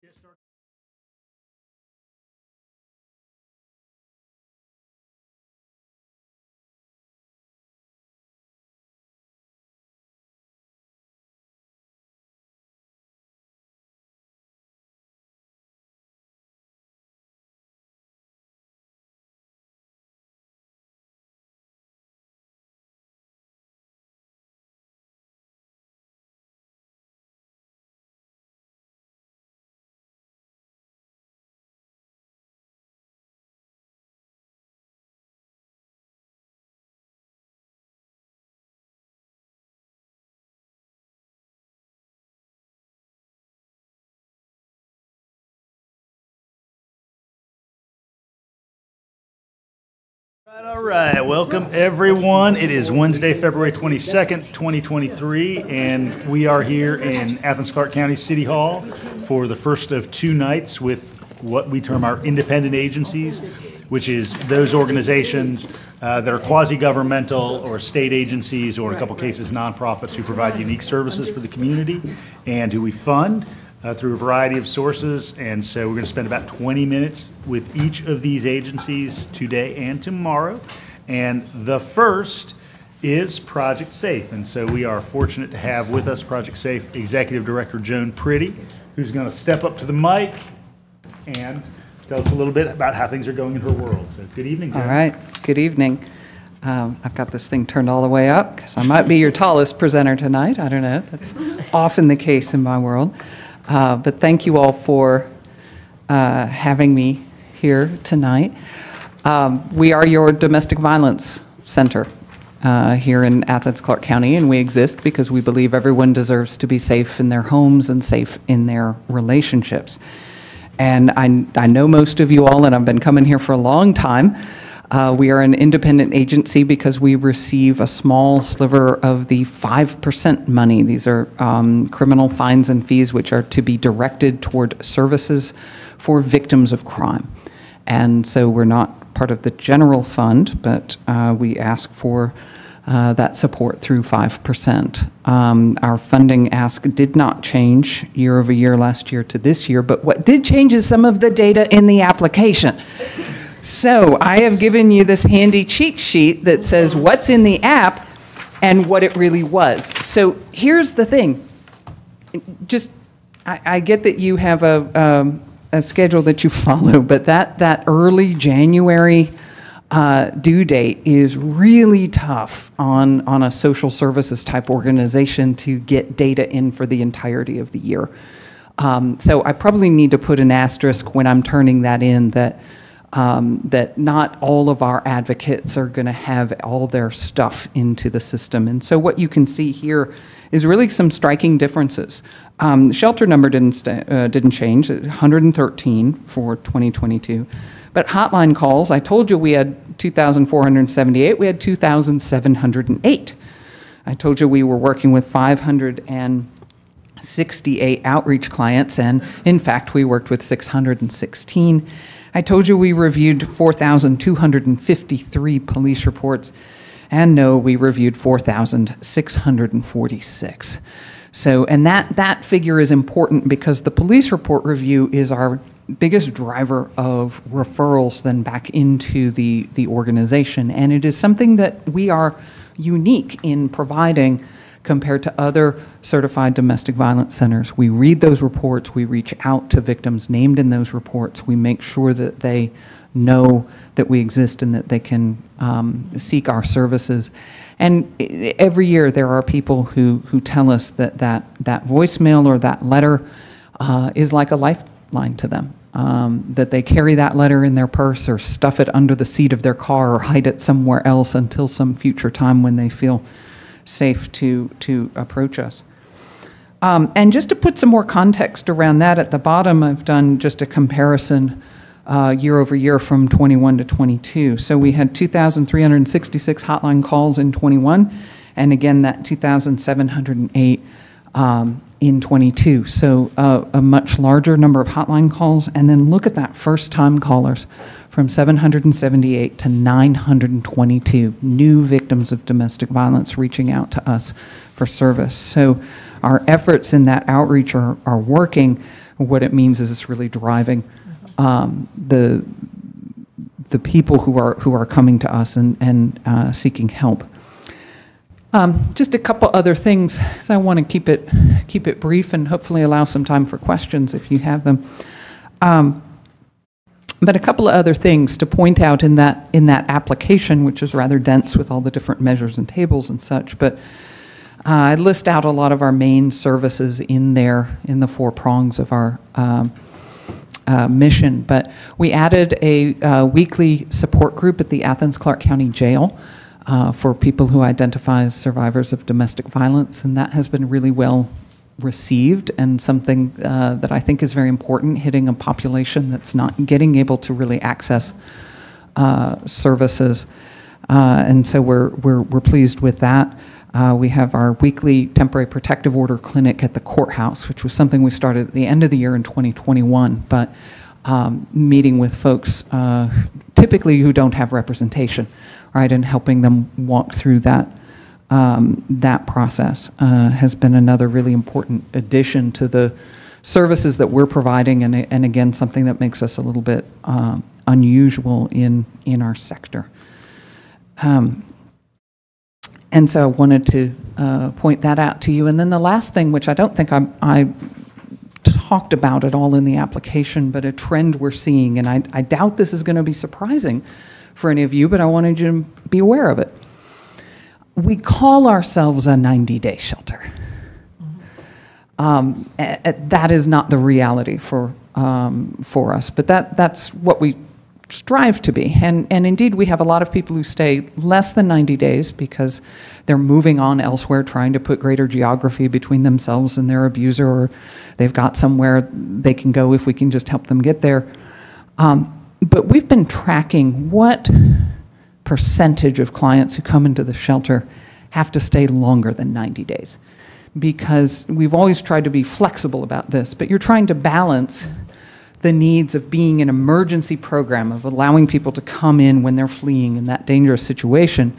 Get started. All right. Welcome, everyone. It is Wednesday, February 22nd, 2023, and we are here in Athens-Clarke County City Hall for the first of two nights with what we term our independent agencies, which is those organizations that are quasi-governmental or state agencies, or in a couple cases nonprofits who provide unique services for the community and who we fund through a variety of sources. And so we're going to spend about 20 minutes with each of these agencies today and tomorrow. And the first is Project Safe. And so we are fortunate to have with us Project Safe Executive Director Joan Priddy, who's going to step up to the mic and tell us a little bit about how things are going in her world. So good evening, Joan. All right. Good evening. I've got this thing turned all the way up because I might be your tallest presenter tonight. I don't know. That's often the case in my world. But thank you all for having me here tonight. We are your domestic violence center here in Athens-Clarke County, and we exist because we believe everyone deserves to be safe in their homes and safe in their relationships. And I know most of you all, and I've been coming here for a long time. We are an independent agency because we receive a small sliver of the 5% money. These are criminal fines and fees which are to be directed toward services for victims of crime. And so we're not part of the general fund, but we ask for that support through 5%. Our funding ask did not change year over year last year to this year, but what did change is some of the data in the application. So I have given you this handy cheat sheet that says what's in the app and what it really was. So here's the thing. I get that you have a schedule that you follow, but that early January due date is really tough on a social services type organization to get data in for the entirety of the year. So I probably need to put an asterisk when I'm turning that in that not all of our advocates are going to have all their stuff into the system. And so what you can see here is really some striking differences. The shelter number didn't change, 113 for 2022. But hotline calls, I told you we had 2,478, we had 2,708. I told you we were working with 568 outreach clients, and in fact, we worked with 616. I told you we reviewed 4,253 police reports, and no, we reviewed 4,646. So, and that figure is important because the police report review is our biggest driver of referrals then back into the organization, and it is something that we are unique in providing compared to other certified domestic violence centers. We read those reports, we reach out to victims named in those reports, we make sure that they know that we exist and that they can seek our services. And every year there are people who tell us that voicemail or that letter is like a lifeline to them, that they carry that letter in their purse or stuff it under the seat of their car or hide it somewhere else until some future time when they feel safe to approach us. And just to put some more context around that, at the bottom I've done just a comparison year over year from 21 to 22. So we had 2,366 hotline calls in 21, and again that 2,708 in 22. So a much larger number of hotline calls, and then look at that first-time callers from 778 to 922 new victims of domestic violence reaching out to us for service. So our efforts in that outreach are working. what it means is it's really driving the people who are coming to us and seeking help. Just a couple other things, so I want to keep it brief and hopefully allow some time for questions if you have them. But a couple of other things to point out in that application, which is rather dense with all the different measures and tables and such. But I list out a lot of our main services in there in the 4 prongs of our mission. But we added a weekly support group at the Athens-Clarke County Jail for people who identify as survivors of domestic violence, and that has been really well received and something that I think is very important, hitting a population that's not getting able to really access services, and so we're pleased with that. We have our weekly temporary protective order clinic at the courthouse, which was something we started at the end of the year in 2021, but meeting with folks typically who don't have representation, right, and helping them walk through that process has been another really important addition to the services that we're providing, and again, something that makes us a little bit unusual in our sector. And so I wanted to point that out to you. And then the last thing, which I don't think I talked about at all in the application, but a trend we're seeing, and I doubt this is going to be surprising for any of you, but I wanted you to be aware of it. We call ourselves a 90-day shelter. That is not the reality for us, but that's what we strive to be. And indeed, we have a lot of people who stay less than 90 days because they're moving on elsewhere, trying to put greater geography between themselves and their abuser, or they've got somewhere they can go if we can just help them get there. But we've been tracking what percentage of clients who come into the shelter have to stay longer than 90 days. Because we've always tried to be flexible about this, but you're trying to balance the needs of being an emergency program, of allowing people to come in when they're fleeing in that dangerous situation,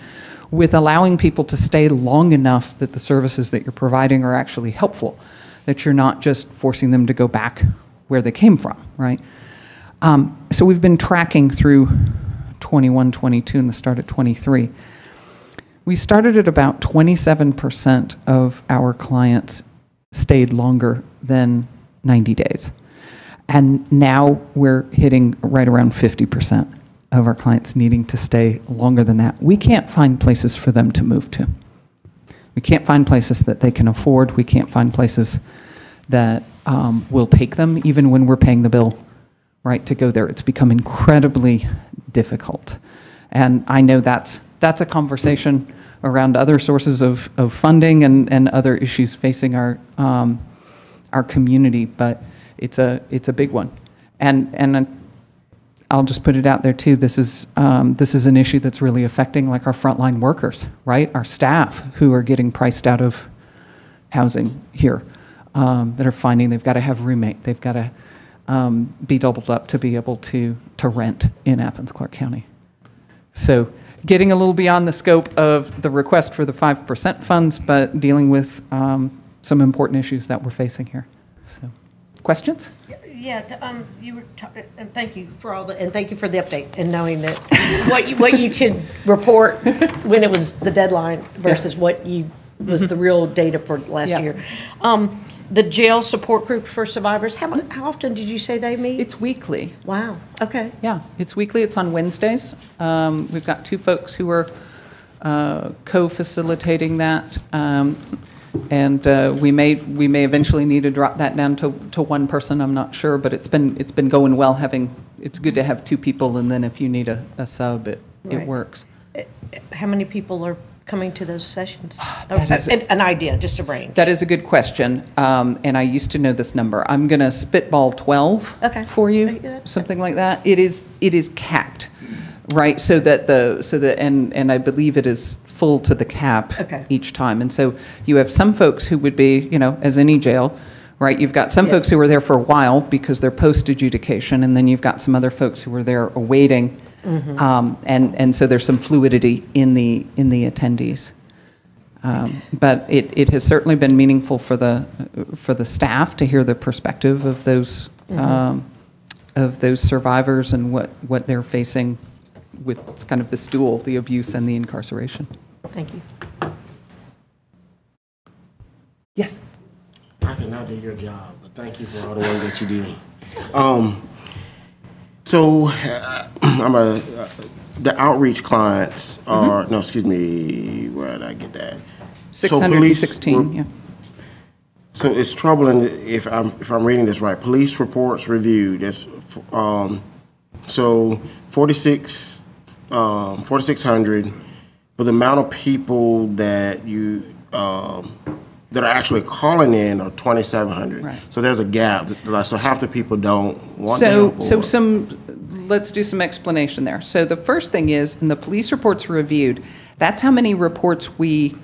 with allowing people to stay long enough that the services that you're providing are actually helpful, that you're not just forcing them to go back where they came from, right? So we've been tracking through 21, 22, and the start of 23. We started at about 27% of our clients stayed longer than 90 days. And now we're hitting right around 50% of our clients needing to stay longer than that. We can't find places for them to move to. We can't find places that they can afford. We can't find places that will take them, even when we're paying the bill, right, to go there. It's become incredibly difficult. And I know that's a conversation around other sources of funding and other issues facing our community, but it's a big one. And I'll just put it out there too, this is an issue that's really affecting like our frontline workers, right? Our staff who are getting priced out of housing here, that are finding they've got to have a roommate, they've got to be doubled up to be able to rent in Athens-Clarke County. So getting a little beyond the scope of the request for the 5% funds, but dealing with some important issues that we're facing here. So, questions? Yeah, you were and thank you for all and thank you for the update and knowing that what you could report when it was the deadline versus what you was the real data for last year. The jail support group for survivors, how often did you say they meet? It's weekly. Wow, okay. Yeah, it's weekly. It's on Wednesdays. We've got 2 folks who are co-facilitating that, and we may eventually need to drop that down to 1 person. I'm not sure, but it's been going well. It's good to have 2 people, and then if you need a sub, it works. How many people are coming to those sessions? An idea, just a range. That is a good question, and I used to know this number. I'm going to spitball 12 for you, something like that. It is capped, right? So that and I believe it is full to the cap each time. And so you have some folks who would be, as any jail, right? You've got some folks who are there for a while because they're post-adjudication, and then you've got some other folks who are there awaiting. And so there's some fluidity in the attendees. But it has certainly been meaningful for the staff to hear the perspective of those survivors and what they're facing with kind of this dual, the abuse and the incarceration. Thank you. Yes. I cannot do your job, but thank you for all the work that you did. So the outreach clients are, no, excuse me, where did I get that? 616, yeah. So it's troubling if I'm reading this right. Police reports reviewed. That's so 4,600, but the amount of people that you that are actually calling in are 2,700. Right. So there's a gap. So half the people don't want to help. Let's do some explanation there. So the first thing is, in the police reports reviewed, that's how many reports we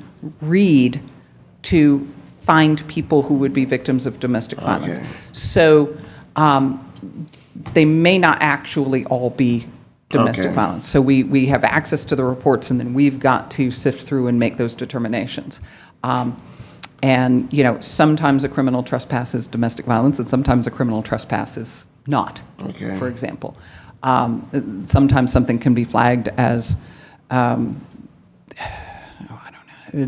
read to find people who would be victims of domestic violence. Okay. So they may not actually all be domestic violence. So we have access to the reports, and then we've got to sift through and make those determinations. And, you know, sometimes a criminal trespass is domestic violence, and sometimes a criminal trespass is not, for example. Sometimes something can be flagged as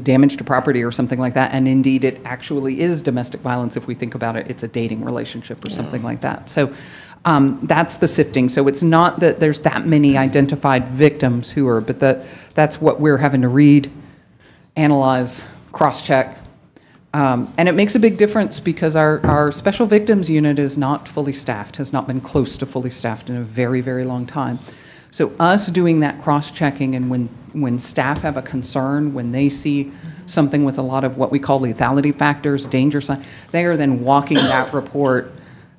damage to property or something like that, and indeed it actually is domestic violence if we think about it. It's a dating relationship or something like that. So that's the sifting. So it's not that there's that many identified victims who are, but that's what we're having to read, analyze, cross-check. And it makes a big difference because our special victims unit is not fully staffed, has not been close to fully staffed in a very, very long time. So us doing that cross-checking, and when staff have a concern, when they see something with a lot of what we call lethality factors, danger signs, they are then walking that report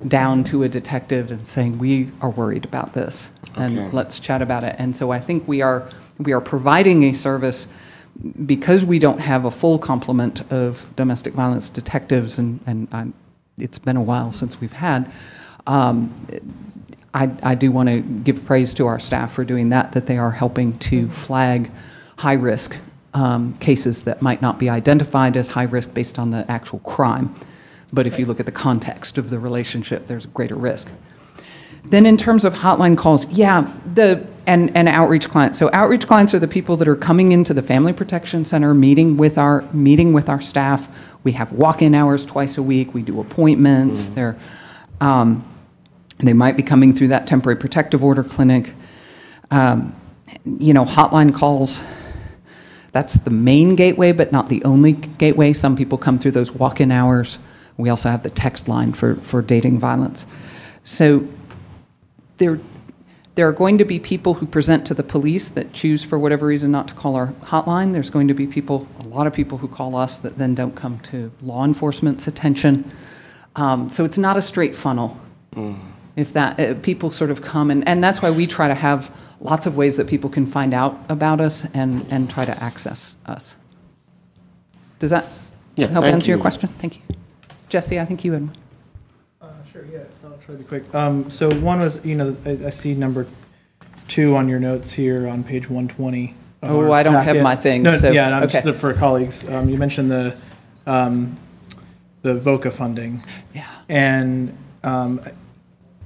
down to a detective and saying, we are worried about this, and let's chat about it. And so I think we are providing a service because we don't have a full complement of domestic violence detectives, and it's been a while since we've had. I do want to give praise to our staff for doing that they are helping to flag high-risk cases that might not be identified as high-risk based on the actual crime. But if you look at the context of the relationship, there's a greater risk. Then in terms of hotline calls, and outreach clients. So outreach clients are the people that are coming into the Family Protection Center, meeting with our staff. We have walk-in hours twice a week. We do appointments. They might be coming through that temporary protective order clinic. Hotline calls, that's the main gateway, but not the only gateway. Some people come through those walk-in hours. We also have the text line for dating violence. So there are going to be people who present to the police that choose for whatever reason not to call our hotline. There's going to be a lot of people who call us that then don't come to law enforcement's attention. So it's not a straight funnel. If people sort of come, and that's why we try to have lots of ways that people can find out about us and try to access us. Does that help answer your question? Thank you. Jesse, I think you had one. Sure, yeah, I'll try to be quick. So one was, I see number 2 on your notes here on page 120. Oh, I don't have my thing. No, so, yeah, okay. Just for colleagues. You mentioned the VOCA funding. Yeah. And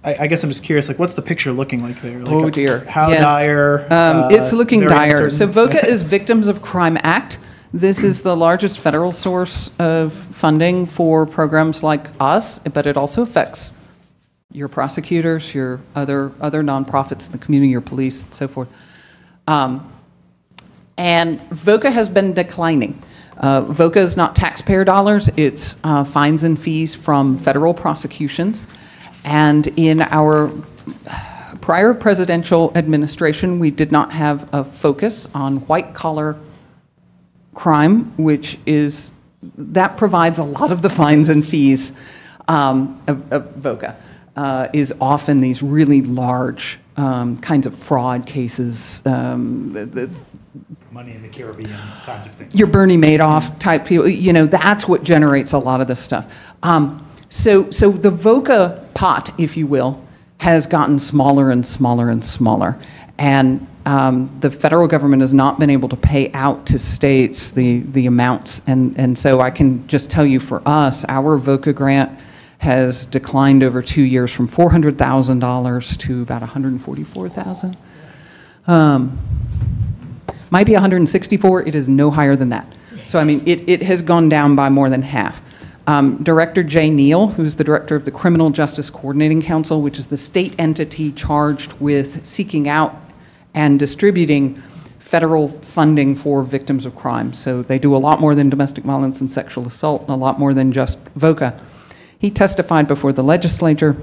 I guess I'm just curious, what's the picture looking like there? Oh, dear. How dire? It's looking dire. Uncertain. So VOCA is Victims of Crime Act. This is the largest federal source of funding for programs like us, but it also affects your prosecutors, your other nonprofits in the community, your police, and so forth. And VOCA has been declining. VOCA is not taxpayer dollars, it's fines and fees from federal prosecutions. And in our prior presidential administration, we did not have a focus on white-collar crime, that provides a lot of the fines and fees of VOCA, is often these really large kinds of fraud cases. Money in the Caribbean kinds of things. Your Bernie Madoff type people, that's what generates a lot of this stuff. So the VOCA pot, if you will, has gotten smaller and smaller and smaller. And the federal government has not been able to pay out to states the amounts. And so I can just tell you for us, our VOCA grant has declined over 2 years from $400,000 to about $144,000. Might be 164. It is no higher than that. So, I mean, it has gone down by more than half. Director Jay Neal, who's the director of the Criminal Justice Coordinating Council, which is the state entity charged with seeking out and distributing federal funding for victims of crime. So they do a lot more than domestic violence and sexual assault, and a lot more than just VOCA. He testified before the legislature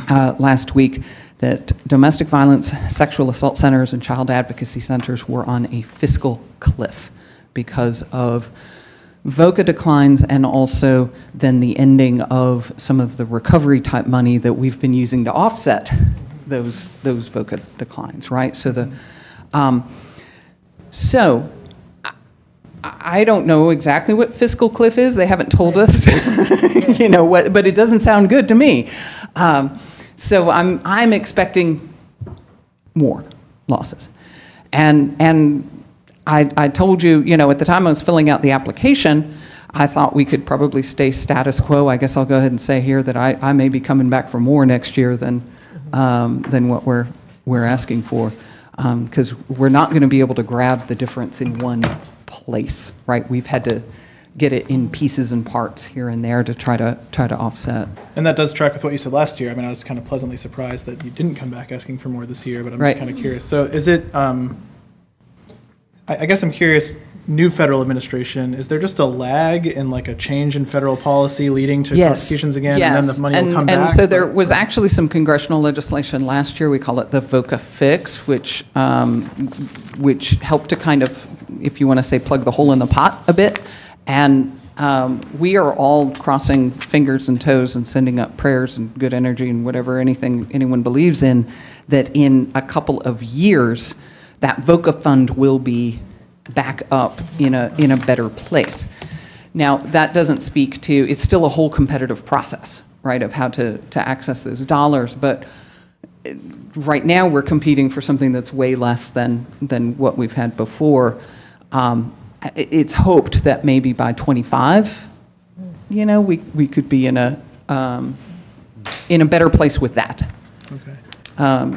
last week that domestic violence, sexual assault centers, and child advocacy centers were on a fiscal cliff because of VOCA declines and also then the ending of some of the recovery type money that we've been using to offset those VOCA declines, right? So I don't know exactly what fiscal cliff is. They haven't told us, you know what, but it doesn't sound good to me. So I'm expecting more losses, and I told you, you know, at the time I was filling out the application, I thought we could probably stay status quo. I guess I'll go ahead and say here that I may be coming back for more next year than what we're asking for, because we're not going to be able to grab the difference in one place, right? We've had to get it in pieces and parts here and there to try to offset. And that does track with what you said last year. I mean, I was kind of pleasantly surprised that you didn't come back asking for more this year, but I'm Right. just kind of curious. So is it, I guess I'm curious, new federal administration, is there just a lag in like a change in federal policy leading to prosecutions again, and then the money will come back? And so there was actually some congressional legislation last year. We call it the VOCA fix, which helped to kind of, if you want to say, plug the hole in the pot a bit. And we are all crossing fingers and toes and sending up prayers and good energy and whatever anything anyone believes in, that in a couple of years, that VOCA fund will be back up in a better place. Now, that doesn't speak to, it's still a whole competitive process, right, of how to access those dollars, but right now we're competing for something that's way less than what we've had before. It's hoped that maybe by 25, you know, we could be in a better place with that. Okay.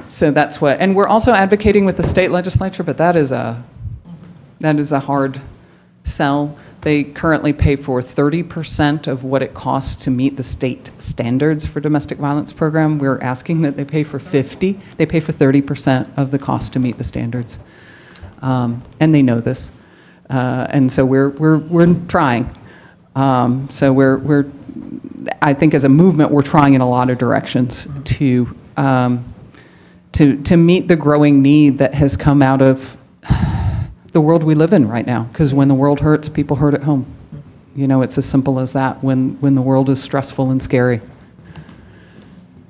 So that's what, and we're also advocating with the state legislature, but that is a hard sell. They currently pay for 30% of what it costs to meet the state standards for domestic violence program. We're asking that they pay for 50. They pay for 30% of the cost to meet the standards, and they know this. And so we're trying. So we're I think as a movement we're trying in a lot of directions to meet the growing need that has come out of the world we live in right now. Because when the world hurts, people hurt at home. You know, it's as simple as that. When the world is stressful and scary.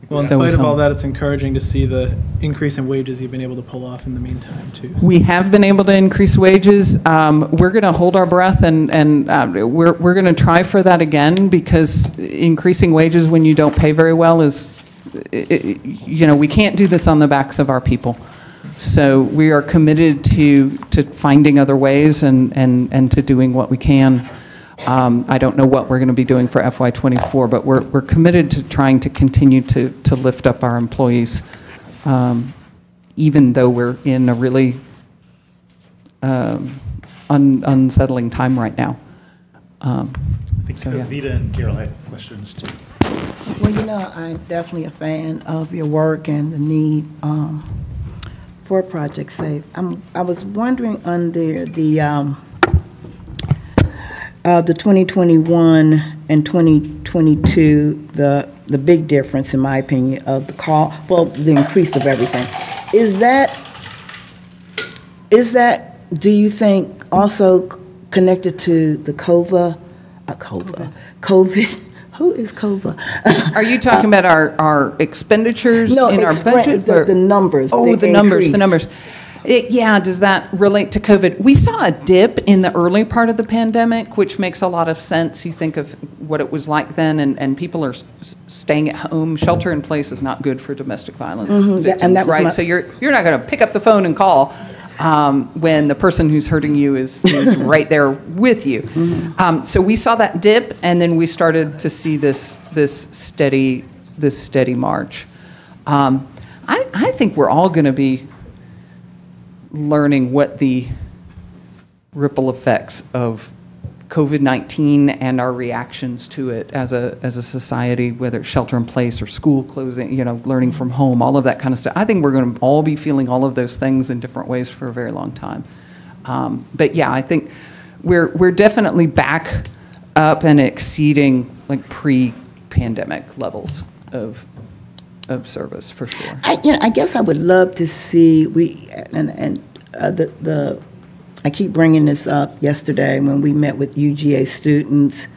Well, in So spite is of all home. that, it's encouraging to see the increase in wages you've been able to pull off in the meantime, too. So- We have been able to increase wages. We're going to hold our breath, and we're going to try for that again, because increasing wages when you don't pay very well is, you know, we can't do this on the backs of our people. So we are committed to finding other ways and to doing what we can. I don't know what we're going to be doing for FY24, but we're committed to trying to continue to lift up our employees, even though we're in a really unsettling time right now. I think So, yeah. Vita and Carol had questions too. Well, you know, I'm definitely a fan of your work and the need for Project SAFE. I was wondering under the 2021 and 2022, the big difference, in my opinion, of the call, well, the increase of everything. Is that, do you think, also connected to the COVID? Who is COVID? Are you talking about our expenditures No, in our budget? the numbers. Oh, the numbers. Yeah, does that relate to COVID? We saw a dip in the early part of the pandemic, which makes a lot of sense. You think of what it was like then, and people are staying at home. Shelter in place is not good for domestic violence victims, and that was right? So you're not going to pick up the phone and call when the person who's hurting you is right there with you. So we saw that dip, and then we started to see this steady march. I think we're all going to be learning what the ripple effects of COVID-19 and our reactions to it as a society, whether it's shelter in place or school closing, learning from home, all of that kind of stuff. I think we're going to all be feeling all of those things in different ways for a very long time. But yeah, I think we're definitely back up and exceeding like pre-pandemic levels of service for sure. I guess I would love to see I keep bringing this up. Yesterday when we met with UGA students,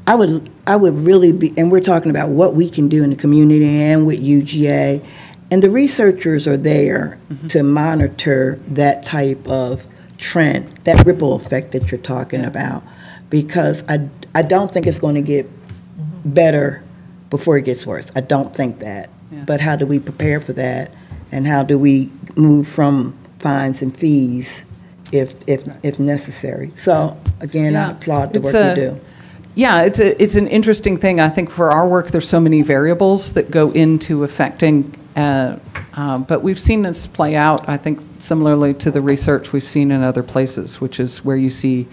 I would really be, and we're talking about what we can do in the community and with UGA, and the researchers are there to monitor that type of trend, that ripple effect that you're talking about, because I don't think it's going to get better before it gets worse. I don't think that. Yeah. But how do we prepare for that, and how do we move from fines and fees if necessary? So again, I applaud the work you do. Yeah, it's an interesting thing. I think for our work, there's so many variables that go into affecting, but we've seen this play out, I think, similarly to the research we've seen in other places, which is where you see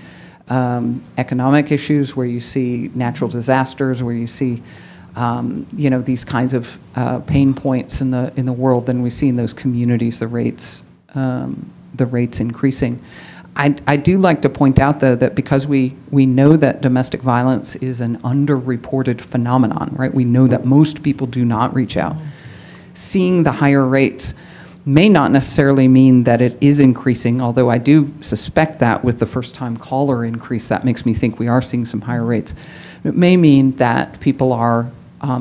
economic issues, where you see natural disasters, where you see these kinds of pain points in the world, then we see in those communities the rates increasing. I do like to point out, though, that because we know that domestic violence is an underreported phenomenon, right? We know that most people do not reach out. Seeing the higher rates may not necessarily mean that it is increasing, although I do suspect that with the first-time caller increase, that makes me think we are seeing some higher rates. It may mean that people are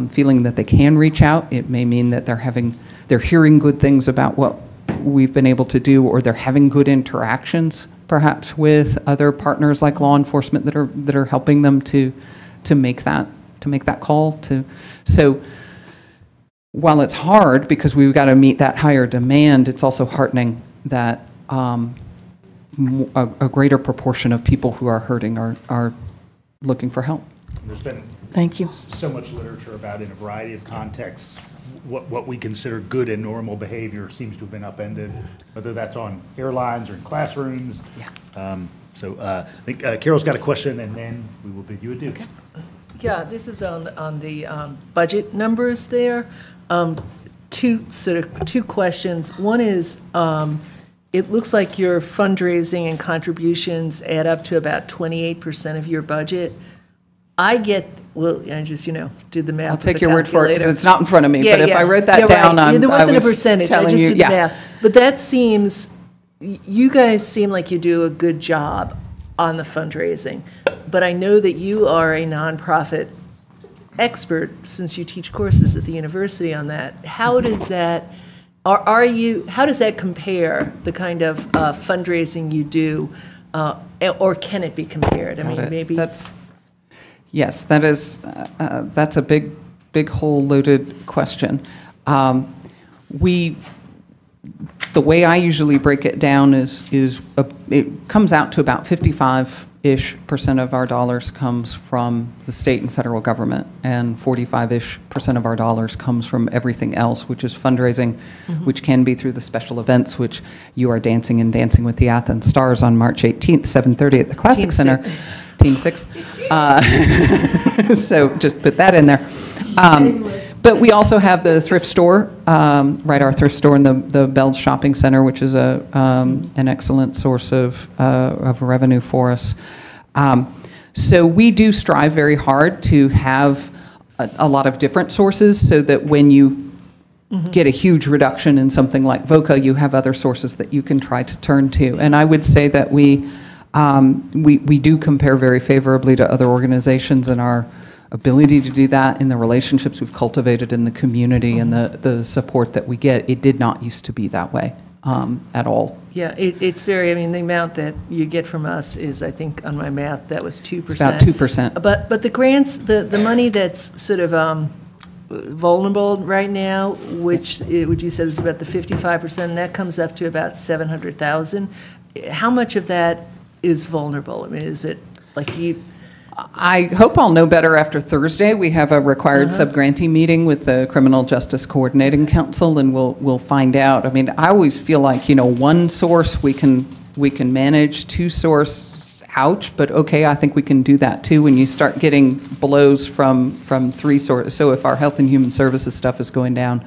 feeling that they can reach out. It may mean that they're hearing good things about what we've been able to do, or they're having good interactions, perhaps with other partners like law enforcement that are helping them to make that call. So while it's hard because we've got to meet that higher demand, it's also heartening that a greater proportion of people who are hurting are looking for help. There's been Thank you. so much literature about, in a variety of contexts, what we consider good and normal behavior seems to have been upended, whether that's on airlines or in classrooms. Yeah. I think Carol's got a question, and then we will bid you adieu. Okay. Yeah, this is on the budget numbers there. Two questions. One is, it looks like your fundraising and contributions add up to about 28% of your budget. I just, do the math. I'll take your word for it because it's not in front of me. But if I wrote that down, right. There wasn't a percentage. I just did the yeah. math. But that seems, you guys seem like you do a good job on the fundraising. But I know that you are a nonprofit expert since you teach courses at the university on that. How does that, how does that compare, the kind of fundraising you do, or can it be compared? Maybe. Yes, that's a big hole loaded question. The way I usually break it down is it comes out to about 55-ish% of our dollars comes from the state and federal government, and 45-ish% of our dollars comes from everything else, which is fundraising, which can be through the special events, which you are dancing and Dancing with the Athens Stars on March 18th, 7:30 at the Classic Center. Team 6. So just put that in there. But we also have the thrift store, our thrift store in the Bells Shopping Center, which is an excellent source of revenue for us. So we do strive very hard to have a lot of different sources so that when you get a huge reduction in something like VOCA, you have other sources that you can try to turn to. And I would say that we do compare very favorably to other organizations in our ability to do that, in the relationships we've cultivated in the community and the support that we get. It did not used to be that way. at all. Yeah, it's very, I mean, the amount that you get from us is, I think, on my math, that was 2%. It's about 2%. But the grants, the money that's sort of vulnerable right now, which you said is about the 55%, and that comes up to about 700,000. How much of that is vulnerable? I mean, is it, like, do you? I hope I'll know better after Thursday. We have a required subgrantee meeting with the Criminal Justice Coordinating Council, and we'll find out. I mean, I always feel like, one source we can manage, two source, ouch, but okay, I think we can do that too. When you start getting blows from three sources, so if our Health and Human Services stuff is going down,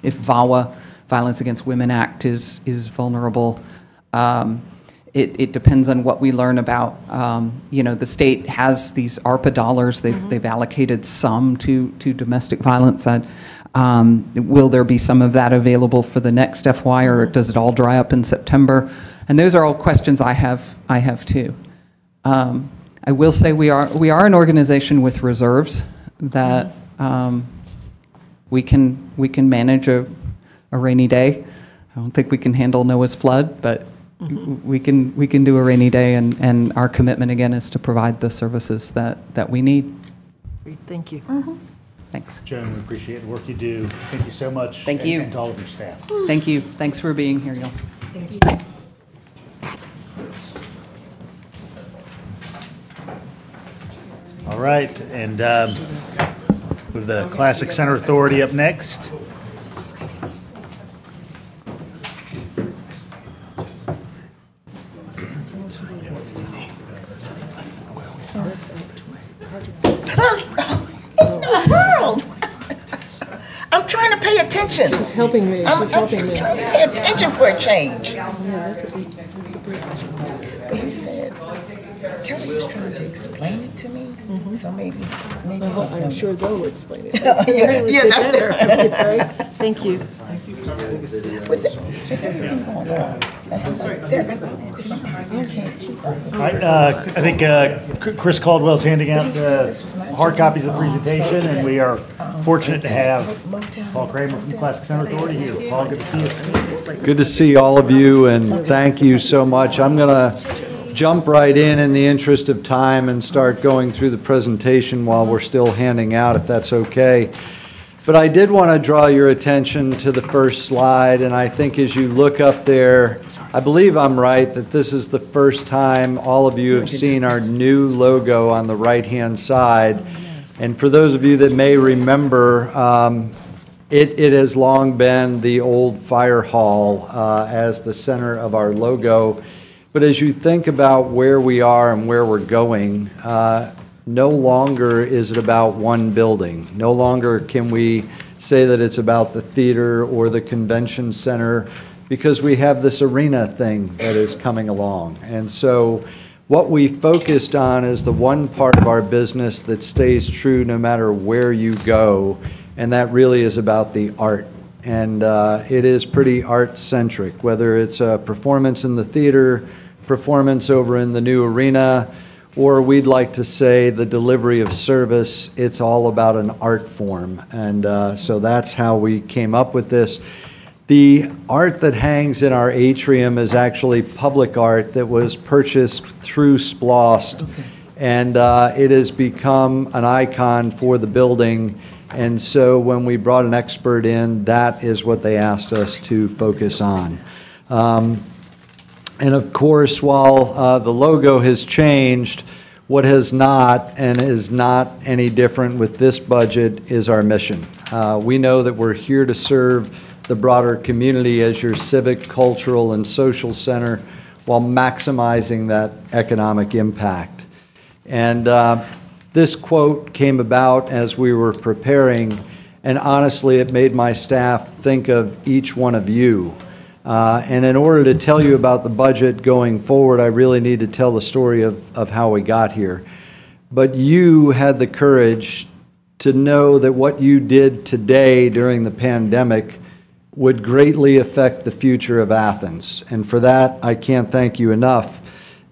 if VAWA, Violence Against Women Act, is vulnerable. It depends on what we learn about. The state has these ARPA dollars. They've allocated some to domestic violence. Will there be some of that available for the next FY, or does it all dry up in September? And those are all questions I have too. I will say we are an organization with reserves that we can manage a rainy day. I don't think we can handle Noah's flood, but we can do a rainy day, and our commitment again is to provide the services that we need. Great, thank you. Thanks. Joan, we appreciate the work you do. Thank you so much. Thank you. And to all of your staff. Thank you. Thanks for being here, y'all. All right, and with the Classic Center Authority up next. I'm trying to pay attention. She's helping me. I'm trying to pay attention for a change. Yeah, that's a big. But he said, Kelly was trying to explain it to me, so maybe I'm something. sure they'll explain it. Yeah, that's Right? Thank you. Was it? Is everything going on? There are all these different parts. I can't keep up. All right, I think Chris Caldwell's handing out hard copies of the presentation, and we are fortunate to have Paul Kramer from the Classic Center Authority here. Paul, good to see you. Good to see all of you, and thank you so much. I'm going to jump right in the interest of time and start going through the presentation while we're still handing out, if that's okay. But I did want to draw your attention to the first slide, and I think as you look up there, I believe I'm right that this is the first time all of you have seen our new logo on the right-hand side. And for those of you that may remember, it has long been the old fire hall as the center of our logo. But as you think about where we are and where we're going, no longer is it about one building. No longer can we say that it's about the theater or the convention center, because we have this arena thing that is coming along. And so what we focused on is the one part of our business that stays true no matter where you go, and that really is about the art. And it is pretty art-centric, whether it's a performance in the theater, performance over in the new arena, or we'd like to say the delivery of service. It's all about an art form. And so that's how we came up with this. The art that hangs in our atrium is actually public art that was purchased through Splost, and it has become an icon for the building. And so when we brought an expert in, that is what they asked us to focus on. And of course, while the logo has changed, what has not, and is not any different with this budget, is our mission. We know that we're here to serve the broader community as your civic, cultural, and social center while maximizing that economic impact. And this quote came about as we were preparing, and honestly, it made my staff think of each one of you. And in order to tell you about the budget going forward, I really need to tell the story of how we got here. But you had the courage to know that what you did today during the pandemic would greatly affect the future of Athens. And for that, I can't thank you enough,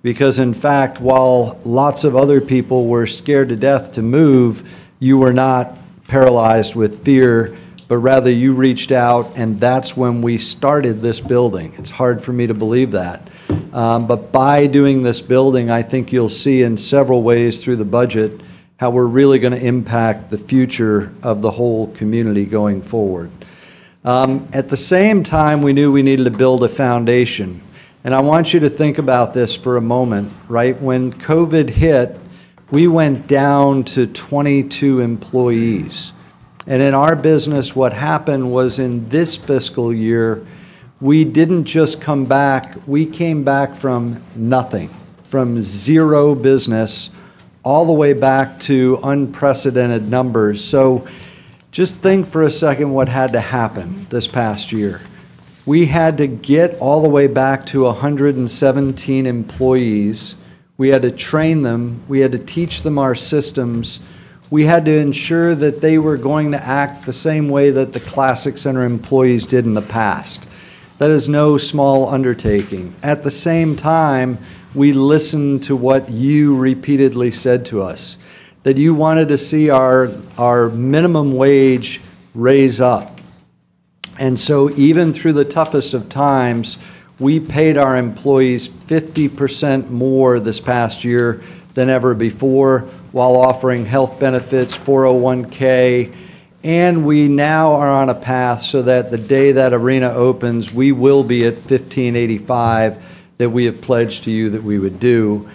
because in fact, while lots of other people were scared to death to move, you were not paralyzed with fear, but rather you reached out, and that's when we started this building. It's hard for me to believe that. But by doing this building, I think you'll see in several ways through the budget how we're really going to impact the future of the whole community going forward. At the same time, we knew we needed to build a foundation. And I want you to think about this for a moment, right? When COVID hit, we went down to 22 employees. And in our business, what happened was in this fiscal year, we didn't just come back, we came back from nothing, from zero business, all the way back to unprecedented numbers. So just think for a second what had to happen this past year. We had to get all the way back to 117 employees. We had to train them. We had to teach them our systems. We had to ensure that they were going to act the same way that the Classic Center employees did in the past. That is no small undertaking. At the same time, we listened to what you repeatedly said to us, that you wanted to see our minimum wage raise up. And so even through the toughest of times, we paid our employees 50% more this past year than ever before, while offering health benefits, 401k, and we now are on a path so that the day that arena opens, we will be at 1585 that we have pledged to you that we would do.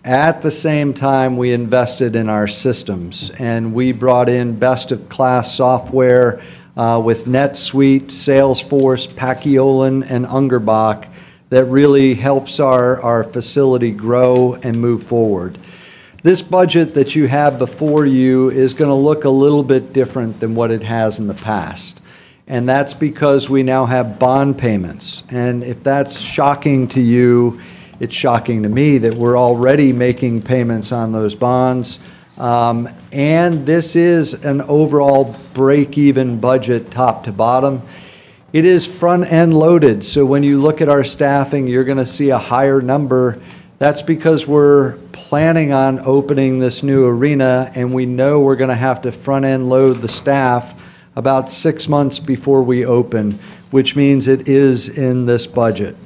At the same time, we invested in our systems, and we brought in best-of-class software with NetSuite, Salesforce, Paciolan, and Ungerbach that really helps our facility grow and move forward. This budget that you have before you is going to look a little bit different than what it has in the past. And that's because we now have bond payments. And if that's shocking to you, it's shocking to me that we're already making payments on those bonds. And this is an overall break-even budget top to bottom. It is front-end loaded, so when you look at our staffing, you're going to see a higher number. That's because we're planning on opening this new arena, and we know we're going to have to front-end load the staff about 6 months before we open, which means it is in this budget.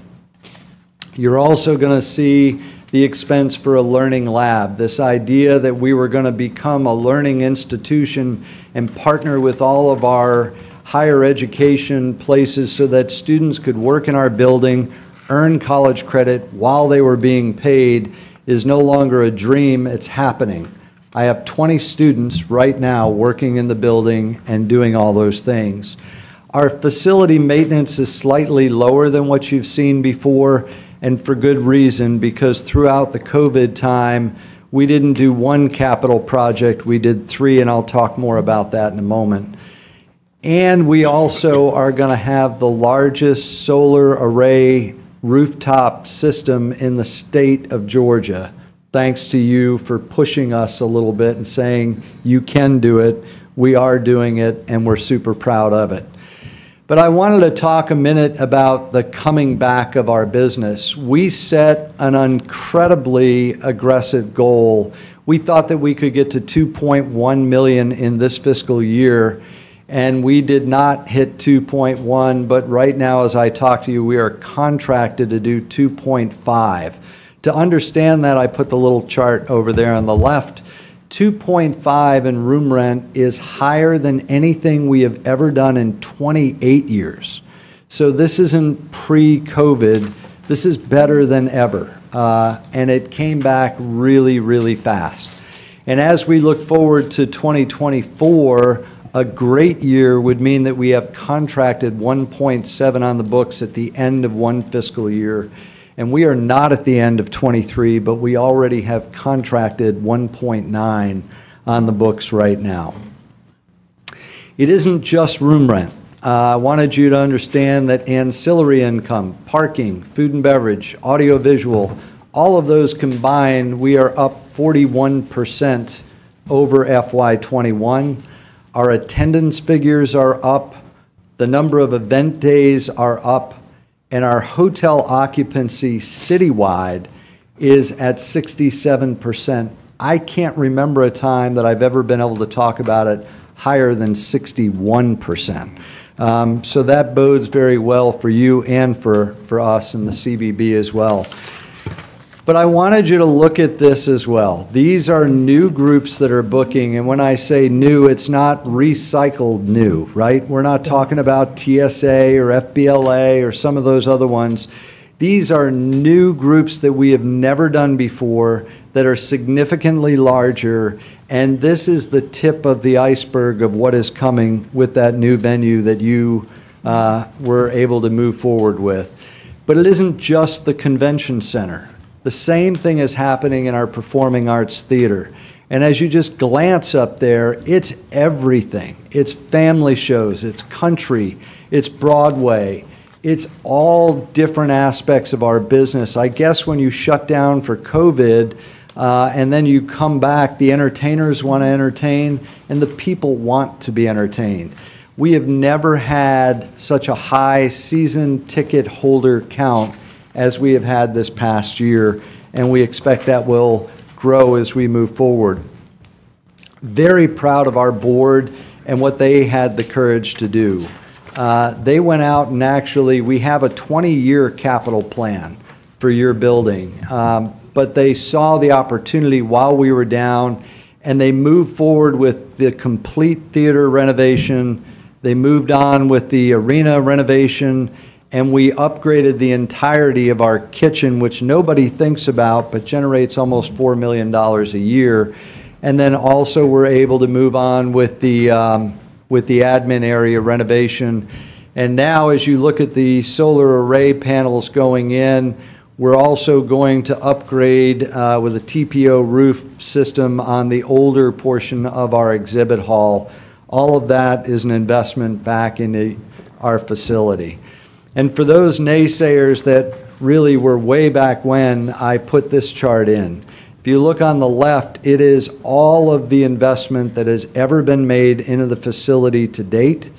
You're also going to see the expense for a learning lab, this idea that we were going to become a learning institution and partner with all of our higher education places so that students could work in our building, earn college credit while they were being paid, is no longer a dream, it's happening. I have 20 students right now working in the building and doing all those things. Our facility maintenance is slightly lower than what you've seen before, and for good reason, because throughout the COVID time, we didn't do one capital project, we did 3, and I'll talk more about that in a moment. And we also are going to have the largest solar array rooftop system in the state of Georgia, thanks to you for pushing us a little bit and saying, you can do it, we are doing it, and we're super proud of it. But I wanted to talk a minute about the coming back of our business. We set an incredibly aggressive goal. We thought that we could get to 2.1 million in this fiscal year, and we did not hit 2.1, but right now as I talk to you, we are contracted to do 2.5. To understand that, I put the little chart over there on the left. 2.5 in room rent is higher than anything we have ever done in 28 years. So this isn't pre-COVID, this is better than ever. And it came back really, really fast. And as we look forward to 2024, a great year would mean that we have contracted 1.7 on the books at the end of one fiscal year. And we are not at the end of 23, but we already have contracted 1.9 on the books right now. It isn't just room rent. I wanted you to understand that ancillary income, parking, food and beverage, audiovisual, all of those combined, we are up 41% over FY21. Our attendance figures are up, the number of event days are up, and our hotel occupancy citywide is at 67%. I can't remember a time that I've ever been able to talk about it higher than 61%. So that bodes very well for you and for us and the CVB as well. But I wanted you to look at this as well. These are new groups that are booking, and when I say new, it's not recycled new, right? We're not talking about TSA or FBLA or some of those other ones. These are new groups that we have never done before that are significantly larger, and this is the tip of the iceberg of what is coming with that new venue that you were able to move forward with. But it isn't just the convention center. The same thing is happening in our performing arts theater. And as you just glance up there, it's everything. It's family shows, it's country, it's Broadway, it's all different aspects of our business. I guess when you shut down for COVID and then you come back, the entertainers want to entertain and the people want to be entertained. We have never had such a high season ticket holder count as we have had this past year, and we expect that will grow as we move forward. Very proud of our board and what they had the courage to do. They went out and actually, we have a 20-year capital plan for your building, but they saw the opportunity while we were down, and they moved forward with the complete theater renovation. They moved on with the arena renovation, and we upgraded the entirety of our kitchen, which nobody thinks about, but generates almost $4 million a year. And then also we're able to move on with the admin area renovation. And now as you look at the solar array panels going in, we're also going to upgrade with a TPO roof system on the older portion of our exhibit hall. All of that is an investment back into our facility. And for those naysayers that really were way back when, I put this chart in. If you look on the left, it is all of the investment that has ever been made into the facility to date.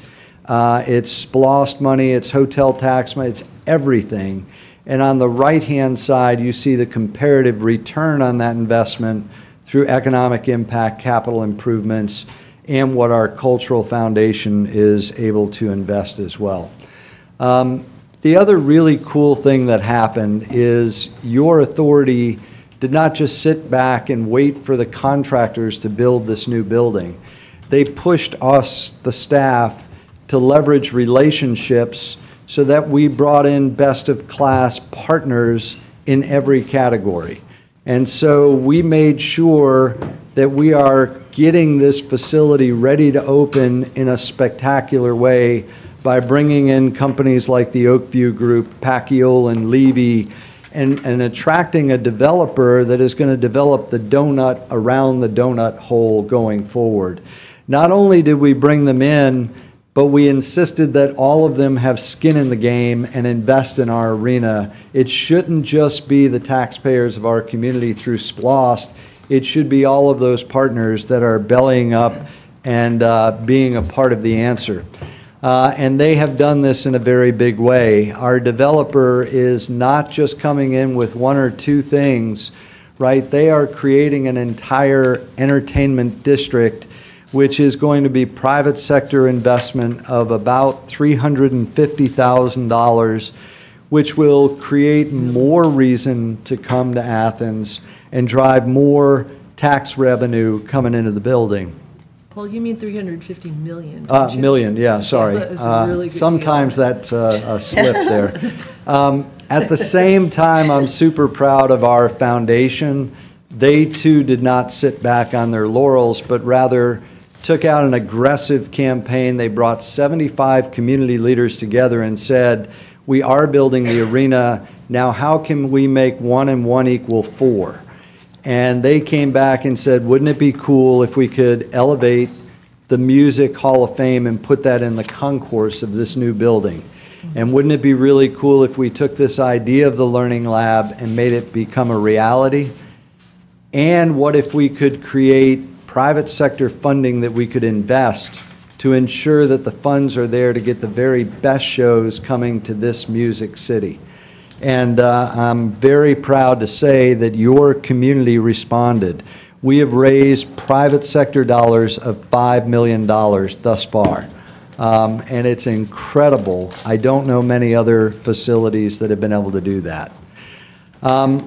It's SPLOST money, it's hotel tax money, it's everything. And on the right-hand side, you see the comparative return on that investment through economic impact, capital improvements, and what our cultural foundation is able to invest as well. The other really cool thing that happened is your authority did not just sit back and wait for the contractors to build this new building. They pushed us, the staff, to leverage relationships so that we brought in best-of-class partners in every category. And so we made sure that we are getting this facility ready to open in a spectacular way by bringing in companies like the Oakview Group, Pacquiao and Levy, and attracting a developer that is going to develop the donut around the donut hole going forward. Not only did we bring them in, but we insisted that all of them have skin in the game and invest in our arena. It shouldn't just be the taxpayers of our community through SPLOST. It should be all of those partners that are bellying up and being a part of the answer. And they have done this in a very big way. Our developer is not just coming in with one or two things, right? They are creating an entire entertainment district, which is going to be private sector investment of about $350,000, which will create more reason to come to Athens and drive more tax revenue coming into the building. Well, you mean 350 million? Million, yeah, sorry. That is a really good sometimes deal. that's a slip there. At the same time, I'm super proud of our foundation. They too did not sit back on their laurels, but rather took out an aggressive campaign. They brought 75 community leaders together and said, we are building the arena. Now how can we make 1 and 1 equal 4? And they came back and said, wouldn't it be cool if we could elevate the Music Hall of Fame and put that in the concourse of this new building? And wouldn't it be really cool if we took this idea of the Learning Lab and made it become a reality? And what if we could create private sector funding that we could invest to ensure that the funds are there to get the very best shows coming to this music city? And I'm very proud to say that your community responded. we have raised private sector dollars of $5 million thus far. And it's incredible. I don't know many other facilities that have been able to do that.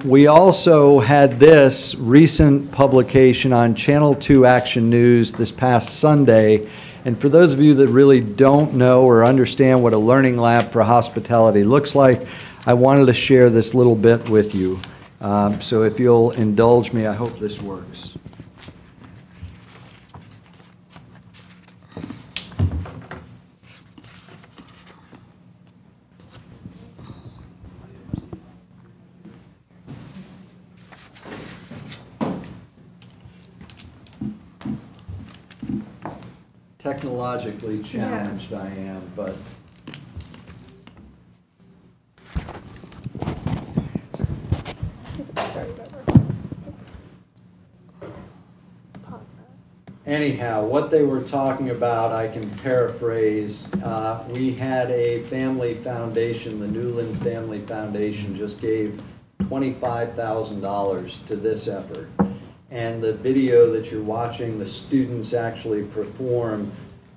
We also had this recent publication on Channel 2 Action News this past Sunday. And for those of you that really don't know or understand what a learning lab for hospitality looks like, I wanted to share this little bit with you. So if you'll indulge me, I hope this works. Technologically challenged I am, but anyhow, what they were talking about, I can paraphrase. We had a family foundation, the Newland Family Foundation just gave $25,000 to this effort. And the video that you're watching the students actually perform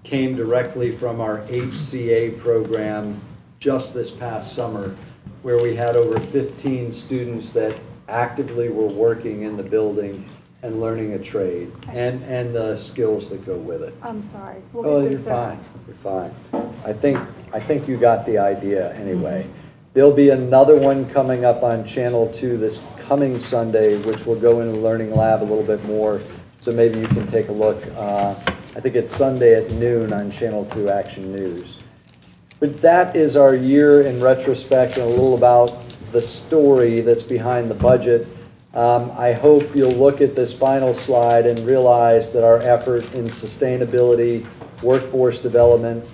came directly from our HCA program just this past summer, where we had over 15 students that actively were working in the building and learning a trade and the skills that go with it. I'm sorry. Oh, you're fine. You're fine. I think you got the idea anyway. There'll be another one coming up on Channel 2 this coming Sunday, which will go into Learning Lab a little bit more, so maybe you can take a look. I think it's Sunday at noon on Channel 2 Action News. But that is our year in retrospect and a little about the story that's behind the budget. I hope you'll look at this final slide and realize that our effort in sustainability, workforce development,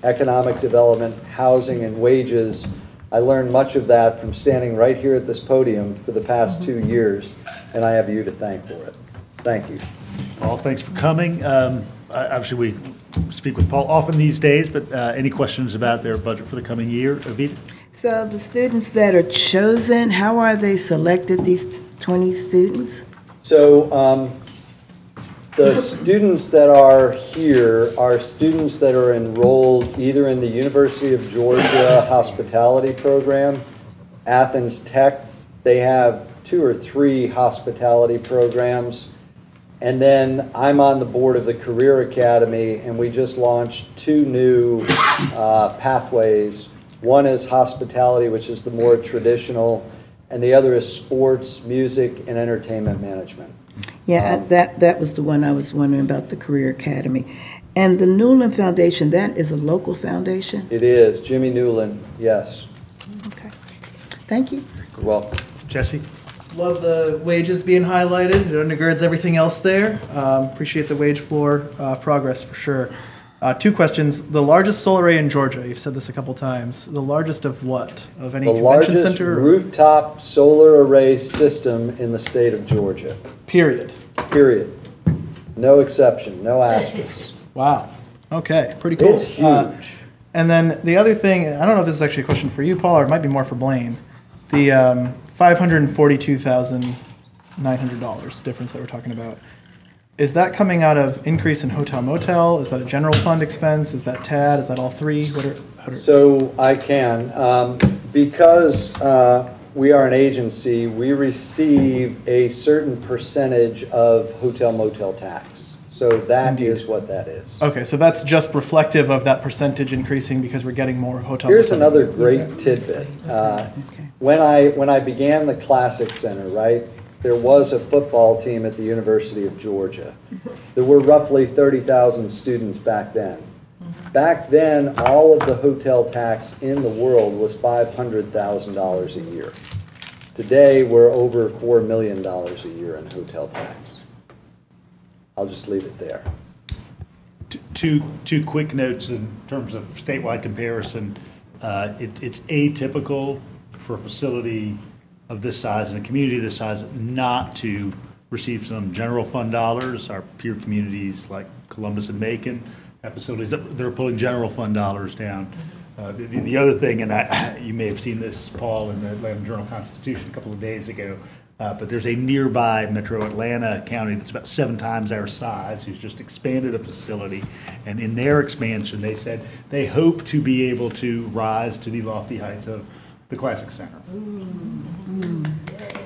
economic development, housing, and wages, I learned much of that from standing right here at this podium for the past 2 years, and I have you to thank for it. Thank you. Paul, thanks for coming. Obviously, we speak with Paul often these days, but any questions about their budget for the coming year, Avita? So the students that are chosen, how are they selected, these 20 students? So the students that are here are students that are enrolled either in the University of Georgia hospitality program, Athens-Tech. They have 2 or 3 hospitality programs. And then I'm on the board of the Career Academy, and we just launched 2 new pathways. One is hospitality, which is the more traditional, and the other is sports, music, and entertainment management. Yeah, that was the one I was wondering about, the Career Academy. And the Newland Foundation, that is a local foundation? It is. Jimmy Newland, yes. Okay. Thank you. You're welcome. Jesse? Love the wages being highlighted. It undergirds everything else there. Appreciate the wage floor progress for sure. 2 questions. The largest solar array in Georgia, you've said this a couple times. The largest of what? Of any convention center? The largest rooftop solar array system in the state of Georgia. Period. Period. No exception, no asterisk. Wow. Okay, pretty cool. It's huge. And then the other thing, I don't know if this is actually a question for you, Paul, or it might be more for Blaine. The $542,900 difference that we're talking about. Is that coming out of increase in hotel motel? Is that a general fund expense? Is that TAD? Is that all 3? So I can. Because we are an agency, we receive a certain percentage of hotel motel tax. So that Indeed. is what that is. Okay, so that's just reflective of that percentage increasing because we're getting more hotel Here's motel. another great tidbit. When I began the Classic Center, right, there was a football team at the University of Georgia. There were roughly 30,000 students back then. Back then, all of the hotel tax in the world was $500,000 a year. Today, we're over $4 million a year in hotel tax. I'll just leave it there. Two quick notes in terms of statewide comparison. It's atypical for a facility of this size and a community of this size not to receive some general fund dollars. Our peer communities like Columbus and Macon have facilities that are pulling general fund dollars down. The other thing, and you may have seen this, Paul, in the Atlanta Journal-Constitution a couple of days ago, But there's a nearby Metro Atlanta county that's about 7 times our size, who's just expanded a facility. And in their expansion, they said they hope to be able to rise to the lofty heights of the Classic Center.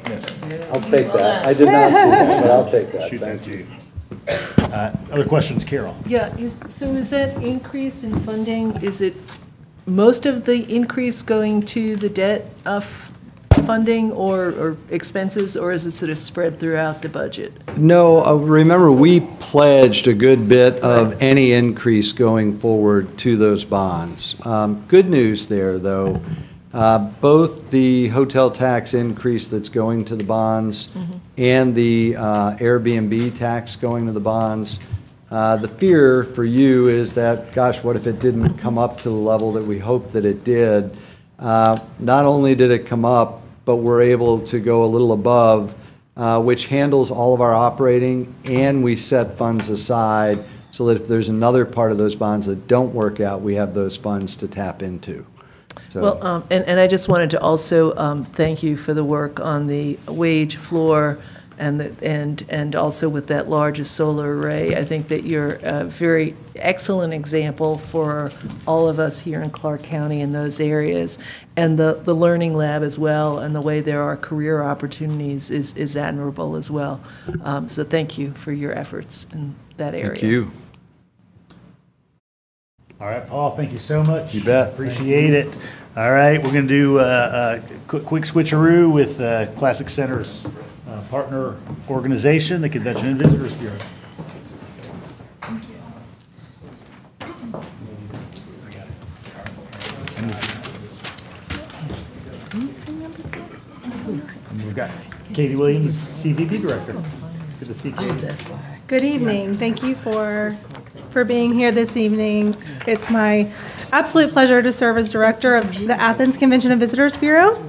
Yes. I'll take that. I did not see that, but I'll take that. Shoot that Thank to you. you. Other questions, Carol? Yeah, so is that increase in funding, is it most of the increase going to the debt of funding or expenses, or is it sort of spread throughout the budget? No, remember, we pledged a good bit of any increase going forward to those bonds. Good news there, though. Both the hotel tax increase that's going to the bonds and the Airbnb tax going to the bonds, the fear for you is that, gosh, what if it didn't come up to the level that we hoped that it did? Not only did it come up, but we're able to go a little above, which handles all of our operating, and we set funds aside so that if there's another part of those bonds that don't work out, we have those funds to tap into. So. Well, and I just wanted to also thank you for the work on the wage floor and also with that largest solar array. I think that you're a very excellent example for all of us here in Clarke County in those areas. And the learning lab as well, and the way there are career opportunities is admirable as well. So thank you for your efforts in that area. Thank you. All right, Paul, thank you so much. You bet. Appreciate it. All right, we're going to do a quick switcheroo with Classic Center's partner organization, the Convention and Visitors Bureau. And we've got Katie Williams, CVB Director. Good to see Katie. Good evening. Thank you for being here this evening. It's my absolute pleasure to serve as director of the Athens Convention and Visitors Bureau.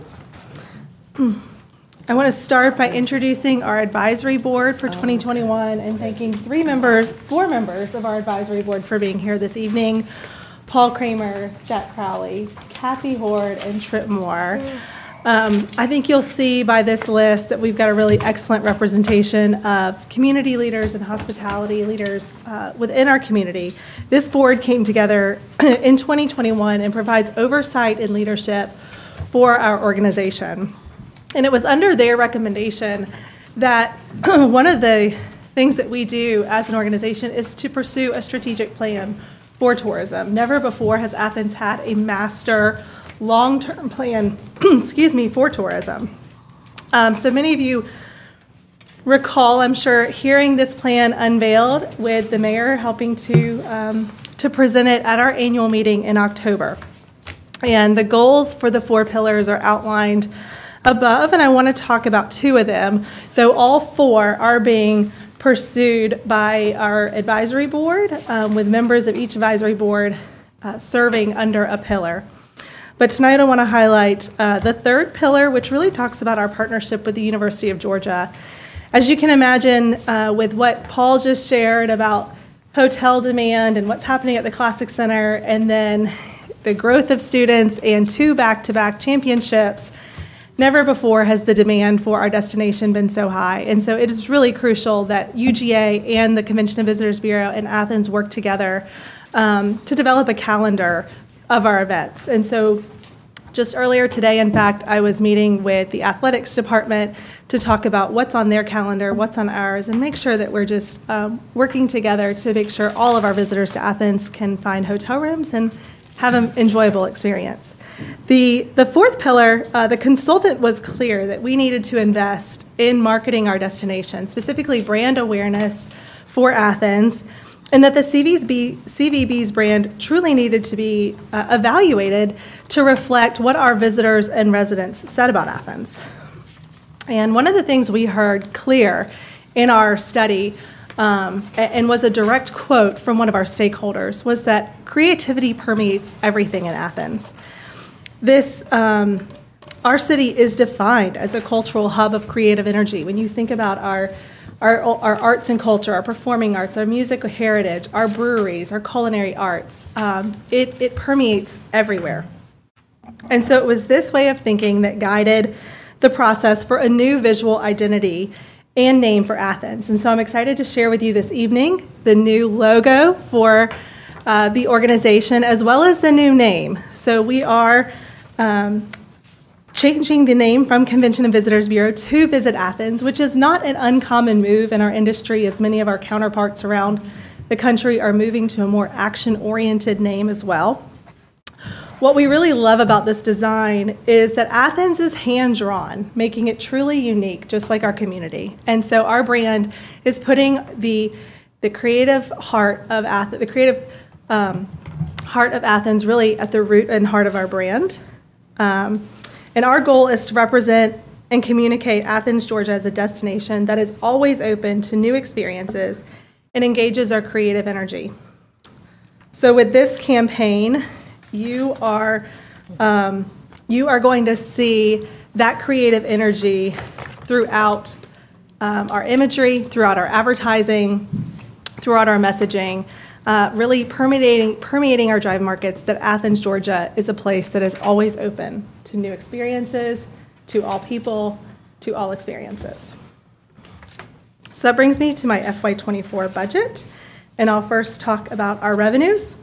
I want to start by introducing our advisory board for 2021 and thanking four members of our advisory board for being here this evening: Paul Kramer, Jack Crowley, Kathy Horde, and Tripp Moore. I think you'll see by this list that we've got a really excellent representation of community leaders and hospitality leaders within our community. This board came together in 2021 and provides oversight and leadership for our organization. And it was under their recommendation that one of the things that we do as an organization is to pursue a strategic plan for tourism. Never before has Athens had a master long-term plan, for tourism. So many of you recall, I'm sure, hearing this plan unveiled with the mayor helping to present it at our annual meeting in October. And the goals for the 4 pillars are outlined above, and I want to talk about 2 of them, though all 4 are being pursued by our advisory board, with members of each advisory board serving under a pillar. But tonight I want to highlight the 3rd pillar, which really talks about our partnership with the University of Georgia. As you can imagine, with what Paul just shared about hotel demand and what's happening at the Classic Center, and then the growth of students and 2 back-to-back championships, never before has the demand for our destination been so high. And so it is really crucial that UGA and the Convention and Visitors Bureau in Athens work together to develop a calendar of our events. And so just earlier today, in fact, I was meeting with the athletics department to talk about what's on their calendar, what's on ours, and make sure that we're just working together to make sure all of our visitors to Athens can find hotel rooms and have an enjoyable experience. The 4th pillar, the consultant was clear that we needed to invest in marketing our destination, specifically brand awareness for Athens, and that the CVB's brand truly needed to be evaluated to reflect what our visitors and residents said about Athens. And one of the things we heard clear in our study, and was a direct quote from one of our stakeholders, was that creativity permeates everything in Athens. Our city is defined as a cultural hub of creative energy. When you think about our arts and culture, our performing arts, our music heritage, our breweries, our culinary arts, it permeates everywhere. And so it was this way of thinking that guided the process for a new visual identity and name for Athens. And so I'm excited to share with you this evening the new logo for the organization, as well as the new name. So we are changing the name from Convention and Visitors Bureau to Visit Athens, which is not an uncommon move in our industry, as many of our counterparts around the country are moving to a more action-oriented name as well. What we really love about this design is that Athens is hand-drawn, making it truly unique, just like our community. And so our brand is putting the creative heart of Athens, heart of Athens really at the root and heart of our brand. And our goal is to represent and communicate Athens, Georgia as a destination that is always open to new experiences and engages our creative energy. So with this campaign, you are going to see that creative energy throughout our imagery, throughout our advertising, throughout our messaging, really permeating our drive markets, that Athens, Georgia is a place that is always open to new experiences, to all people, to all experiences. So that brings me to my FY24 budget, and I'll first talk about our revenues.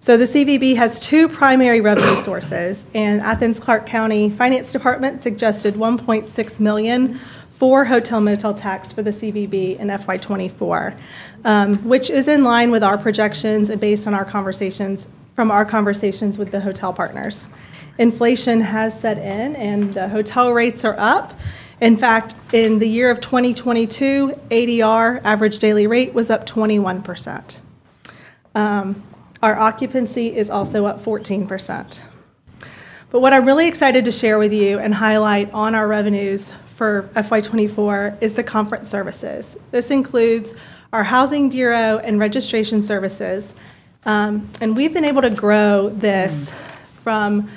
So the CVB has two primary revenue sources, and Athens-Clarke County Finance Department suggested $1.6 million for hotel motel tax for the CVB in FY24, which is in line with our projections and based on our conversations with the hotel partners. Inflation has set in, and the hotel rates are up. In fact, in the year of 2022, ADR, average daily rate, was up 21%. Our occupancy is also up 14%. But what I'm really excited to share with you and highlight on our revenues for FY24 is the conference services. This includes our Housing Bureau and registration services. And we've been able to grow this from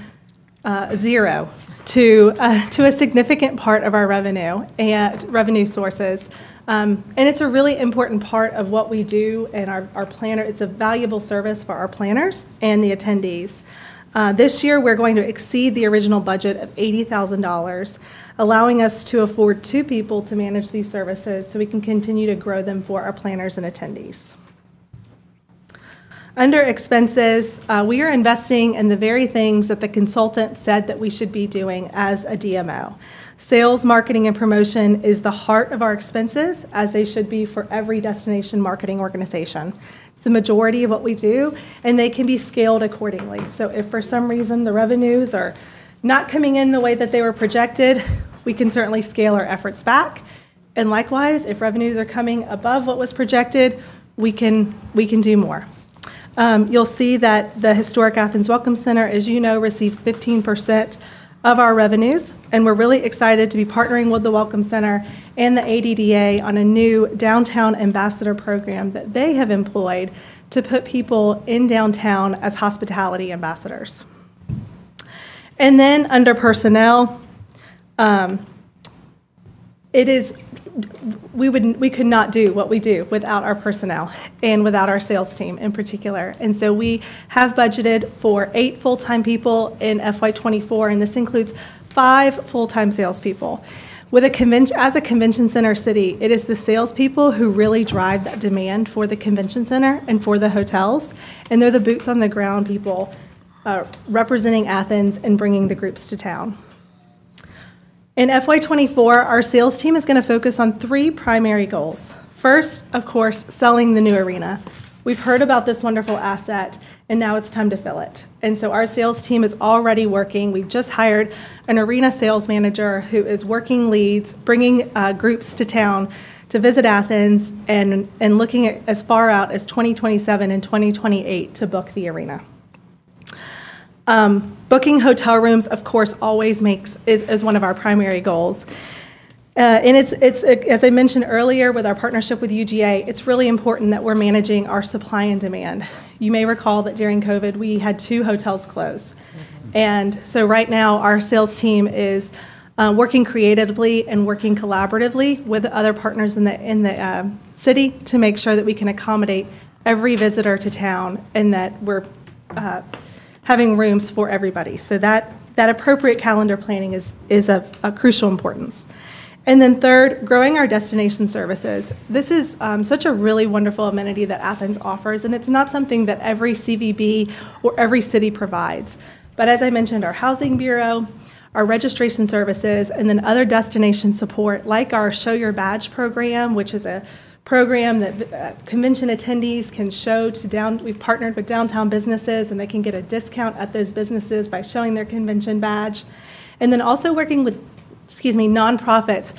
zero to a significant part of our revenue and revenue sources. And it's a really important part of what we do, and our planner, it's a valuable service for our planners and the attendees. This year, we're going to exceed the original budget of $80,000, allowing us to afford 2 people to manage these services so we can continue to grow them for our planners and attendees. Under expenses, we are investing in the very things that the consultant said that we should be doing as a DMO. Sales, marketing, and promotion is the heart of our expenses, as they should be for every destination marketing organization. It's the majority of what we do, and they can be scaled accordingly. So if for some reason the revenues are not coming in the way that they were projected, we can certainly scale our efforts back. And likewise, if revenues are coming above what was projected, we can do more. You'll see that the Historic Athens Welcome Center, as you know, receives 15% of our revenues, and we're really excited to be partnering with the Welcome Center and the ADDA on a new downtown ambassador program that they have employed to put people in downtown as hospitality ambassadors. And then under personnel, we could not do what we do without our personnel and without our sales team in particular. And so we have budgeted for 8 full-time people in FY24, and this includes 5 full-time salespeople. As a convention center city, it is the salespeople who really drive that demand for the convention center and for the hotels, and they're the boots on the ground people representing Athens and bringing the groups to town. In FY24, our sales team is going to focus on 3 primary goals. First, of course, selling the new arena. We've heard about this wonderful asset, and now it's time to fill it. And so our sales team is already working. We've just hired an arena sales manager who is working leads, bringing groups to town to visit Athens, and looking at as far out as 2027 and 2028 to book the arena. Booking hotel rooms, of course, always is one of our primary goals. And it's as I mentioned earlier with our partnership with UGA, it's really important that we're managing our supply and demand. You may recall that during COVID, we had 2 hotels close. And so right now, our sales team is working creatively and working collaboratively with other partners in the city to make sure that we can accommodate every visitor to town and that we're having rooms for everybody. So that that appropriate calendar planning is of a crucial importance. And then third, growing our destination services. This is such a really wonderful amenity that Athens offers, and it's not something that every CVB or every city provides. But as I mentioned, our housing bureau, our registration services, and then other destination support, like our Show Your Badge program, which is a program that convention attendees can show to we've partnered with downtown businesses, and they can get a discount at those businesses by showing their convention badge. And then also working with nonprofits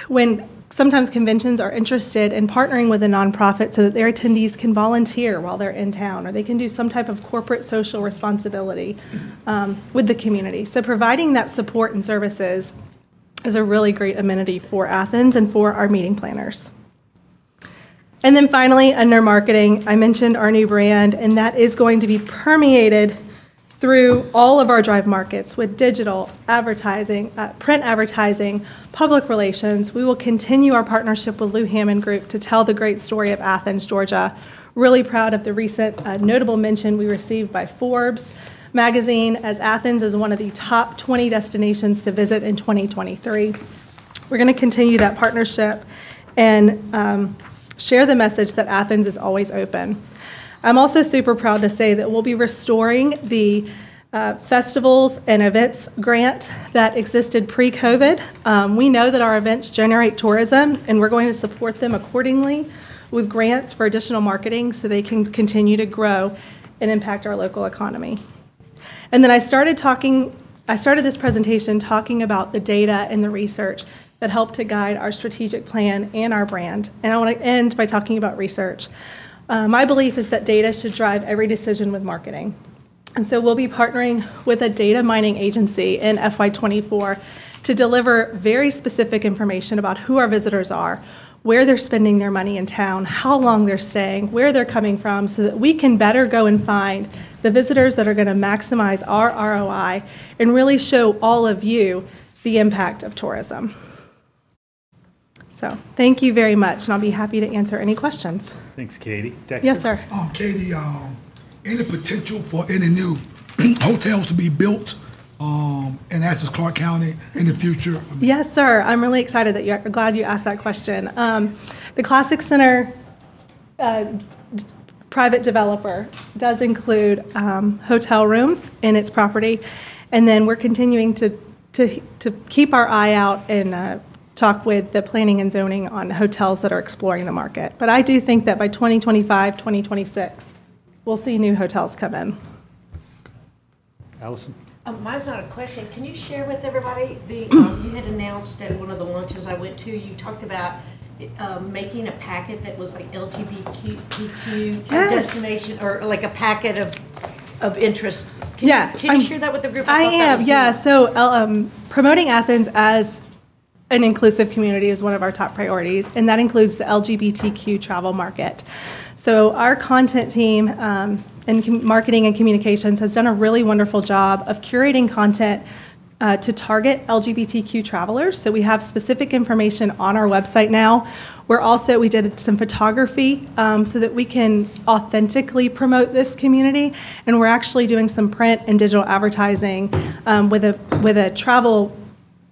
when sometimes conventions are interested in partnering with a nonprofit so that their attendees can volunteer while they're in town, or they can do some type of corporate social responsibility with the community. So providing that support and services is a really great amenity for Athens and for our meeting planners. And then finally, under marketing, I mentioned our new brand, and that is going to be permeated through all of our drive markets with digital advertising, print advertising, public relations. We will continue our partnership with Lou Hammond Group to tell the great story of Athens, Georgia. Really proud of the recent notable mention we received by Forbes magazine as Athens is one of the top 20 destinations to visit in 2023. We're going to continue that partnership and share the message that Athens is always open. I'm also super proud to say that we'll be restoring the festivals and events grant that existed pre-COVID. We know that our events generate tourism, and we're going to support them accordingly with grants for additional marketing so they can continue to grow and impact our local economy. And then I started this presentation talking about the data and the research that help to guide our strategic plan and our brand. And I want to end by talking about research. My belief is that data should drive every decision with marketing. And so we'll be partnering with a data mining agency in FY24 to deliver very specific information about who our visitors are, where they're spending their money in town, how long they're staying, where they're coming from, so that we can better go and find the visitors that are going to maximize our ROI and really show all of you the impact of tourism. So thank you very much, and I'll be happy to answer any questions. Thanks, Katie. Dexter? Yes, sir. Katie, any potential for any new hotels to be built in Athens-Clarke County in the future? Yes, sir. I'm really excited that you're glad you asked that question. The Classic Center private developer does include hotel rooms in its property, and then we're continuing to keep our eye out and talk with the planning and zoning on hotels that are exploring the market. But I do think that by 2025, 2026, we'll see new hotels come in. Allison? Mine's not a question. Can you share with everybody, you had announced at one of the luncheons I went to, you talked about making a packet that was like LGBTQ destination, or like a packet of interest. Can you share that with the group? I am, yeah. So promoting Athens as an inclusive community is one of our top priorities, and that includes the LGBTQ travel market. So our content team and marketing and communications has done a really wonderful job of curating content to target LGBTQ travelers. So we have specific information on our website now. We did some photography so that we can authentically promote this community, and we're actually doing some print and digital advertising with a travel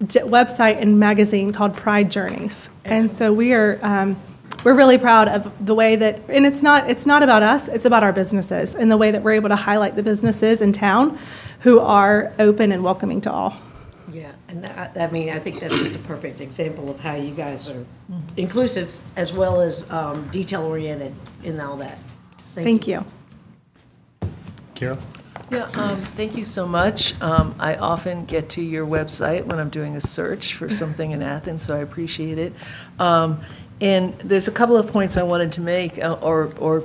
website and magazine called Pride Journeys. Excellent. And so we're really proud of the way that, and it's not about us, it's about our businesses and the way that we're able to highlight the businesses in town who are open and welcoming to all. Yeah, and I think that's just a perfect example of how you guys are inclusive as well as detail-oriented in all that. Thank you. Carol? Yeah, thank you so much. I often get to your website when I'm doing a search for something in Athens, so I appreciate it. And there's a couple of points I wanted to make or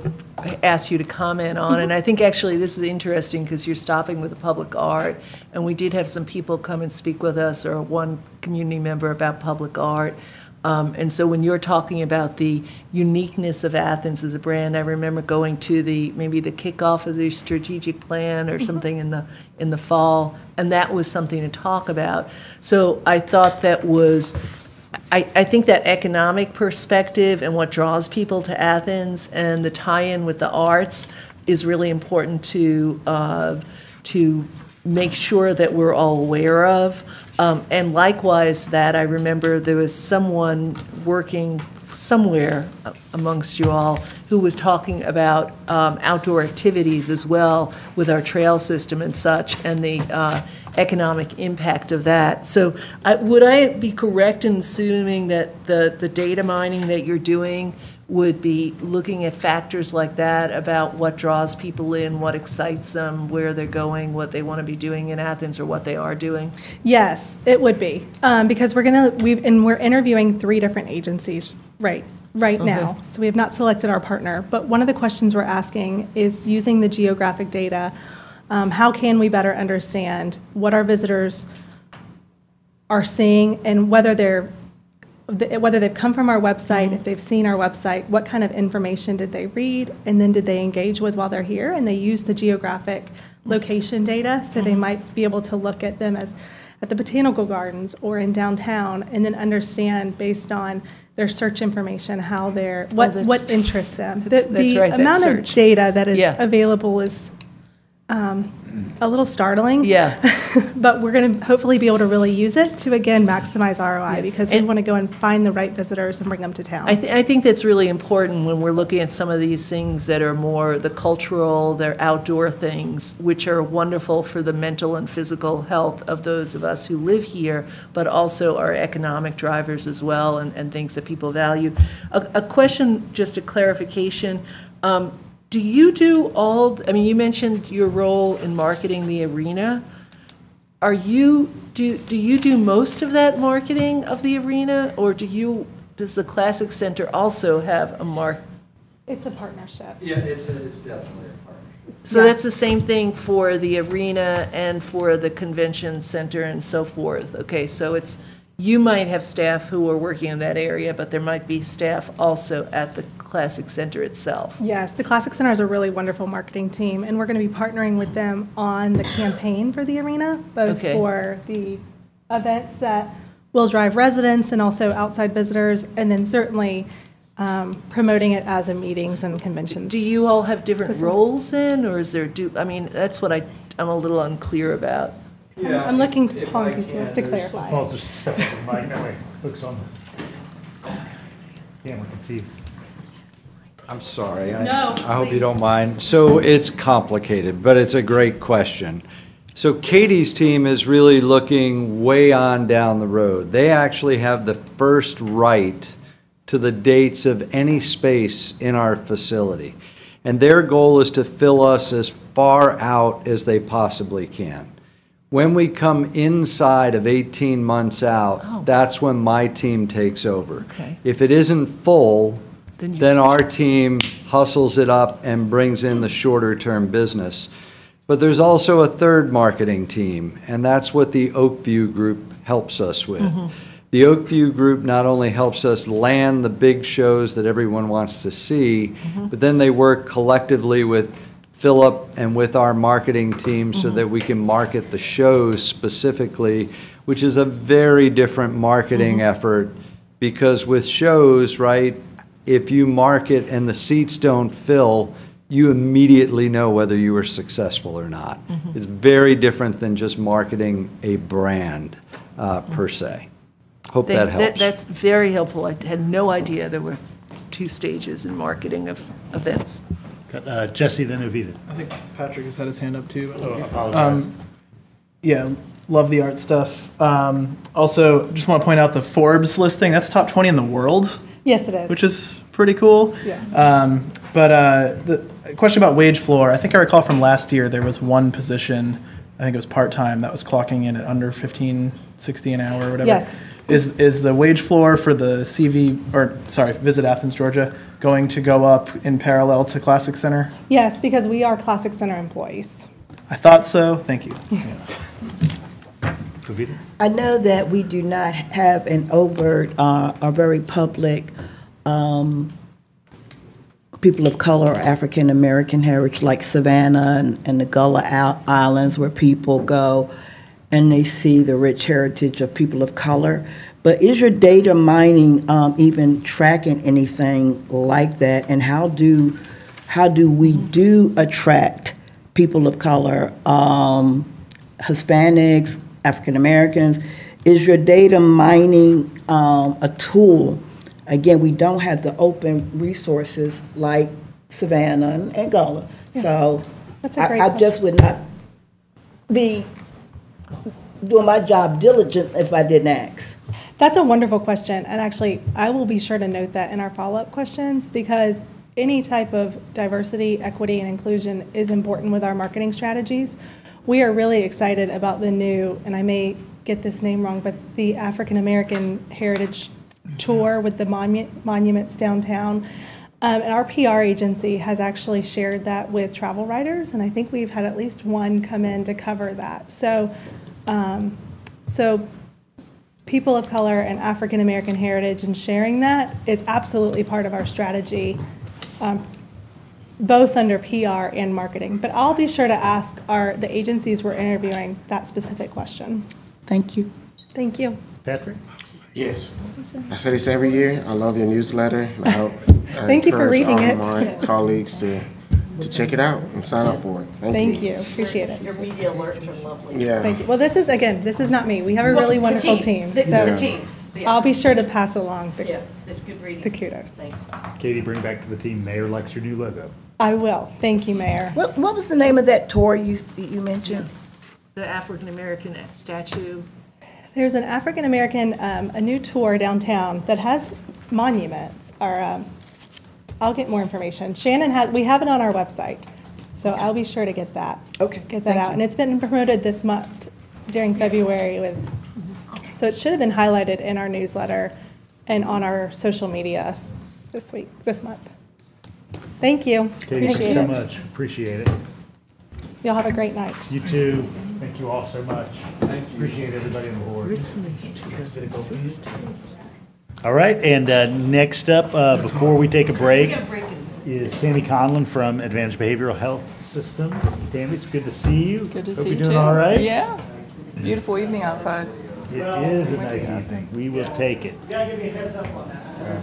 ask you to comment on. And I think actually this is interesting because you're stopping with the public art. And we did have some people come and speak with us, or one community member, about public art. And so when you're talking about the uniqueness of Athens as a brand, I remember going to maybe the kickoff of the strategic plan or something in the fall, and that was something to talk about. So I thought that was, I think that economic perspective and what draws people to Athens and the tie-in with the arts is really important to make sure that we're all aware of. And likewise, that I remember there was someone working somewhere amongst you all who was talking about outdoor activities as well with our trail system and such, and the economic impact of that. So would I be correct in assuming that the data mining that you're doing would be looking at factors like that about what draws people in, what excites them, where they're going, what they want to be doing in Athens, or what they are doing? Yes, it would be, because we're interviewing 3 different agencies right now. So we have not selected our partner, but one of the questions we're asking is, using the geographic data, how can we better understand what our visitors are seeing, and whether they've come from our website, if they've seen our website, what kind of information did they read, and then did they engage with while they're here? And they use the geographic location data, so they might be able to look at them as at the botanical gardens or in downtown, and then understand based on their search information how what interests them. The amount of data that is available is a little startling. Yeah. But we're going to hopefully be able to really use it to, again, maximize ROI, because we want to go and find the right visitors and bring them to town. I think that's really important when we're looking at some of these things that are more the cultural, they're outdoor things, which are wonderful for the mental and physical health of those of us who live here, but also are economic drivers as well, and things that people value. A question, just a clarification. Do you do you mentioned your role in marketing the arena. Do you do most of that marketing of the arena, or does the Classic Center also have a It's a partnership. Yeah, it's definitely a partnership. So that's the same thing for the arena and for the convention center and so forth. Okay, so you might have staff who are working in that area, but there might be staff also at the Classic Center itself. Yes, the Classic Center is a really wonderful marketing team, and we're going to be partnering with them on the campaign for the arena, both for the events that will drive residents and also outside visitors, and then certainly promoting it as a meetings and conventions. Do you all have different roles then, or is there, that's what I'm a little unclear about. Yeah, I'm looking to Paul and Keith to clarify. Paul's just step up the mic, that way, focus on the camera, can see. I'm sorry. No, I hope you don't mind. So it's complicated, but it's a great question. So Katie's team is really looking way on down the road. They actually have the first right to the dates of any space in our facility. And their goal is to fill us as far out as they possibly can. When we come inside of 18 months out, that's when my team takes over. Okay. If it isn't full, then our team hustles it up and brings in the shorter term business. But there's also a third marketing team, and that's what the Oakview Group helps us with. The Oakview Group not only helps us land the big shows that everyone wants to see, but then they work collectively with Philip and with our marketing team so that we can market the shows specifically, which is a very different marketing effort, because with shows, right, if you market and the seats don't fill, you immediately know whether you were successful or not. It's very different than just marketing a brand per se. Hope that helps. That's very helpful. I had no idea there were 2 stages in marketing of events. Got Jesse, then Evita. I think Patrick has had his hand up too. Oh, apologize. Yeah, love the art stuff. Also, just want to point out the Forbes listing. That's top 20 in the world. Yes, it is. Which is pretty cool. Yes. But the question about wage floor, I think I recall from last year there was one position, I think it was part-time, that was clocking in at under $15.60 an hour or whatever. Yes. Is the wage floor for the Visit Athens, Georgia, going to go up in parallel to Classic Center? Yes, because we are Classic Center employees. I thought so. Thank you. Evita? I know that we do not have an overt or very public people of color or African American heritage like Savannah and the Gullah Islands, where people go and they see the rich heritage of people of color. But is your data mining even tracking anything like that? And how do we attract people of color Hispanics, African Americans. Is your data mining a tool? Again, we don't have the open resources like Savannah and Angola. So That's a great I just would not be doing my job diligent if I didn't ask. That's a wonderful question, and actually, I will be sure to note that in our follow-up questions, because any type of diversity, equity, and inclusion is important with our marketing strategies. We are really excited about the new, and I may get this name wrong, but the African American Heritage Tour with the monuments downtown. And our PR agency has actually shared that with travel writers, and I think we've had at least one come in to cover that. So people of color and African American heritage and sharing that is absolutely part of our strategy, both under PR and marketing. But I'll be sure to ask the agencies we're interviewing that specific question. Thank you. Thank you. Patrick? Yes. I say this every year. I love your newsletter. I hope Thank you for reading it. all my colleagues to check it out and sign up for it. Thank you. Appreciate it. Your media alerts are lovely. Yeah. Thank you. Well, this is not me. We have a really wonderful team. The So team. I'll be sure to pass along Yeah, it's good reading. the kudos. Thanks. Katie, bring back to the team. Mayor likes your new logo. I will. Thank you, Mayor. What was the name of that tour you mentioned? The African American statue. There's an African American, a new tour downtown that has monuments. I'll get more information. We have it on our website, so I'll be sure to get that. Okay, Get that thank out, you. and it's been promoted this month during February so it should have been highlighted in our newsletter and on our social media this month. Thank you. Katie, thank you Appreciate so it. much. Appreciate it. Y'all have a great night. You too. Thank you all so much. Thank you. Appreciate everybody on the board. All right, and next up, before we take a break, is Tammy Conlon from Advantage Behavioral Health System. Tammy, it's good to see you. Good to Hope see you're you doing too. all right. Yeah. Beautiful evening outside. It is a nice evening. We will take it.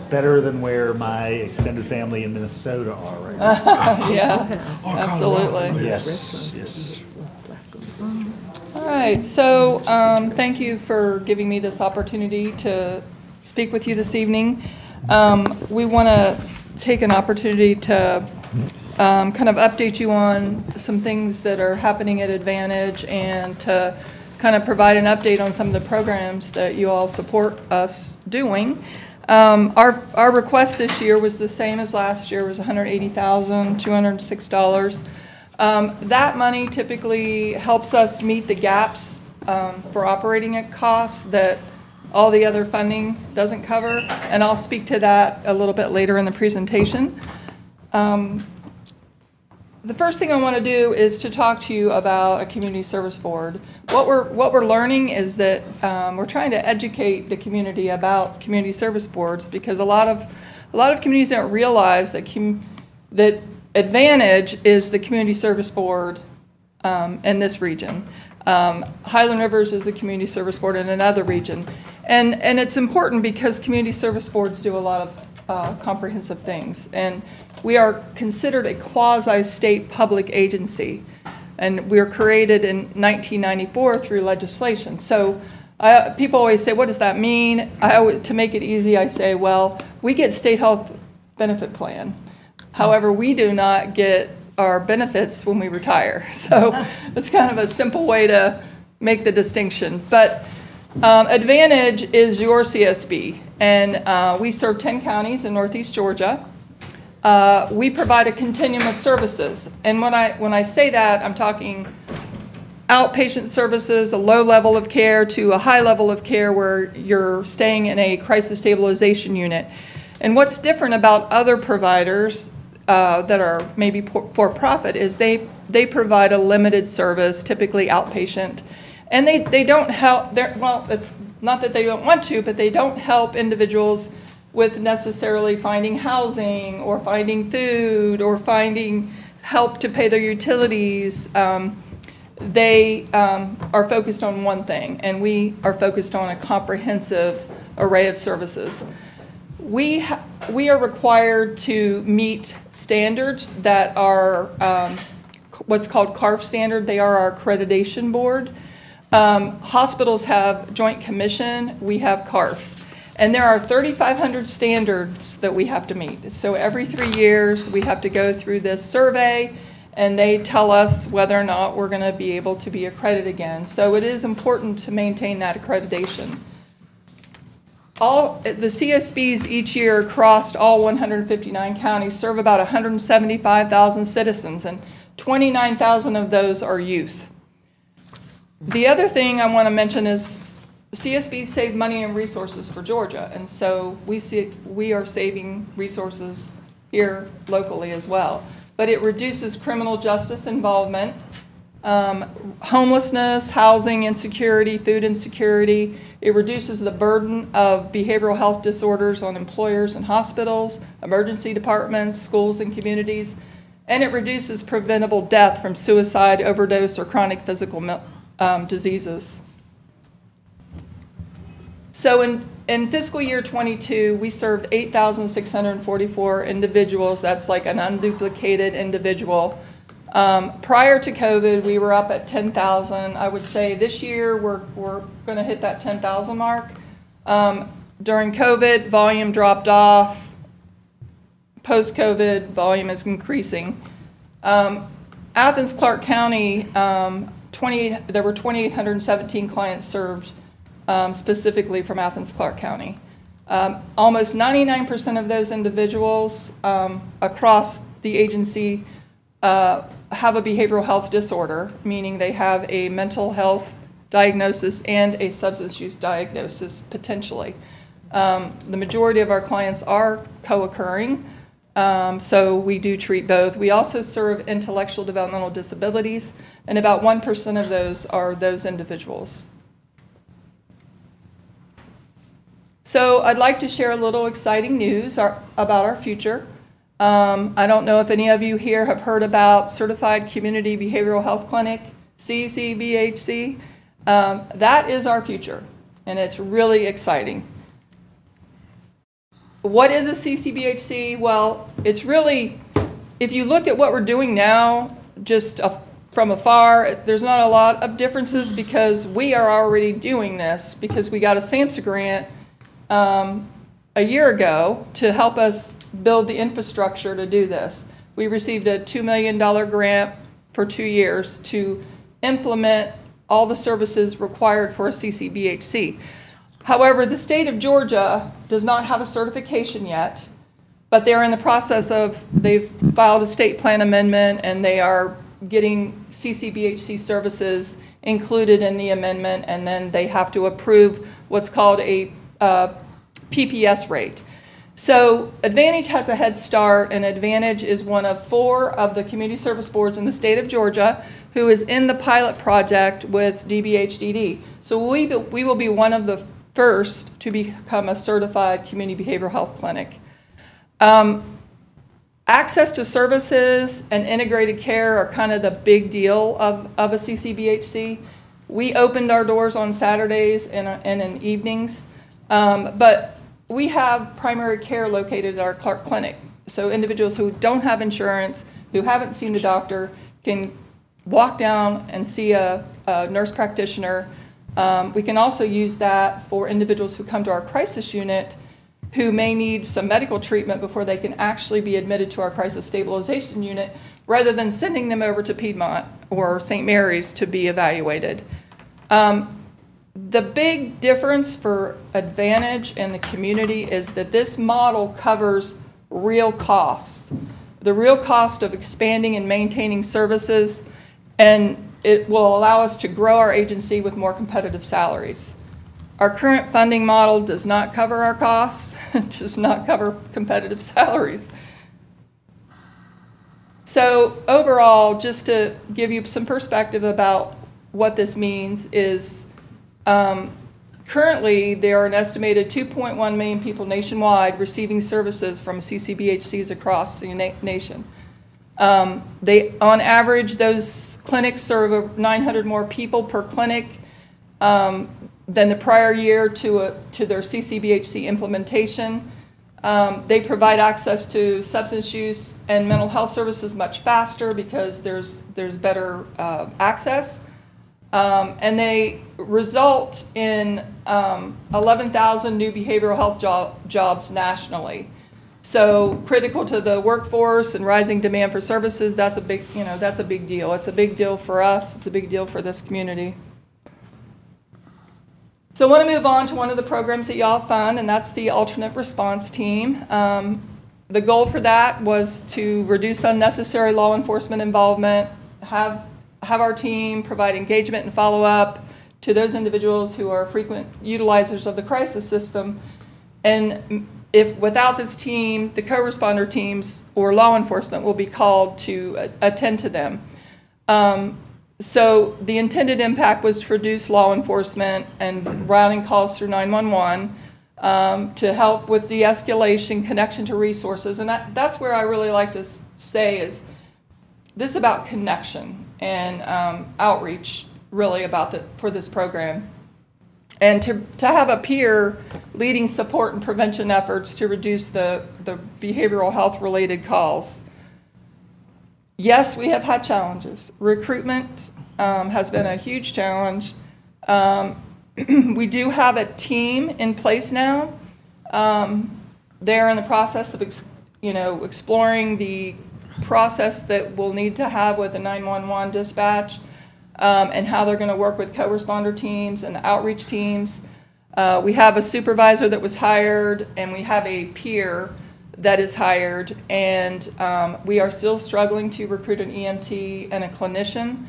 Better than where my extended family in Minnesota are right now. Yeah, absolutely. Yes, yes. All right, so thank you for giving me this opportunity to speak with you this evening. We want to take an opportunity to kind of update you on some things that are happening at Advantage and to kind of provide an update on some of the programs that you all support us doing. Our request this year was the same as last year, was $180,206. That money typically helps us meet the gaps for operating costs that all the other funding doesn't cover, and I'll speak to that a little bit later in the presentation. The first thing I want to do is to talk to you about a community service board. What we're learning is that we're trying to educate the community about community service boards, because a lot of communities don't realize that that Advantage is the community service board in this region. Highland Rivers is a community service board in another region, and it's important because community service boards do a lot of comprehensive things, and we are considered a quasi-state public agency, and we were created in 1994 through legislation. So people always say, what does that mean? To make it easy, I say, well, we get state health benefit plan. However, we do not get our benefits when we retire. So it's kind of a simple way to make the distinction. But Advantage is your CSB, and we serve 10 counties in Northeast Georgia. We provide a continuum of services, and when I say that, I'm talking outpatient services, a low level of care, to a high level of care where you're staying in a crisis stabilization unit. And what's different about other providers that are maybe for-profit is they provide a limited service, typically outpatient, and they don't help. Well, it's not that they don't want to, but they don't help individuals with necessarily finding housing or finding food or finding help to pay their utilities. They are focused on one thing, and we are focused on a comprehensive array of services. We are required to meet standards that are what's called CARF standard. They are our accreditation board. Hospitals have Joint Commission. We have CARF. And there are 3,500 standards that we have to meet. So every 3 years, we have to go through this survey, and they tell us whether or not we're going to be able to be accredited again. So it is important to maintain that accreditation. All the CSBs each year across all 159 counties serve about 175,000 citizens, and 29,000 of those are youth. The other thing I want to mention is CSBs save money and resources for Georgia, and so we are saving resources here locally as well. But it reduces criminal justice involvement, homelessness, housing insecurity, food insecurity. It reduces the burden of behavioral health disorders on employers and hospitals, emergency departments, schools, and communities. And it reduces preventable death from suicide, overdose, or chronic physical diseases. So in fiscal year 22, we served 8,644 individuals. That's like an unduplicated individual. Prior to COVID, we were up at 10,000. I would say this year we're going to hit that 10,000 mark. During COVID, volume dropped off. Post-COVID, volume is increasing. Athens-Clarke County, there were 2,817 clients served specifically from Athens-Clarke County. Almost 99% of those individuals across the agency have a behavioral health disorder, meaning they have a mental health diagnosis and a substance use diagnosis potentially. The majority of our clients are co-occurring, so we do treat both. We also serve intellectual developmental disabilities, and about 1% of those are those individuals. So I'd like to share a little exciting news about our future. I don't know if any of you here have heard about Certified Community Behavioral Health Clinic, CCBHC. That is our future, and it's really exciting. What is a CCBHC? Well, it's really, if you look at what we're doing now, just from afar, there's not a lot of differences because we are already doing this because we got a SAMHSA grant a year ago to help us build the infrastructure to do this. We received a $2 million grant for 2 years to implement all the services required for a CCBHC. However, the state of Georgia does not have a certification yet, but they're in the process of, they've filed a state plan amendment and they are getting CCBHC services included in the amendment, and then they have to approve what's called a PPS rate. So Advantage has a head start, and Advantage is one of 4 of the community service boards in the state of Georgia who is in the pilot project with DBHDD. So we will be one of the first to become a certified community behavioral health clinic. Access to services and integrated care are kind of the big deal of a CCBHC. We opened our doors on Saturdays and in evenings, but we have primary care located at our Clarke Clinic. So individuals who don't have insurance, who haven't seen the doctor, can walk down and see a nurse practitioner. We can also use that for individuals who come to our crisis unit who may need some medical treatment before they can actually be admitted to our crisis stabilization unit, rather than sending them over to Piedmont or St. Mary's to be evaluated. The big difference for Advantage and the community is that this model covers real costs, the real cost of expanding and maintaining services, and it will allow us to grow our agency with more competitive salaries. Our current funding model does not cover our costs, does not cover competitive salaries. So overall, just to give you some perspective about what this means is currently there are an estimated 2.1 million people nationwide receiving services from CCBHCs across the nation. On average, those clinics serve over 900 more people per clinic than the prior year to their CCBHC implementation. They provide access to substance use and mental health services much faster because there's better access. And they result in 11,000 new behavioral health jobs nationally. So critical to the workforce and rising demand for services, that's a big, that's a big deal. It's a big deal for us. It's a big deal for this community. So I want to move on to one of the programs that y'all fund, and that's the alternate response team. The goal for that was to reduce unnecessary law enforcement involvement, have our team provide engagement and follow-up to those individuals who are frequent utilizers of the crisis system. And if without this team, the co-responder teams or law enforcement will be called to attend to them. So the intended impact was to reduce law enforcement and routing calls through 911 to help with de-escalation, connection to resources. And that's where I really like to say is this is about connection and outreach really for this program. And to have a peer leading support and prevention efforts to reduce the behavioral health related calls. Yes, we have had challenges. Recruitment has been a huge challenge. We do have a team in place now. They're in the process of exploring the process that we'll need to have with the 911 dispatch. And how they're going to work with co-responder teams and the outreach teams. We have a supervisor that was hired, and we have a peer that is hired, and we are still struggling to recruit an EMT and a clinician,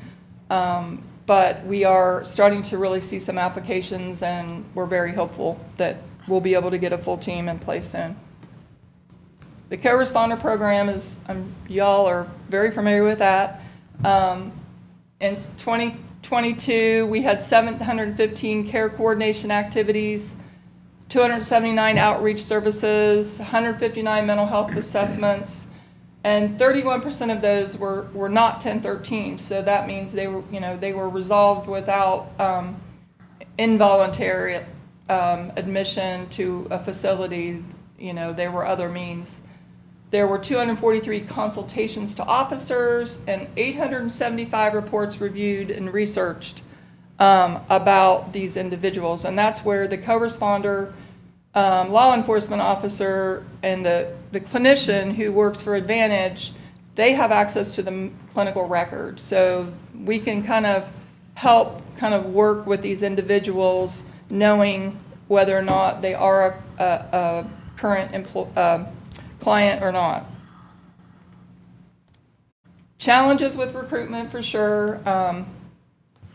but we are starting to really see some applications, and we're very hopeful that we'll be able to get a full team in place soon. The co-responder program is, y'all are very familiar with that. In 2022, we had 715 care coordination activities, 279 outreach services, 159 mental health assessments, and 31% of those were not 1013. So that means they were resolved without involuntary admission to a facility. There were other means. There were 243 consultations to officers and 875 reports reviewed and researched about these individuals. And that's where the co-responder, law enforcement officer, and the clinician who works for Advantage, they have access to the clinical record. So we can kind of help work with these individuals knowing whether or not they are a current client or not. Challenges with recruitment for sure. A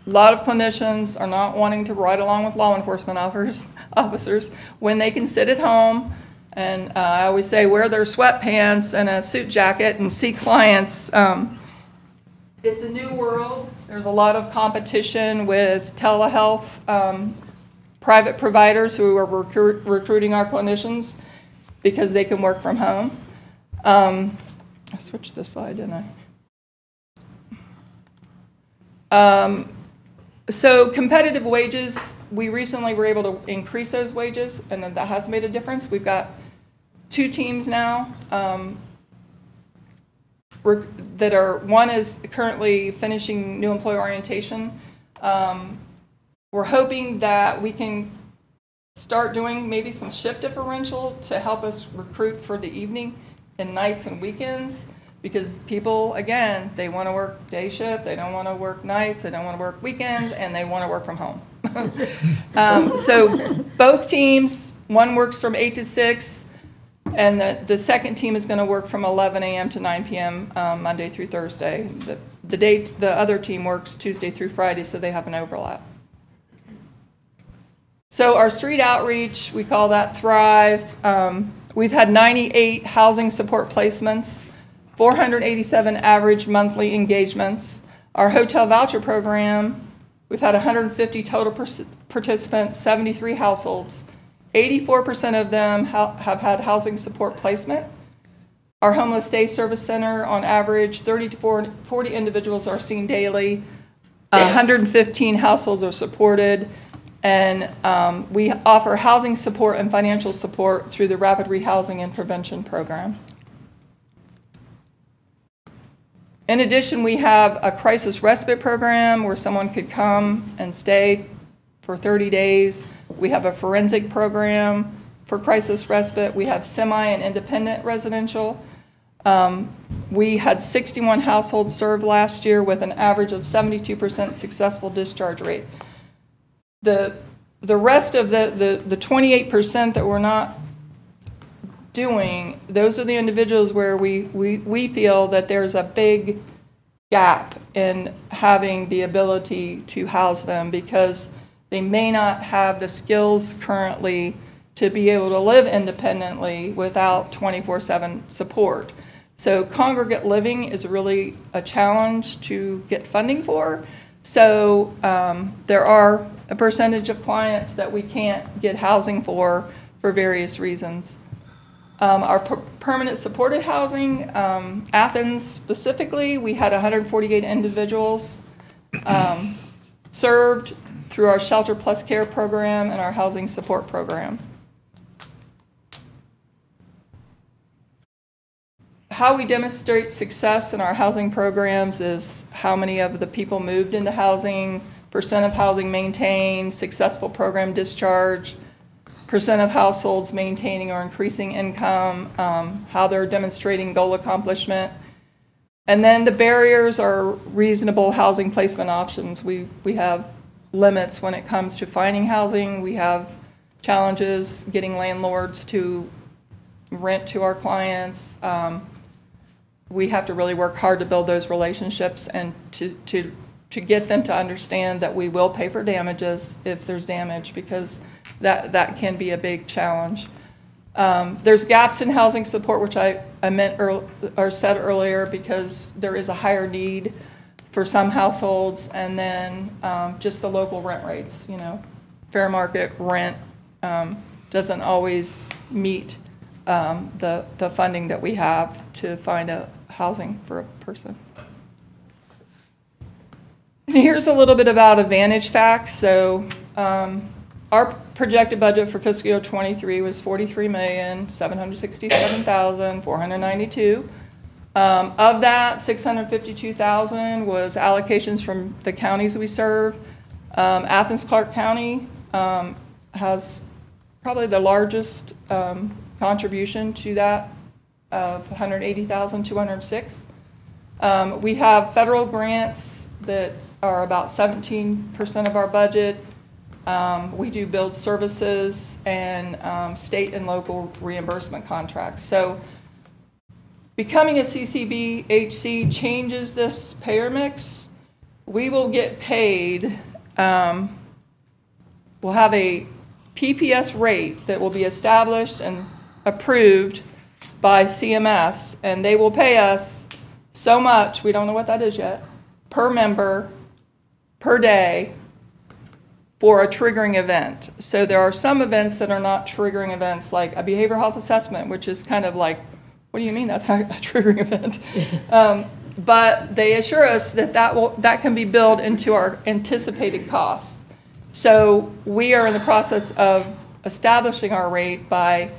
lot of clinicians are not wanting to ride along with law enforcement officers when they can sit at home and I always say wear their sweatpants and a suit jacket and see clients. It's a new world. There's a lot of competition with telehealth private providers who are recruiting our clinicians because they can work from home. I switched this slide, didn't I? So competitive wages, we recently were able to increase those wages, and that has made a difference. We've got 2 teams now that are, one is currently finishing new employee orientation. We're hoping that we can start doing maybe some shift differential to help us recruit for the evening and nights and weekends, because people, again, they want to work day shift, they don't want to work nights, they don't want to work weekends, and they want to work from home. So both teams, one works from 8 to 6, and the second team is going to work from 11 a.m. to 9 p.m. Monday through Thursday. The other team works Tuesday through Friday, so they have an overlap. So our street outreach, we call that Thrive. We've had 98 housing support placements, 487 average monthly engagements. Our hotel voucher program, we've had 150 total participants, 73 households. 84% of them have had housing support placement. Our homeless day service center, on average, 30 to 40 individuals are seen daily. 115 households are supported. And we offer housing support and financial support through the Rapid Rehousing and Prevention Program. In addition, we have a crisis respite program where someone could come and stay for 30 days. We have a forensic program for crisis respite. We have semi and independent residential. We had 61 households served last year with an average of 72% successful discharge rate. The rest of the 28% that we're not doing, those are the individuals where we feel that there's a big gap in having the ability to house them because they may not have the skills currently to be able to live independently without 24/7 support. So congregate living is really a challenge to get funding for. So there are a percentage of clients that we can't get housing for various reasons. Our permanent supported housing, Athens specifically, we had 148 individuals served through our Shelter Plus Care program and our housing support program. How we demonstrate success in our housing programs is how many of the people moved into housing, percent of housing maintained, successful program discharge, percent of households maintaining or increasing income, how they're demonstrating goal accomplishment. And then the barriers are reasonable housing placement options. We have limits when it comes to finding housing. We have challenges getting landlords to rent to our clients. We have to really work hard to build those relationships and to get them to understand that we will pay for damages if there's damage, because that can be a big challenge. There's gaps in housing support, which I said earlier, because there is a higher need for some households, and then just the local rent rates. You know, fair market rent doesn't always meet the funding that we have to find a housing for a person. And here's a little bit about Advantage facts. So our projected budget for fiscal year 23 was $43,767,492. Of that, $652,000 was allocations from the counties we serve. Athens-Clarke County has probably the largest contribution to that of $180,206. We have federal grants that are about 17% of our budget. We do build services and state and local reimbursement contracts. So becoming a CCBHC changes this payer mix. We will get paid, we'll have a PPS rate that will be established and approved by CMS, and they will pay us so much, we don't know what that is yet, per member, per day, for a triggering event. So there are some events that are not triggering events, like a behavioral health assessment, which is kind of like, what do you mean that's not a triggering event? But they assure us that that can be billed into our anticipated costs. So we are in the process of establishing our rate by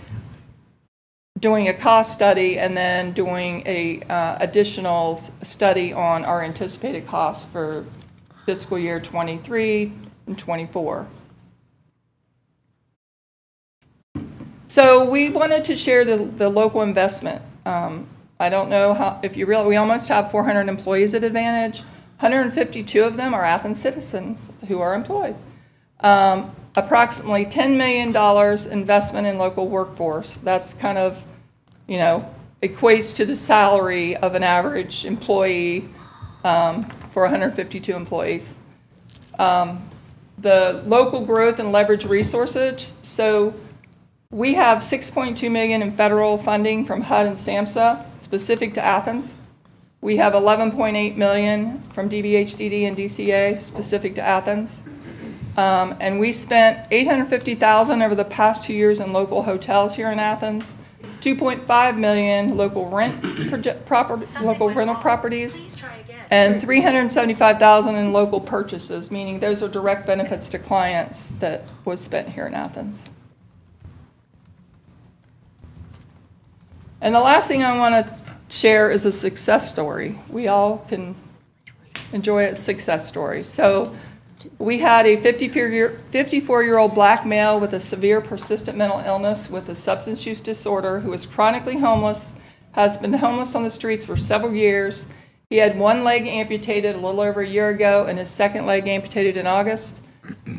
doing a cost study and then doing a additional study on our anticipated costs for fiscal year 23 and 24. So we wanted to share the local investment. I don't know how, if you realize, we almost have 400 employees at Advantage. 152 of them are Athens citizens who are employed. Approximately $10 million investment in local workforce. That's kind of, you know, equates to the salary of an average employee for 152 employees. The local growth and leverage resources. So we have $6.2 million in federal funding from HUD and SAMHSA specific to Athens. We have $11.8 million from DBHDD and DCA specific to Athens. And we spent $850,000 over the past 2 years in local hotels here in Athens, $2.5 million local rental properties, And $375,000 in local purchases, meaning those are direct benefits to clients that was spent here in Athens. And the last thing I want to share is a success story. We all can enjoy a success story. So we had a 54-year-old black male with a severe persistent mental illness with a substance use disorder who is chronically homeless, has been homeless on the streets for several years. He had one leg amputated a little over a year ago and his second leg amputated in August.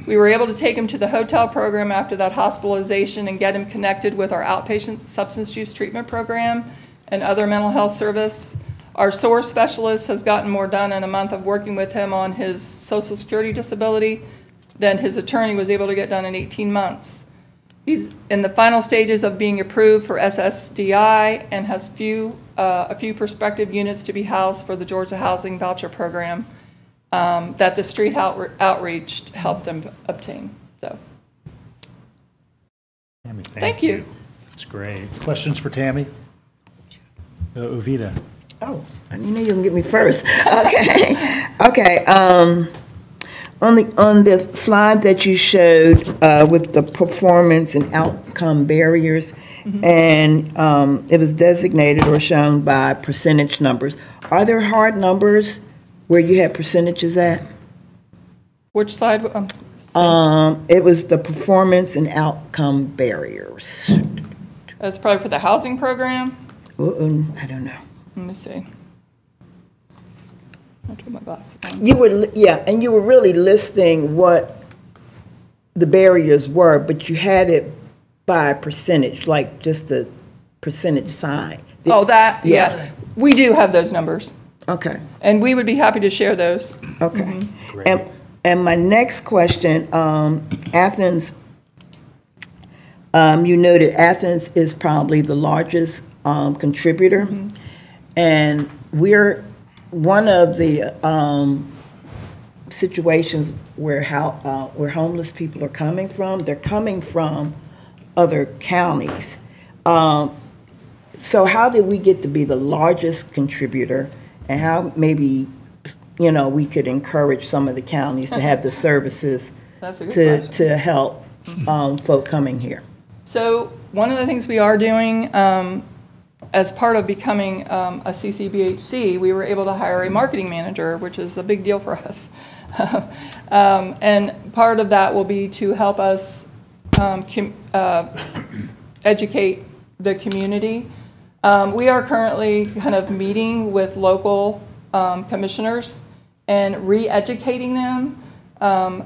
We were able to take him to the hotel program after that hospitalization and get him connected with our outpatient substance use treatment program and other mental health service. Our SOAR specialist has gotten more done in a month of working with him on his Social Security disability than his attorney was able to get done in 18 months. He's in the final stages of being approved for SSDI and has a few prospective units to be housed for the Georgia Housing Voucher Program that the street outreach helped them obtain. So, Tammy, thank you. That's great. Questions for Tammy? Ovita. Oh, you know you're gonna get me first. Okay, okay. On the slide that you showed with the performance and outcome barriers, and it was designated or shown by percentage numbers. Are there hard numbers where you had percentages at? Which slide? It was the performance and outcome barriers. That's probably for the housing program. I don't know. Let me see. I'll put my glasses on. And you were really listing what the barriers were, but you had it by percentage, like just a percentage sign. Yeah. We do have those numbers. Okay. And we would be happy to share those. Okay. And my next question, Athens, you noted Athens is probably the largest contributor, and we're one of the situations where homeless people are coming from. They're coming from other counties. So how did we get to be the largest contributor, and how maybe we could encourage some of the counties to have the services to help folk coming here? So one of the things we are doing as part of becoming a CCBHC, we were able to hire a marketing manager, which is a big deal for us. And part of that will be to help us educate the community. We are currently kind of meeting with local commissioners and re-educating them.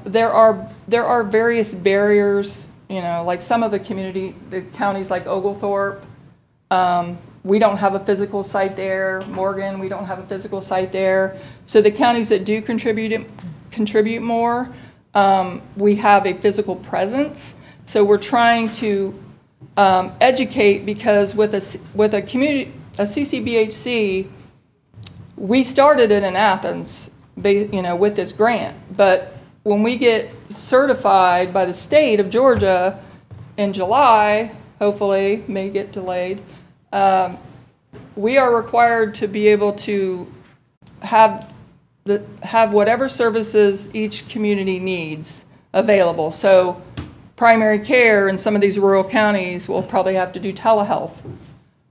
There are various barriers, like some of the counties like Oglethorpe, we don't have a physical site there. Morgan, we don't have a physical site there. So the counties that do contribute more, we have a physical presence. So we're trying to educate, because with a CCBHC, we started it in Athens, with this grant. But when we get certified by the state of Georgia in July, hopefully, may get delayed, we are required to be able to have whatever services each community needs available. So primary care in some of these rural counties will probably have to do telehealth.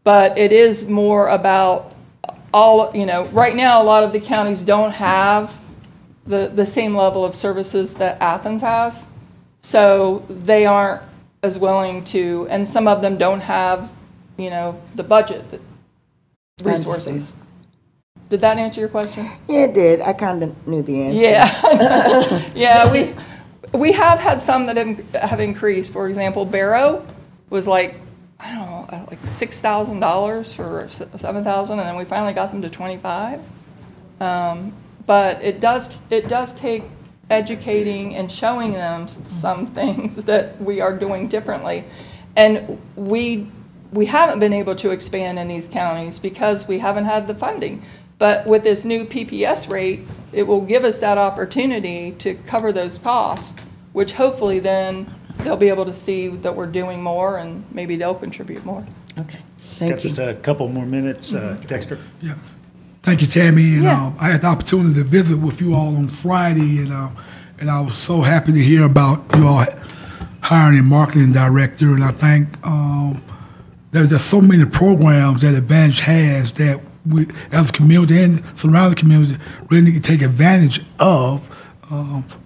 But it is more about right now a lot of the counties don't have the same level of services that Athens has. So they aren't as willing to, and some of them don't have, the budget resources. Did that answer your question? Yeah, it did. I kind of knew the answer. Yeah. Yeah, we have had some that have increased. For example, Barrow was like $6,000 for $7,000, and then we finally got them to $25,000. But it does take educating and showing them some things that we are doing differently, and we haven't been able to expand in these counties because we haven't had the funding. But with this new PPS rate, it will give us that opportunity to cover those costs, which hopefully then they'll be able to see that we're doing more, and maybe they'll contribute more. Okay, thank you. Just a couple more minutes, Dexter. Yeah. Thank you, Tammy. And Yeah. I had the opportunity to visit with you all on Friday, and I was so happy to hear about you all hiring a marketing director. And I think there's just so many programs that Advantage has that we, as a community and surrounding community, really need to take advantage of.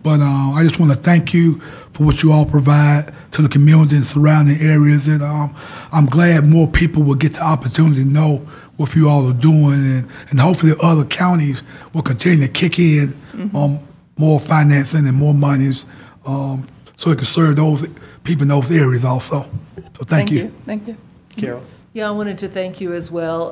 But I just want to thank you for what you all provide to the community and surrounding areas. And I'm glad more people will get the opportunity to know what you all are doing, and hopefully other counties will continue to kick in on more financing and more monies so it can serve those people in those areas also. So thank you. Thank you. Carol? Yeah, I wanted to thank you as well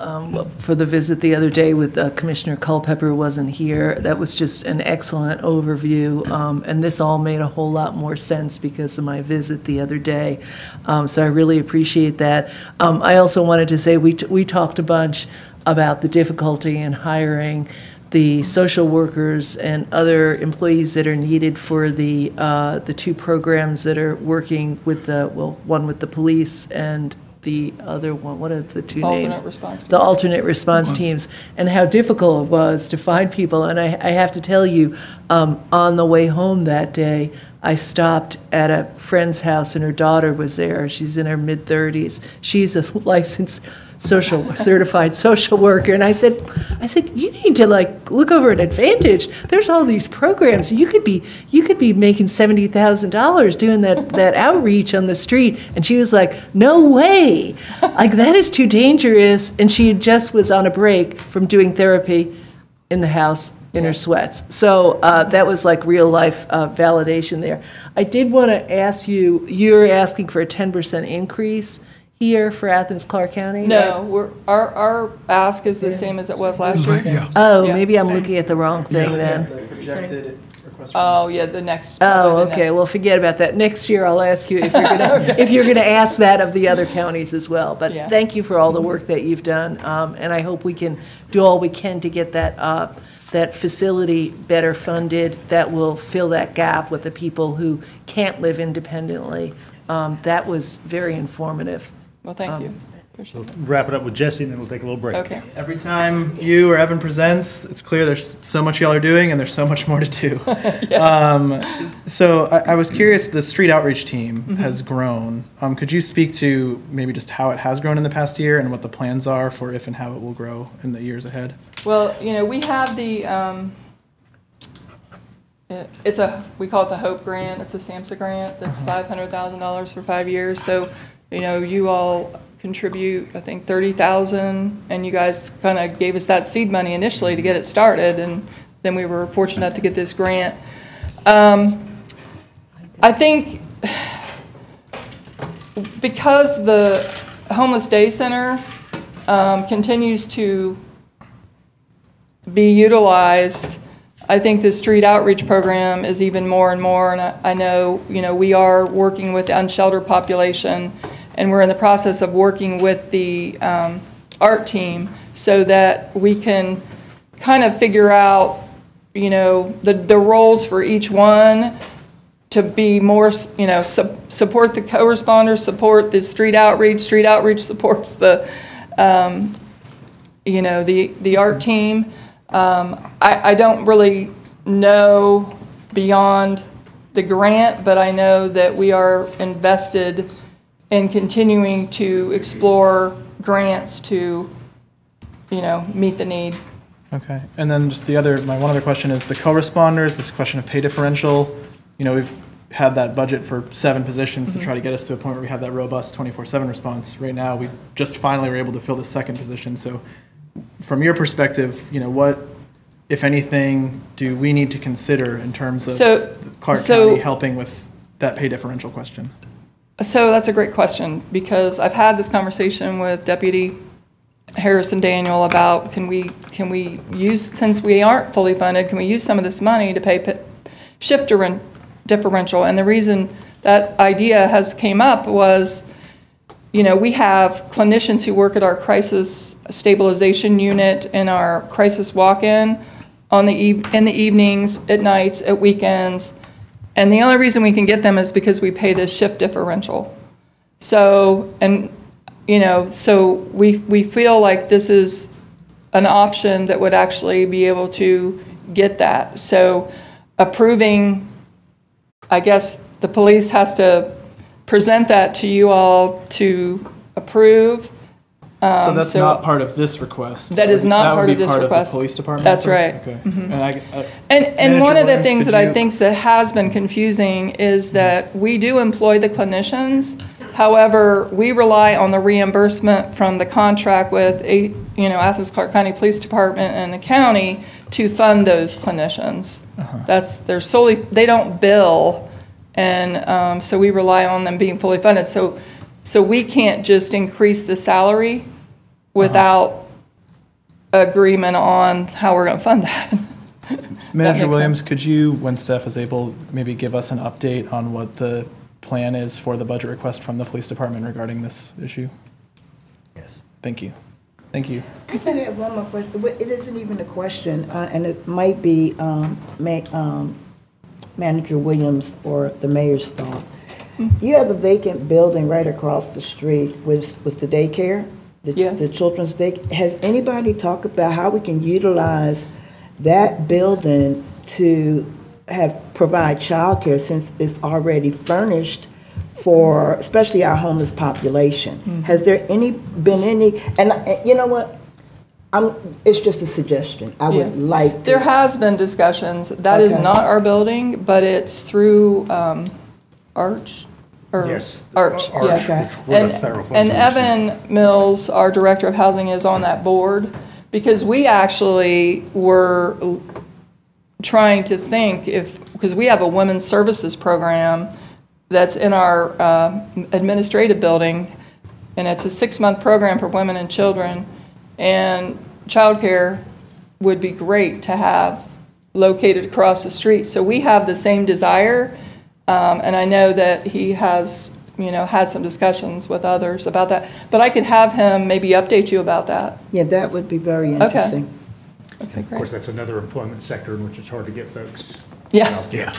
for the visit the other day with Commissioner Culpepper wasn't here. That was just an excellent overview, and this all made a whole lot more sense because of my visit the other day. So I really appreciate that. I also wanted to say we talked a bunch about the difficulty in hiring the social workers and other employees that are needed for the two programs that are working with one with the police and the other one, what are the two names? Alternate response team. The alternate response teams, and how difficult it was to find people. And I have to tell you, on the way home that day, I stopped at a friend's house and her daughter was there. She's in her mid-30s. She's a licensed certified social worker. And I said, you need to look over at Advantage. There's all these programs. You could be making $70,000 doing that outreach on the street. And she was like, no way. That is too dangerous. And she just was on a break from doing therapy in the house in her sweats. So that was real life validation there. I did want to ask you, you're asking for a 10% increase here for Athens-Clarke County? No, our ask is the same as it was last year. Yeah. Oh, Yeah. maybe I'm looking at the wrong thing then. The projected request. Oh, yeah, the next. Oh, probably the okay, next. well, forget about that. Next year, I'll ask you if you're gonna ask that of the other counties as well. But Yeah. thank you for all the work that you've done, and I hope we can do all we can to get that facility better funded, that will fill that gap with the people who can't live independently. That was very informative. Well, thank you. Appreciate it. Wrap it up with Jesse, and then we'll take a little break. Okay. Every time you or Evan presents, it's clear there's so much y'all are doing, and there's so much more to do. So I was curious, the street outreach team has grown. Could you speak to maybe just how it has grown in the past year and what the plans are for if and how it will grow in the years ahead? Well, we have the, we call it the HOPE grant. It's a SAMHSA grant that's $500,000 for 5 years. So, you all contribute, I think, $30,000, and you guys kind of gave us that seed money initially to get it started, and then we were fortunate to get this grant. I think because the Homeless Day Center continues to be utilized, I think the street outreach program is even more and more, and I know, we are working with the unsheltered population, and we're in the process of working with the art team so that we can kind of figure out, the roles for each one to be more, support the co-responders, support the street outreach supports the, the art team. I don't really know beyond the grant, but I know that we are invested in continuing to explore grants to, meet the need. Okay, and then just my one other question is the co-responders, this question of pay differential. We've had that budget for 7 positions to try to get us to a point where we have that robust 24/7 response. Right now, we just finally were able to fill the 2nd position. So from your perspective, what, if anything, do we need to consider in terms of Clarke County helping with that pay differential question? So that's a great question, because I've had this conversation with Deputy Harrison Daniel about can we use, since we aren't fully funded, can we use some of this money to pay shift differential? And the reason that idea has came up was, we have clinicians who work at our crisis stabilization unit and our crisis walk-in in the evenings, at nights, at weekends. And the only reason we can get them is because we pay this shift differential. So, and, so we feel like this is an option that would actually be able to get that. So approving, I guess the police has to present that to you all to approve. So that's so- not part of this request. That is not part of this That would be part request. of the police department? That's request? right. Mm-hmm. Okay. And one Manager of the Williams, things could that I you- think that has been confusing is that we do employ the clinicians. However, we rely on the reimbursement from the contract with Athens-Clarke County Police Department and the county to fund those clinicians. They're solely, they don't bill, and so we rely on them being fully funded. So we can't just increase the salary without agreement on how we're going to fund that. Manager makes Williams, sense. could you, when staff is able, maybe give us an update on what the plan is for the budget request from the police department regarding this issue? Yes. Thank you. Thank you. I do have one more question. It isn't even a question, and it might be Manager Williams or the mayor's thought. You have a vacant building right across the street with the daycare, Yes. the children's day. Has anybody talked about how we can utilize that building to provide childcare since it's already furnished for especially our homeless population? Has there been any, and you know what? It's just a suggestion. I would like. There has been discussions. That is Okay. not our building, but it's through Arch. Yes. Arch. Arch, yeah. Okay. which we're the federal And funds. Evan Mills, our Director of Housing, is on that board because we actually were trying to think because we have a women's services program that's in our administrative building, and it's a 6-month program for women and children, and childcare would be great to have located across the street. So we have the same desire, and I know that he has, had some discussions with others about that. But I could have him maybe update you about that. Yeah, that would be very interesting. Okay, Of course, great. that's another employment sector in which it's hard to get folks. Yeah. Yeah.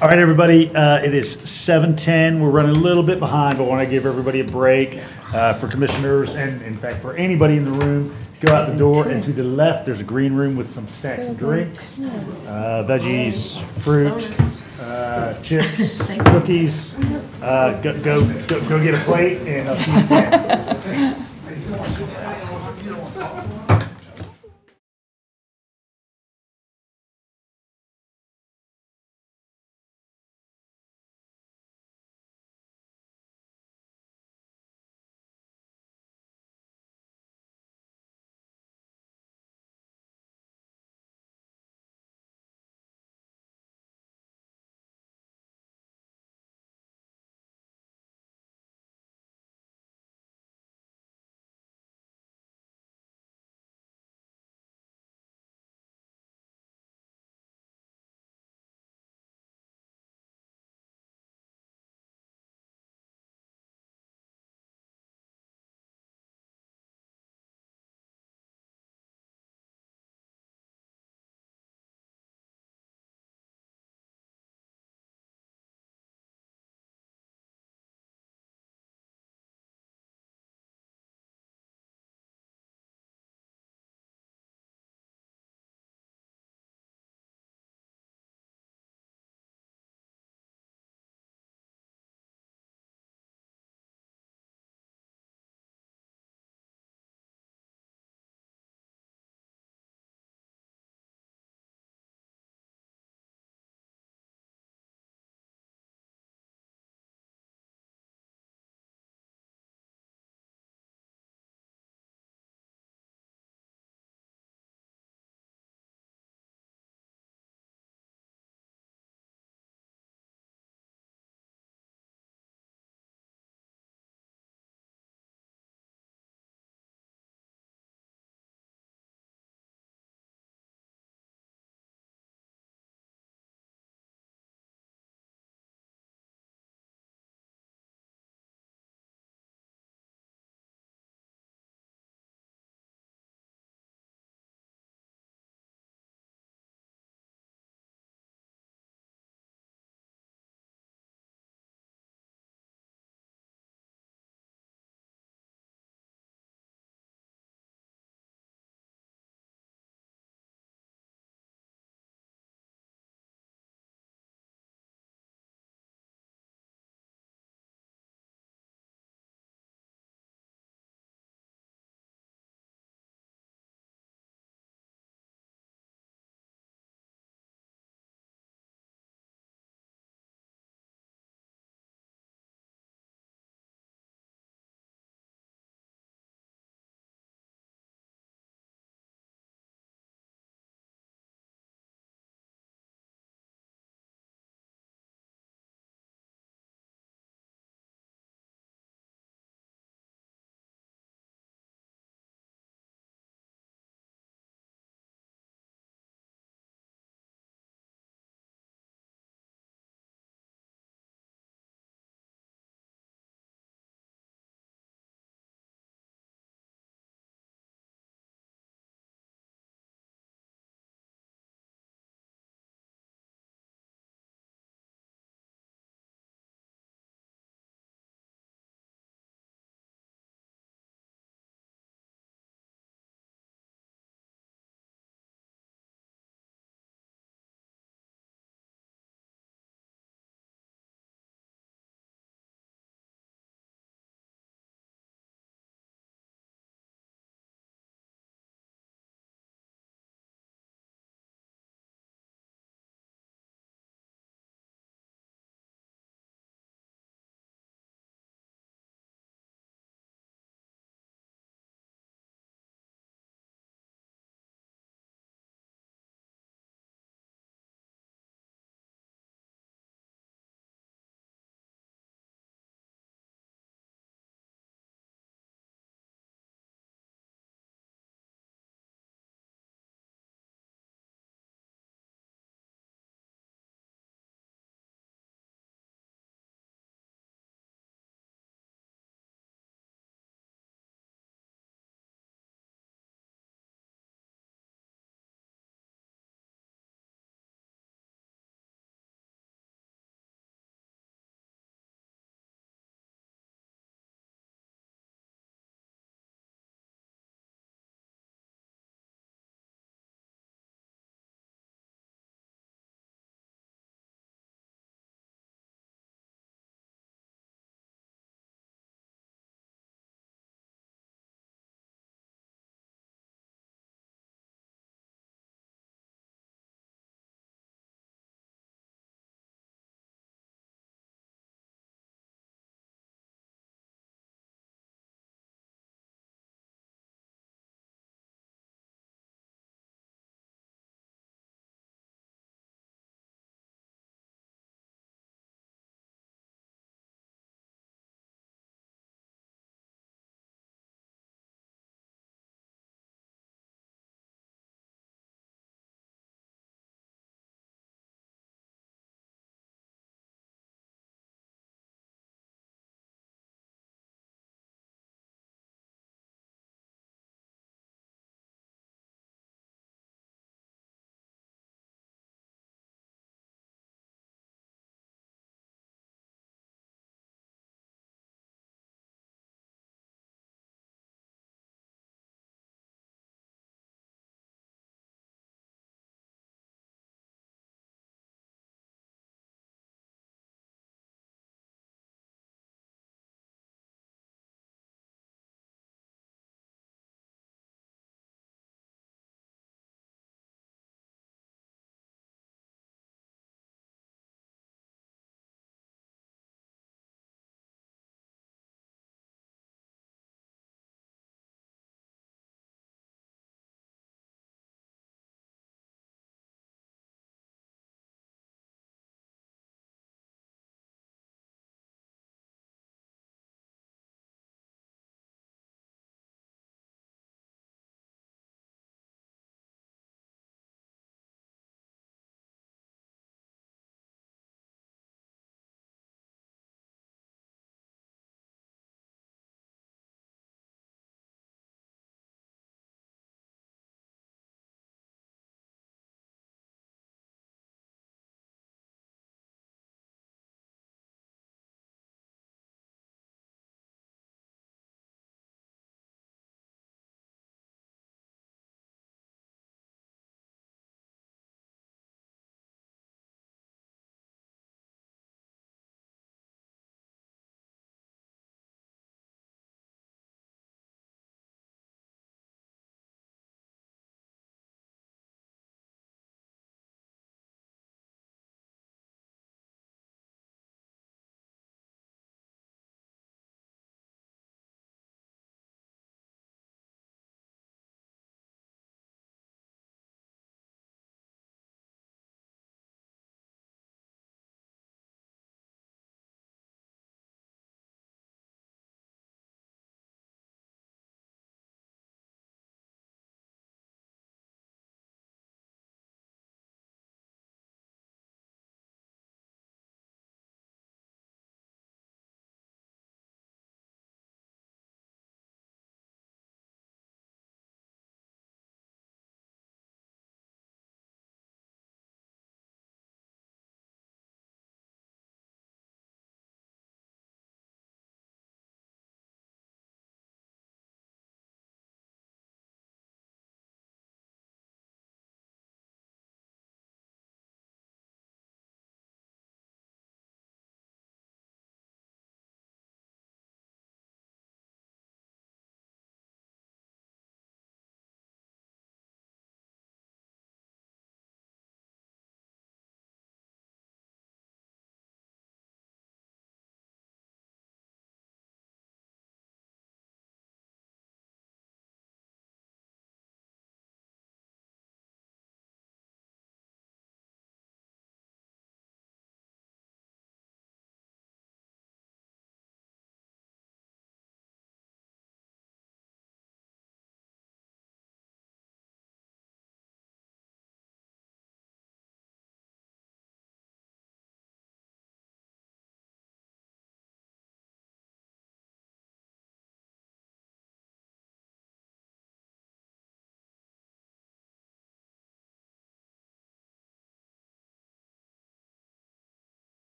All right, everybody, it is 7:10. We're running a little bit behind, but I want to give everybody a break. For commissioners and, in fact, for anybody in the room, go out the door and to the left, there's a green room with some snacks and drinks, veggies, fruit, chips, cookies. Go get a plate, and I'll see you at 10.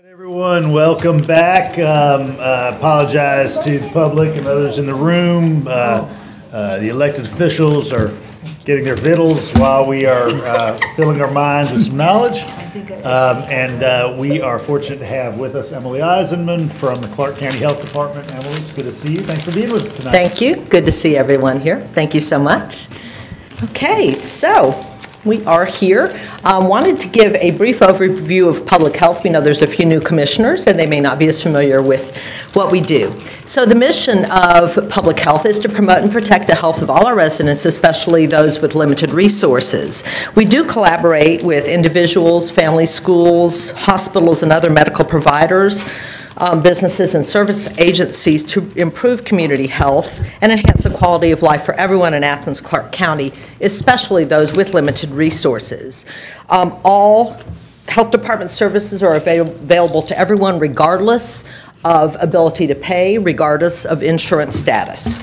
Everyone, welcome back. Apologize to the public and others in the room. The elected officials are getting their vittles while we are filling our minds with some knowledge. And we are fortunate to have with us Emily Eisenman from the Clarke County Health Department. Emily, it's good to see you. Thanks for being with us tonight. Thank you. Good to see everyone here. Thank you so much. Okay, so we are here. Wanted to give a brief overview of public health. We know there's a few new commissioners and they may not be as familiar with what we do. So the mission of public health is to promote and protect the health of all our residents, especially those with limited resources. We do collaborate with individuals, families, schools, hospitals, and other medical providers, businesses and service agencies to improve community health and enhance the quality of life for everyone in Athens-Clarke County, especially those with limited resources. All health department services are available to everyone regardless of ability to pay, regardless of insurance status.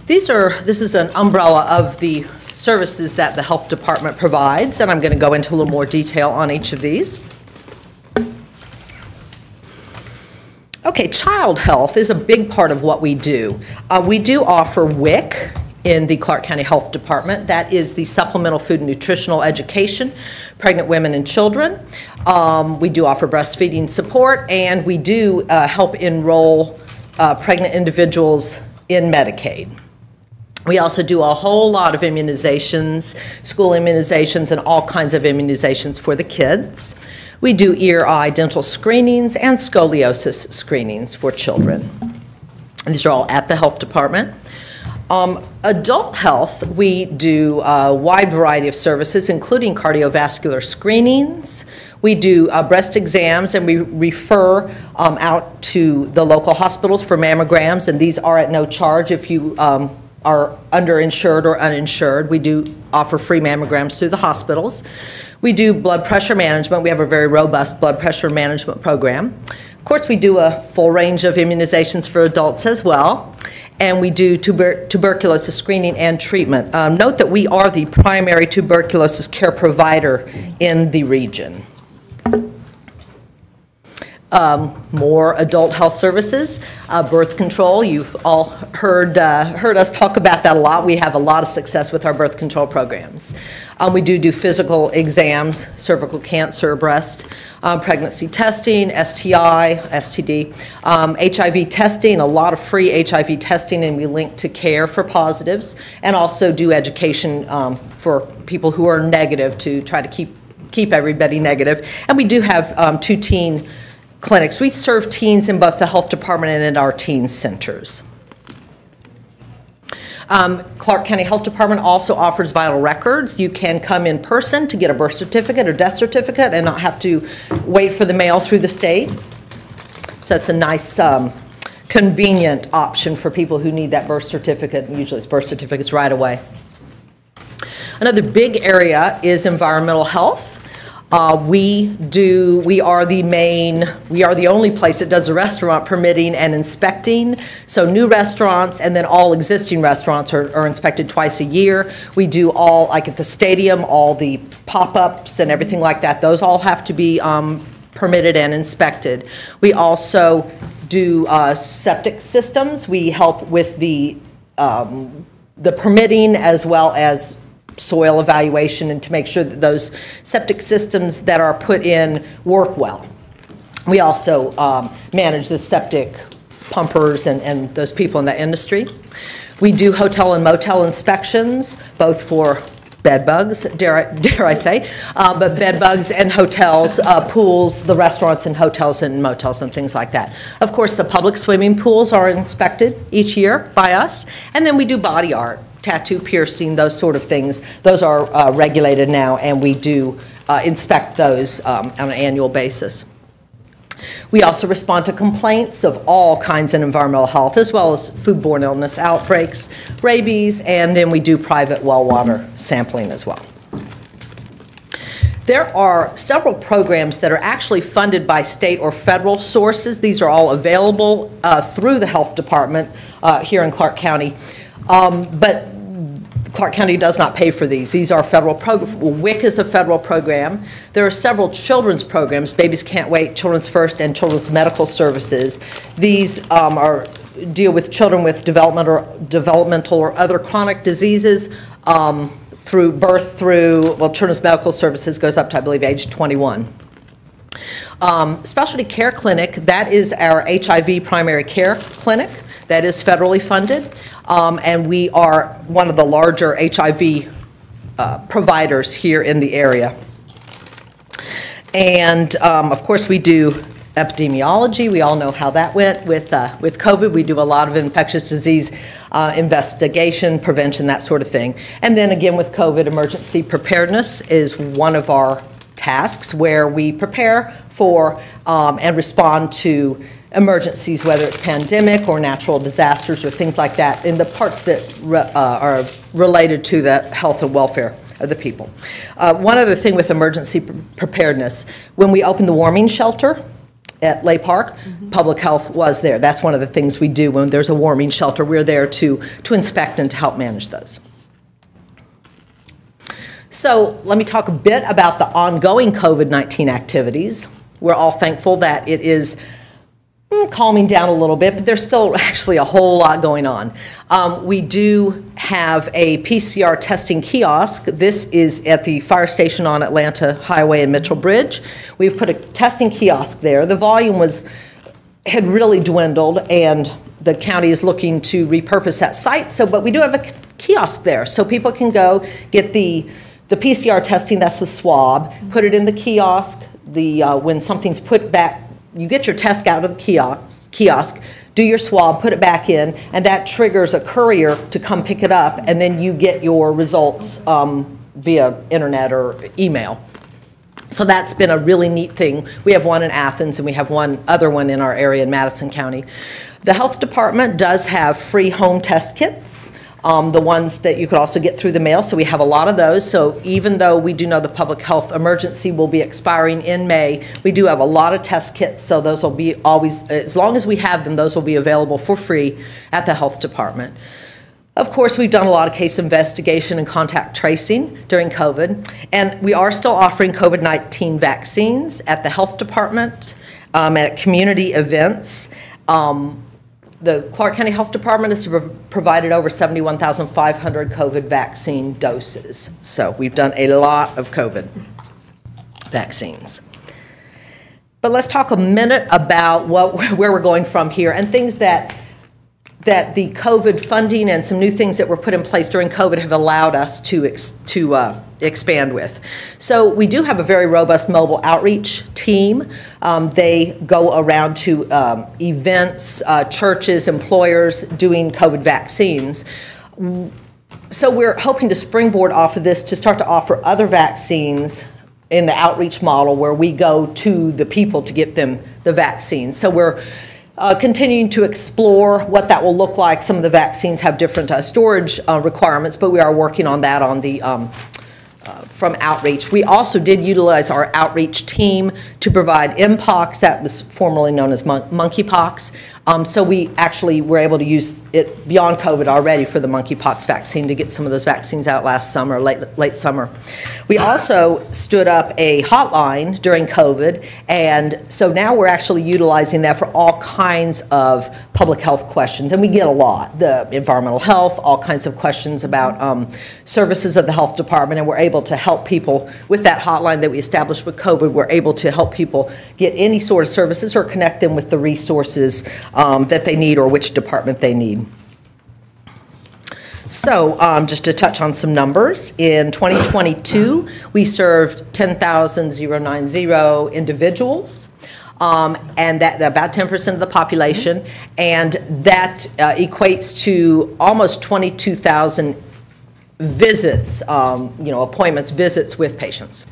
This is an umbrella of the services that the health department provides, and I'm going to go into a little more detail on each of these. Okay, child health is a big part of what we do. We do offer WIC in the Clarke County Health Department. That is the Supplemental Food and Nutritional Education, pregnant women and children. We do offer breastfeeding support, and we do help enroll pregnant individuals in Medicaid. We also do a whole lot of immunizations, school immunizations, and all kinds of immunizations for the kids. We do ear, eye, dental screenings and scoliosis screenings for children. These are all at the health department. Adult health, we do a wide variety of services, including cardiovascular screenings. We do breast exams, and we refer out to the local hospitals for mammograms, and these are at no charge if you are underinsured or uninsured. We do offer free mammograms through the hospitals. We do blood pressure management. We have a very robust blood pressure management program. Of course, we do a full range of immunizations for adults as well. And we do tuberculosis screening and treatment. Note that we are the primary tuberculosis care provider in the region. More adult health services, birth control. You've all heard us talk about that a lot. We have a lot of success with our birth control programs. We do physical exams, cervical cancer, breast, pregnancy testing, STI, STD, HIV testing, a lot of free HIV testing, and we link to care for positives, and also do education for people who are negative to try to keep everybody negative. And we do have 2 teen clinics. We serve teens in both the health department and in our teen centers. Clarke County Health Department also offers vital records. You can come in person to get a birth certificate or death certificate and not have to wait for the mail through the state. So that's a nice, convenient option for people who need that birth certificate. Only it's birth certificates right away. Another big area is environmental health. We are the only place that does the restaurant permitting and inspecting. So new restaurants and then all existing restaurants are inspected twice a year. We do all, like at the stadium, all the pop-ups and everything like that. Those all have to be permitted and inspected. We also do septic systems. We help with the permitting as well as soil evaluation and to make sure that those septic systems that are put in work well. We also manage the septic pumpers and those people in that industry. We do hotel and motel inspections, both for bed bugs, dare I say, but bed bugs and hotels, pools, the restaurants and hotels and motels and things like that. Of course, the public swimming pools are inspected each year by us, and then we do body art, tattoo piercing, those sort of things. Those are regulated now, and we do inspect those on an annual basis. We also respond to complaints of all kinds of environmental health, as well as foodborne illness outbreaks, rabies, and then we do private well water sampling as well. There are several programs that are actually funded by state or federal sources. These are all available through the health department here in Clarke County. But Clarke County does not pay for these. These are federal programs. WIC is a federal program. There are several children's programs, Babies Can't Wait, Children's First, and Children's Medical Services. These deal with children with developmental or other chronic diseases through birth through, well, Children's Medical Services goes up to, I believe, age 21. Specialty Care Clinic, that is our HIV primary care clinic. That is federally funded, and we are one of the larger HIV providers here in the area. And of course, we do epidemiology. We all know how that went with COVID. We do a lot of infectious disease investigation, prevention, that sort of thing. And then again with COVID, emergency preparedness is one of our tasks where we prepare for and respond to emergencies, whether it's pandemic or natural disasters or things like that, in the parts that are related to the health and welfare of the people. One other thing with emergency preparedness, when we opened the warming shelter at Lay Park, public health was there. That's one of the things we do when there's a warming shelter. We're there to inspect and to help manage those. So let me talk a bit about the ongoing COVID-19 activities. We're all thankful that it is calming down a little bit, but there's still actually a whole lot going on. We do have a PCR testing kiosk. This is at the fire station on Atlanta Highway and Mitchell Bridge. We've put a testing kiosk there. The volume had really dwindled, and the county is looking to repurpose that site. But we do have a kiosk there, so people can go get the PCR testing. That's the swab. Put it in the kiosk. When something's put back, you get your test out of the kiosk, do your swab, put it back in, and that triggers a courier to come pick it up, and then you get your results via internet or email. So that's been a really neat thing. We have one in Athens, and we have one other one in our area in Madison County. The health department does have free home test kits. The ones that you could also get through the mail, so we have a lot of those. So even though we do know the public health emergency will be expiring in May, we do have a lot of test kits, so those will be always, as long as we have them, those will be available for free at the health department. Of course, we've done a lot of case investigation and contact tracing during COVID, and we are still offering COVID-19 vaccines at the health department, at community events. The Clarke County Health Department has provided over 71,500 COVID vaccine doses. So we've done a lot of COVID vaccines. But let's talk a minute about where we're going from here and things that the COVID funding and some new things that were put in place during COVID have allowed us to expand with. So we do have a very robust mobile outreach team. They go around to events, churches, employers doing COVID vaccines. So we're hoping to springboard off of this to start to offer other vaccines in the outreach model where we go to the people to get them the vaccine. So we're continuing to explore what that will look like. Some of the vaccines have different storage requirements, but we are working on that on the from outreach. We also did utilize our outreach team to provide Mpox, that was formerly known as monkeypox. So we actually were able to use it beyond COVID already for the monkeypox vaccine to get some of those vaccines out last summer, late summer. We also stood up a hotline during COVID, and so now we're actually utilizing that for all kinds of public health questions, and we get a lot, the environmental health, all kinds of questions about services of the health department, and we're able to help people with that hotline that we established with COVID. We're able to help people get any sort of services or connect them with the resources that they need or which department they need. So just to touch on some numbers, in 2022, we served 10,090 individuals, and that about 10% of the population, and that equates to almost 22,000 visits, appointments, visits with patients.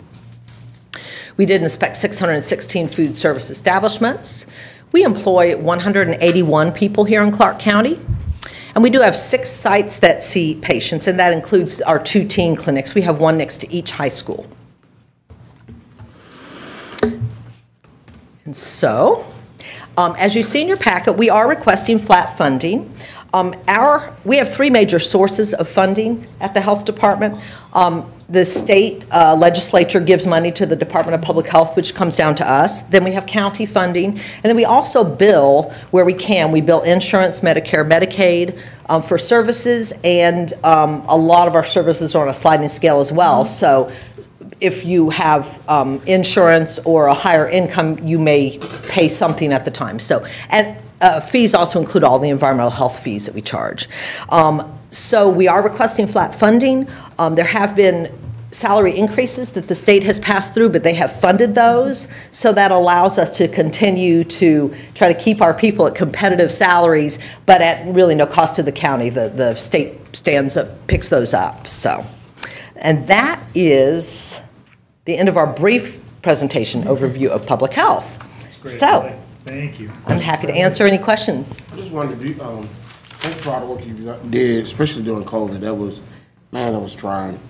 We did inspect 616 food service establishments. We employ 181 people here in Clarke County. And we do have 6 sites that see patients, and that includes our 2 teen clinics. We have one next to each high school. And so, as you see in your packet, we are requesting flat funding. We have three major sources of funding at the health department. The state legislature gives money to the Department of Public Health, which comes down to us. Then we have county funding. And then we also bill where we can. We bill insurance, Medicare, Medicaid for services. And a lot of our services are on a sliding scale as well. So if you have insurance or a higher income, you may pay something at the time. So, and fees also include all the environmental health fees that we charge. So we are requesting flat funding. There have been salary increases that the state has passed through, but they have funded those. So that allows us to continue to try to keep our people at competitive salaries, but at really no cost to the county. The state picks those up. So, and that is the end of our brief presentation overview of public health. So, thank you. I'm happy to answer any questions. I just wanted to thank you for all the work you did, especially during COVID. That was trying.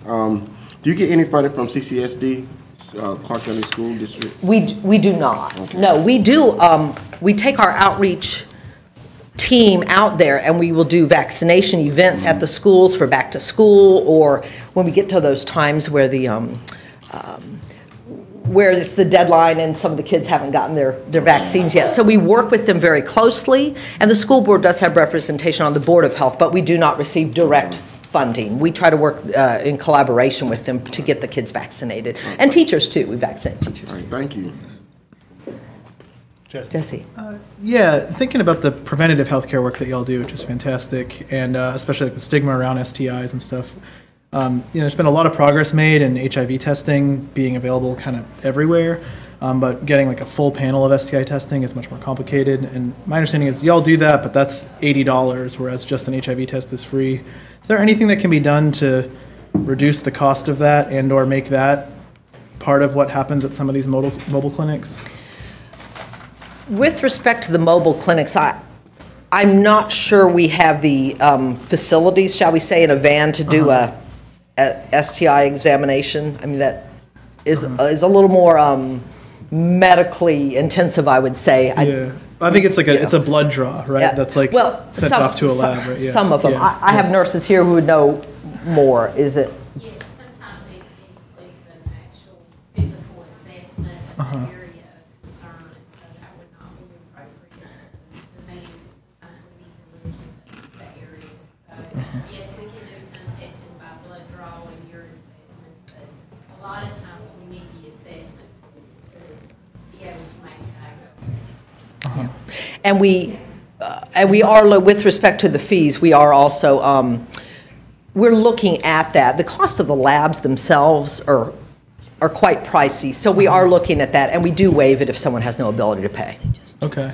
Do you get any funding from CCSD, Clarke County School District? We do not. Okay. No, we do. We take our outreach team out there and we will do vaccination events at the schools for back to school, or when we get to those times where where it's the deadline and some of the kids haven't gotten their vaccines yet. So we work with them very closely, and the school board does have representation on the Board of Health, but we do not receive direct funding. We try to work in collaboration with them to get the kids vaccinated. And teachers too, we vaccinate teachers. All right, thank you. Jesse. Yeah, thinking about the preventative healthcare work that y'all do, which is fantastic, and especially like the stigma around STIs and stuff. There's been a lot of progress made in HIV testing being available kind of everywhere, but getting like a full panel of STI testing is much more complicated. And my understanding is y'all do that, but that's $80, whereas just an HIV test is free. Is there anything that can be done to reduce the cost of that and or make that part of what happens at some of these mobile clinics? With respect to the mobile clinics, I'm not sure we have the facilities, shall we say, in a van to do a STI examination. I mean, that is a little more medically intensive, I would say. I think it's like it's a blood draw, right? Yeah. That's like sent off to a lab, right? Yeah. Some of them. Yeah. I have nurses here who would know more. Is it? Yeah, sometimes it includes an actual physical assessment of the area of concern, and so that would not be appropriate. The van is sometimes we need to look at the area. So yes, we can do some testing by blood draw and urine specimens, but a lot of times we need the assessment piece to be able to make a diagnosis. And we are, with respect to the fees, we are also, we're looking at that. The cost of the labs themselves are quite pricey, so we are looking at that, and we do waive it if someone has no ability to pay. Okay.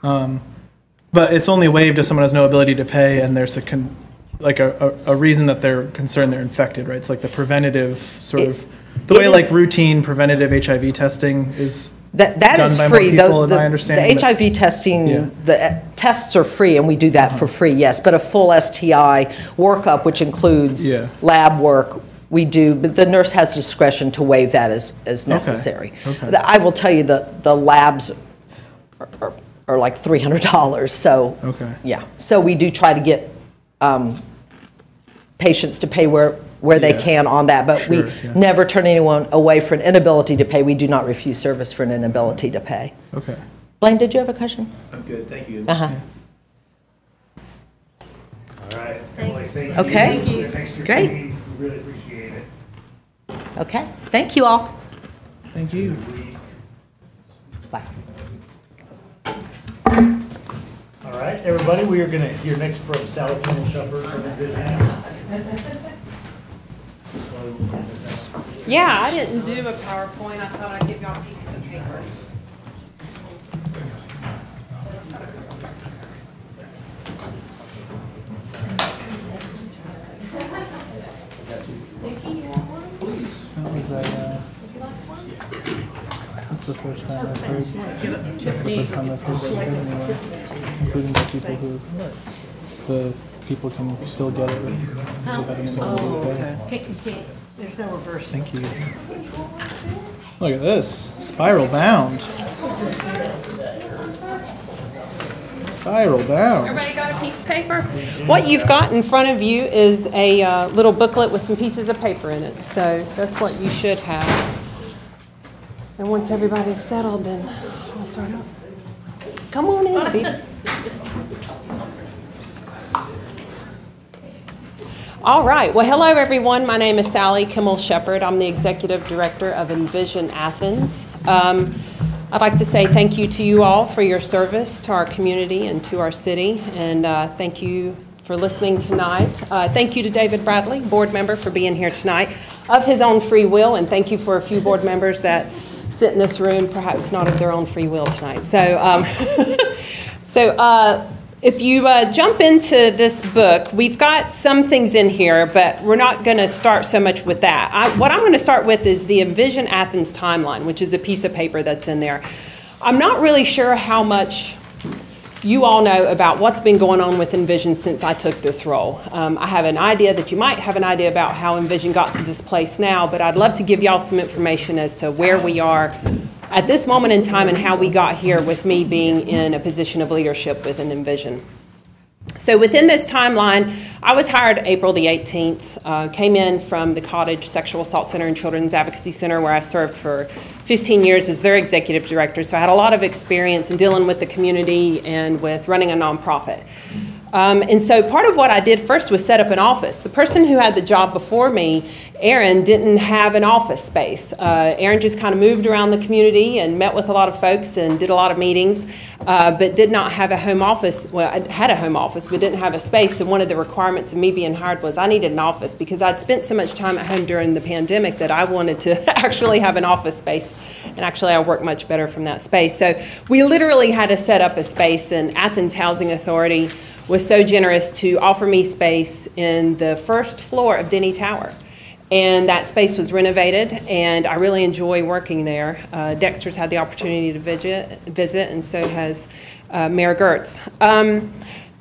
But it's only waived if someone has no ability to pay and there's a reason that they're concerned they're infected, right? It's like the preventative sort of, the way like routine preventative HIV testing is that is free. The HIV testing, the tests are free, and we do that for free, yes. But a full STI workup, which includes lab work, we do. But the nurse has discretion to waive that as necessary. Okay. I will tell you the labs are like $300. So yeah. So we do try to get patients to pay where they can on that, but we never turn anyone away for an inability to pay. We do not refuse service for an inability to pay. Okay. Blaine, did you have a question? I'm good, thank you. All right. Thanks. Thank Okay. you. Thanks for Great. coming. We really appreciate it. Okay. Thank you all. Thank you. Bye. All right, everybody, we are going to hear next from Sally Kimmel-Shepard from Envision Athens. Yeah, I didn't do a PowerPoint. I thought I'd give y'all pieces of paper. That's the first time I've heard. That's the first time I've heard that anywhere, including the people who the people can still get it with Okay. There's no reverse. Thank you. Look at this, spiral bound. Spiral down. Everybody got a piece of paper? What you've got in front of you is a little booklet with some pieces of paper in it. So that's what you should have. And once everybody's settled, then we'll start up. Come on in, baby. All right. Well, hello, everyone. My name is Sally Kimmel-Shepard. I'm the Executive Director of Envision Athens. I'd like to say thank you to you all for your service to our community and to our city, and thank you for listening tonight. Thank you to David Bradley, board member, for being here tonight of his own free will, and thank you for a few board members that sit in this room, perhaps not of their own free will tonight. So, if you jump into this book, we've got some things in here, but we're not going to start so much with that. What I'm going to start with is the Envision Athens timeline, which is a piece of paper that's in there. I'm not really sure how much you all know about what's been going on with Envision since I took this role. I have an idea that you might have an idea about how Envision got to this place now, but I'd love to give y'all some information as to where we are at this moment in time and how we got here with me being in a position of leadership within Envision. So within this timeline, I was hired April the 18th, came in from the Cottage Sexual Assault Center and Children's Advocacy Center, where I served for 15 years as their executive director. So I had a lot of experience in dealing with the community and with running a nonprofit. And so part of what I did first was set up an office. The person who had the job before me, Aaron, didn't have an office space. Aaron just kind of moved around the community and met with a lot of folks and did a lot of meetings, but did not have a home office. Well, I had a home office, but didn't have a space. And one of the requirements of me being hired was I needed an office because I'd spent so much time at home during the pandemic that I wanted to actually have an office space. And actually, I work much better from that space. So we literally had to set up a space, and Athens Housing Authority was so generous to offer me space in the first floor of Denny Tower. And that space was renovated, and I really enjoy working there. Dexter's had the opportunity to visit, and so has Mayor Gertz.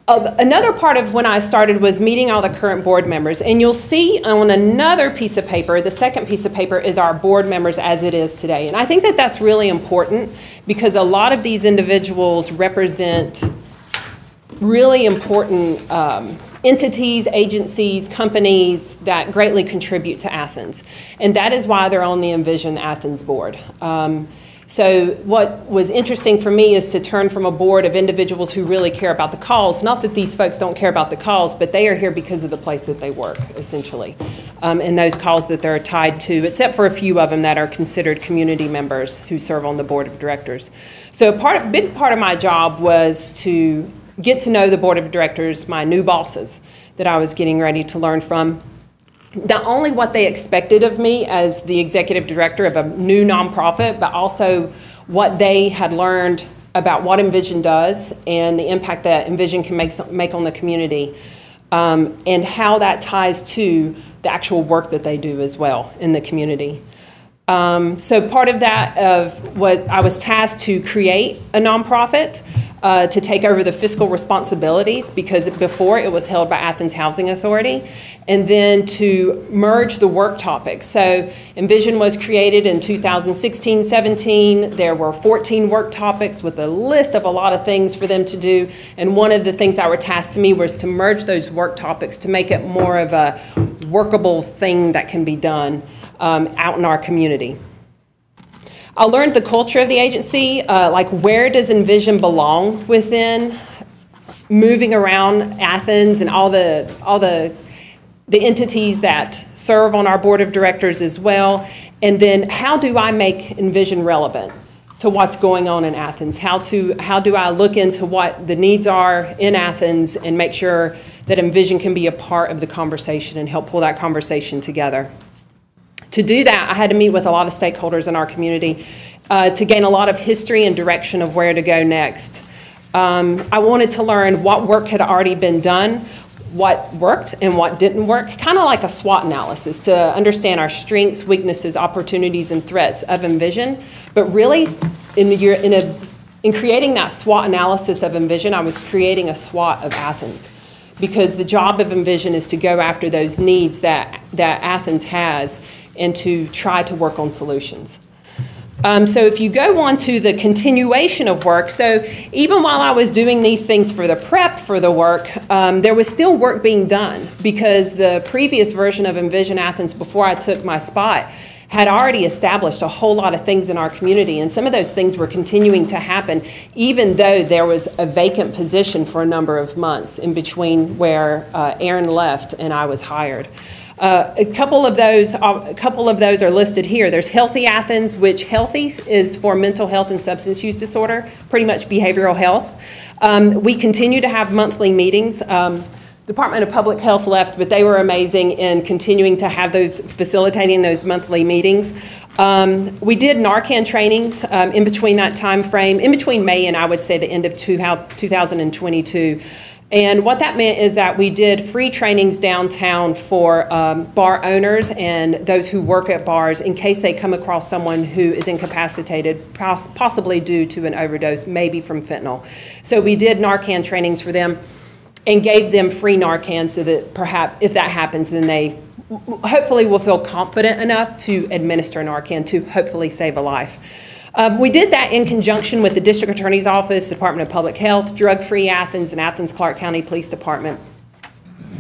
Another part of when I started was meeting all the current board members. And you'll see on another piece of paper, the second piece of paper is our board members as it is today. And I think that that's really important because a lot of these individuals represent really important entities, agencies, companies that greatly contribute to Athens. And that is why they're on the Envision Athens board. So what was interesting for me is to turn from a board of individuals who really care about the cause. Not that these folks don't care about the cause, but they are here because of the place that they work, essentially. And those calls that they're tied to, except for a few of them that are considered community members who serve on the board of directors. So a big part of my job was to get to know the board of directors, my new bosses that I was getting ready to learn from. Not only what they expected of me as the executive director of a new nonprofit, but also what they had learned about what Envision does and the impact that Envision can make on the community, and how that ties to the actual work that they do as well in the community. So part of that was I was tasked to create a nonprofit to take over the fiscal responsibilities, because before it was held by Athens Housing Authority, and then to merge the work topics. So Envision was created in 2016-17. There were 14 work topics with a list of a lot of things for them to do. And one of the things that were tasked to me was to merge those work topics to make it more of a workable thing that can be done out in our community. I learned the culture of the agency, like where does Envision belong within, moving around Athens and all the entities that serve on our board of directors as well, and then how do I make Envision relevant to what's going on in Athens? How do I look into what the needs are in Athens and make sure that Envision can be a part of the conversation and help pull that conversation together? To do that, I had to meet with a lot of stakeholders in our community to gain a lot of history and direction of where to go next. I wanted to learn what work had already been done, what worked and what didn't work, kind of like a SWOT analysis to understand our strengths, weaknesses, opportunities, and threats of Envision. But really, in creating that SWOT analysis of Envision, I was creating a SWOT of Athens. Because the job of Envision is to go after those needs that Athens has and to try to work on solutions. So if you go on to the continuation of work, so even while I was doing these things for the prep for the work, there was still work being done because the previous version of Envision Athens, before I took my spot, had already established a whole lot of things in our community, and some of those things were continuing to happen even though there was a vacant position for a number of months in between where Aaron left and I was hired. A couple of those are listed here. There's Healthy Athens, which Healthy is for mental health and substance use disorder, pretty much behavioral health. We continue to have monthly meetings. Department of Public Health left, but they were amazing in continuing to have facilitating those monthly meetings. We did Narcan trainings in between that time frame, in between May and I would say the end of 2022. And what that meant is that we did free trainings downtown for bar owners and those who work at bars in case they come across someone who is incapacitated, possibly due to an overdose, maybe from fentanyl. So we did Narcan trainings for them and gave them free Narcan so that perhaps if that happens, then they hopefully will feel confident enough to administer Narcan to hopefully save a life. We did that in conjunction with the District Attorney's Office, Department of Public Health, Drug Free Athens, and Athens-Clarke County Police Department.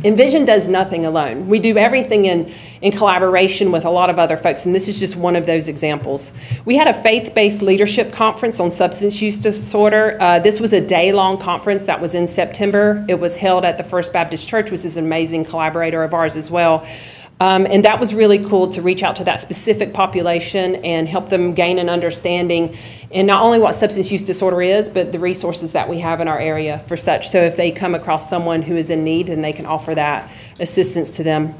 Envision does nothing alone. We do everything in collaboration with a lot of other folks, and this is just one of those examples. We had a faith-based leadership conference on substance use disorder. This was a day-long conference that was in September. It was held at the First Baptist Church, which is an amazing collaborator of ours as well. And that was really cool to reach out to that specific population and help them gain an understanding in not only what substance use disorder is, but the resources that we have in our area for such. So if they come across someone who is in need, then they can offer that assistance to them.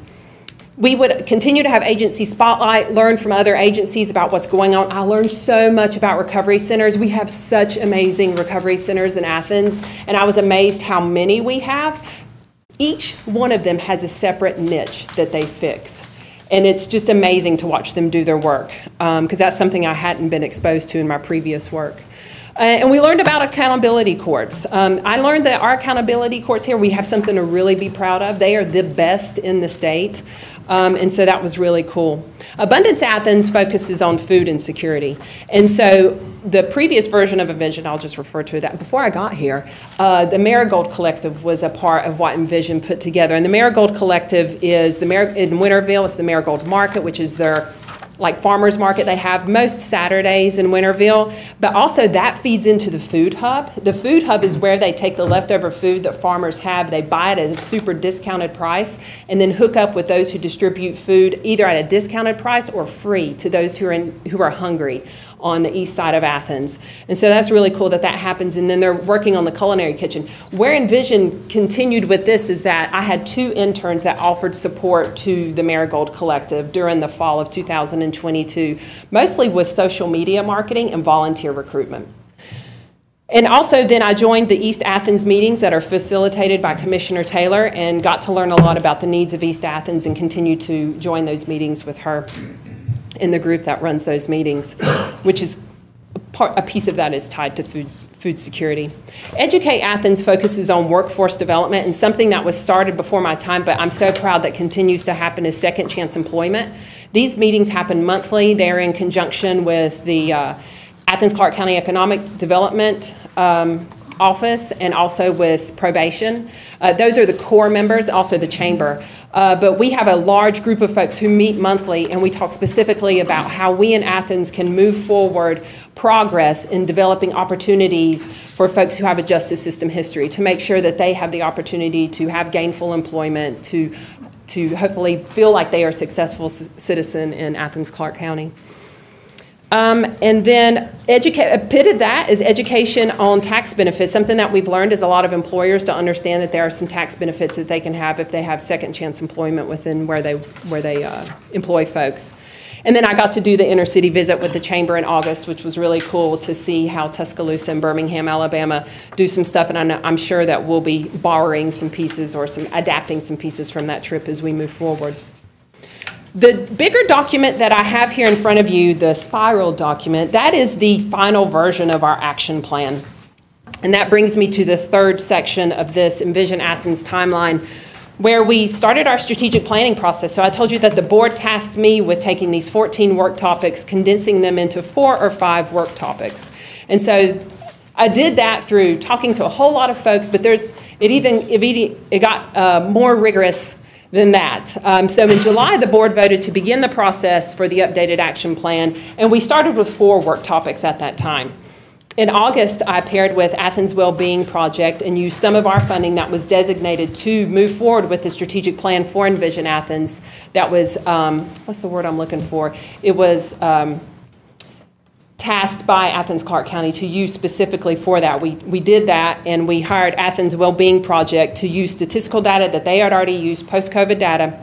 We would continue to have agency spotlight, learn from other agencies about what's going on. I learned so much about recovery centers. We have such amazing recovery centers in Athens, and I was amazed how many we have. Each one of them has a separate niche that they fix. And it's just amazing to watch them do their work because that's something I hadn't been exposed to in my previous work. And we learned about accountability courts. I learned that our accountability courts here, we have something to really be proud of. They are the best in the state. And so that was really cool. Abundance Athens focuses on food insecurity. And so the previous version of Envision, I'll just refer to it, before I got here, the Marigold Collective was a part of what Envision put together. And the Marigold Collective is, in Winterville, it's the Marigold Market, which is their farmers market they have most Saturdays in Winterville, but also that feeds into the food hub. The food hub is where they take the leftover food that farmers have, they buy it at a super discounted price, and then hook up with those who distribute food either at a discounted price or free to those who are hungry on the east side of Athens. And so that's really cool that that happens. And then they're working on the culinary kitchen. Where Envision continued with this is that I had 2 interns that offered support to the Marigold Collective during the fall of 2022, mostly with social media marketing and volunteer recruitment. And also then I joined the East Athens meetings that are facilitated by Commissioner Taylor and got to learn a lot about the needs of East Athens and continue to join those meetings with her in the group that runs those meetings, which is a piece of that is tied to food security. Educate Athens focuses on workforce development, and something that was started before my time, but I'm so proud that continues to happen, is second chance employment. These meetings happen monthly. They're in conjunction with the Athens-Clarke County Economic Development Office and also with probation. Those are the core members, also the chamber. But we have a large group of folks who meet monthly, and we talk specifically about how we in Athens can move forward progress in developing opportunities for folks who have a justice system history to make sure that they have the opportunity to have gainful employment, to hopefully feel like they are a successful citizen in Athens-Clarke County. And then a bit of that is education on tax benefits. Something that we've learned is a lot of employers to understand that there are some tax benefits that they can have if they have second chance employment within where they employ folks. And then I got to do the inner city visit with the chamber in August, which was really cool to see how Tuscaloosa and Birmingham, Alabama do some stuff. And I'm sure that we'll be borrowing some pieces or adapting some pieces from that trip as we move forward. The bigger document that I have here in front of you, the spiral document, that is the final version of our action plan. And that brings me to the third section of this Envision Athens timeline, where we started our strategic planning process. So I told you that the board tasked me with taking these 14 work topics, condensing them into 4 or 5 work topics. And so I did that through talking to a whole lot of folks, but it got more rigorous than that. So in July, the board voted to begin the process for the updated action plan, and we started with 4 work topics at that time. In August, I paired with Athens Wellbeing Project and used some of our funding that was designated to move forward with the strategic plan for Envision Athens. That was, what's the word I'm looking for? It was tasked by Athens-Clarke County to use specifically for that. We did that, and we hired Athens Wellbeing Project to use statistical data that they had already used, post-COVID data,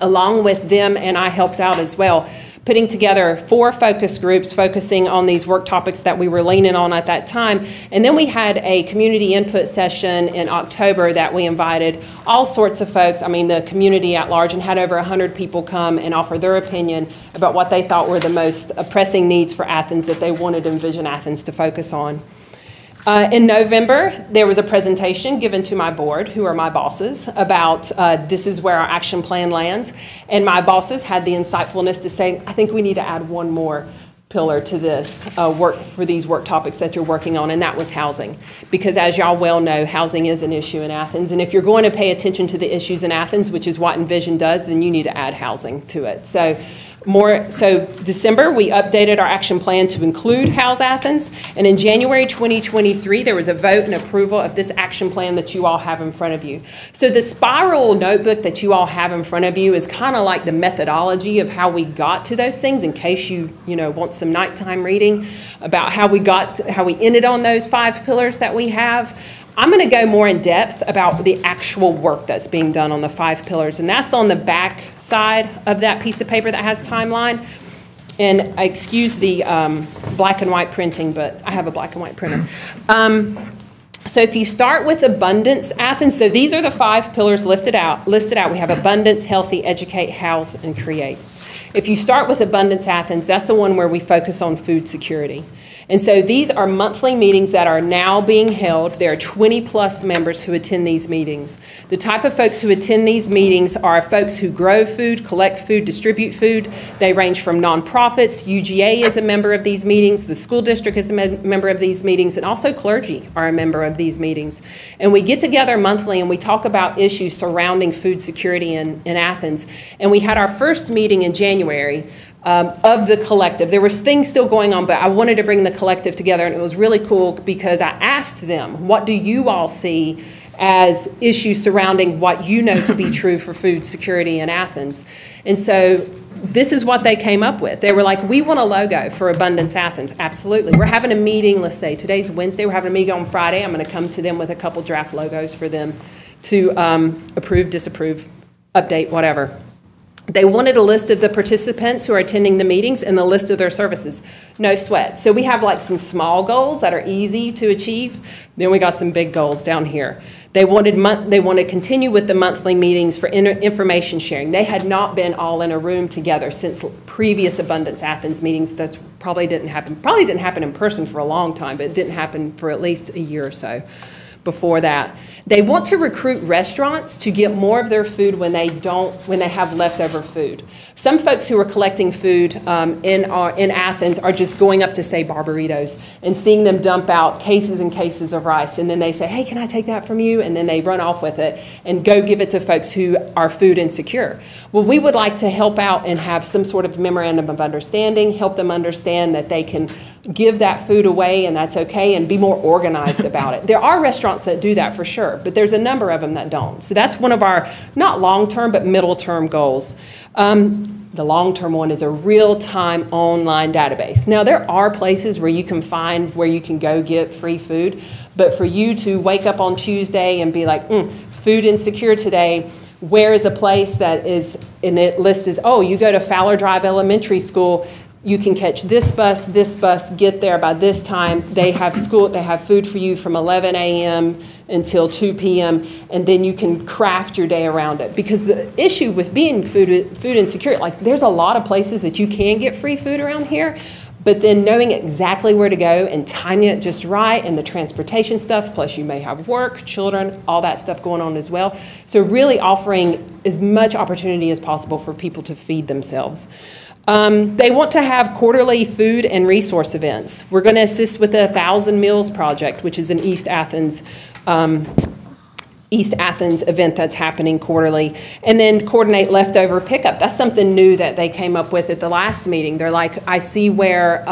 along with them, and I helped out as well, putting together 4 focus groups focusing on these work topics that we were leaning on at that time. And then we had a community input session in October that we invited all sorts of folks, I mean the community at large, and had over 100 people come and offer their opinion about what they thought were the most pressing needs for Athens that they wanted Envision Athens to focus on. In November, there was a presentation given to my board, who are my bosses, about this is where our action plan lands. And my bosses had the insightfulness to say, I think we need to add one more pillar to this work for these work topics that you're working on, and that was housing. Because as y'all well know, housing is an issue in Athens. And if you're going to pay attention to the issues in Athens, which is what Envision does, then you need to add housing to it. So December, we updated our action plan to include House Athens, and in January 2023, there was a vote and approval of this action plan that you all have in front of you. So the spiral notebook that you all have in front of you is kind of like the methodology of how we got to those things, in case you want some nighttime reading about how we ended on those 5 pillars that we have. I'm going to go more in depth about the actual work that's being done on the 5 pillars, and that's on the back side of that piece of paper that has timeline. And excuse the black and white printing, but I have a black and white printer. So if you start with abundance, Athens, so these are the 5 pillars listed out. We have abundance, healthy, educate, house, and create. If you start with abundance, Athens, that's the one where we focus on food security. And so these are monthly meetings that are now being held. There are 20+ members who attend these meetings. The type of folks who attend these meetings are folks who grow food, collect food, distribute food. They range from nonprofits. UGA is a member of these meetings. The school district is a member of these meetings, and also clergy are a member of these meetings. And we get together monthly and we talk about issues surrounding food security in Athens. And we had our first meeting in January of the collective. There was things still going on, but I wanted to bring the collective together, and it was really cool because I asked them, what do you all see as issues surrounding what you know to be true for food security in Athens? And so this is what they came up with. They were like, we want a logo for Abundance Athens. Absolutely. We're having a meeting, let's say today's Wednesday, we're having a meeting on Friday. I'm going to come to them with a couple draft logos for them to approve, disapprove, update, whatever. They wanted a list of the participants who are attending the meetings and the list of their services. No sweat. So we have like some small goals that are easy to achieve. Then we got some big goals down here. They wanted to continue with the monthly meetings for information sharing. They had not been all in a room together since previous Abundance Athens meetings. That probably didn't happen. Probably didn't happen in person for a long time, but it didn't happen for at least a year or so before that. They want to recruit restaurants to get more of their food when they have leftover food. Some folks who are collecting food in Athens are just going up to, say, Barbaritos and seeing them dump out cases and cases of rice. And then they say, hey, can I take that from you? And then they run off with it and go give it to folks who are food insecure. Well, we would like to help out and have some sort of memorandum of understanding, help them understand that they can give that food away and that's okay, and be more organized about it. There are restaurants that do that for sure, but there's a number of them that don't. So that's one of our, not long-term, but middle-term goals. The long-term one is a real-time online database. Now, there are places where you can find where you can go get free food, but for you to wake up on Tuesday and be like, food insecure today, where is a place that is, and it lists as, oh, you go to Fowler Drive Elementary School, you can catch this bus, get there by this time. They have food for you from 11 a.m. until 2 p.m. and then you can craft your day around it. Because the issue with being food insecure, like there's a lot of places that you can get free food around here, but then knowing exactly where to go and timing it just right, and the transportation stuff, plus you may have work, children, all that stuff going on as well. So really offering as much opportunity as possible for people to feed themselves. They want to have quarterly food and resource events. We're going to assist with the 1,000 Meals Project, which is an East Athens event that's happening quarterly, and then coordinate leftover pickup. That's something new that they came up with at the last meeting. They're like, I see where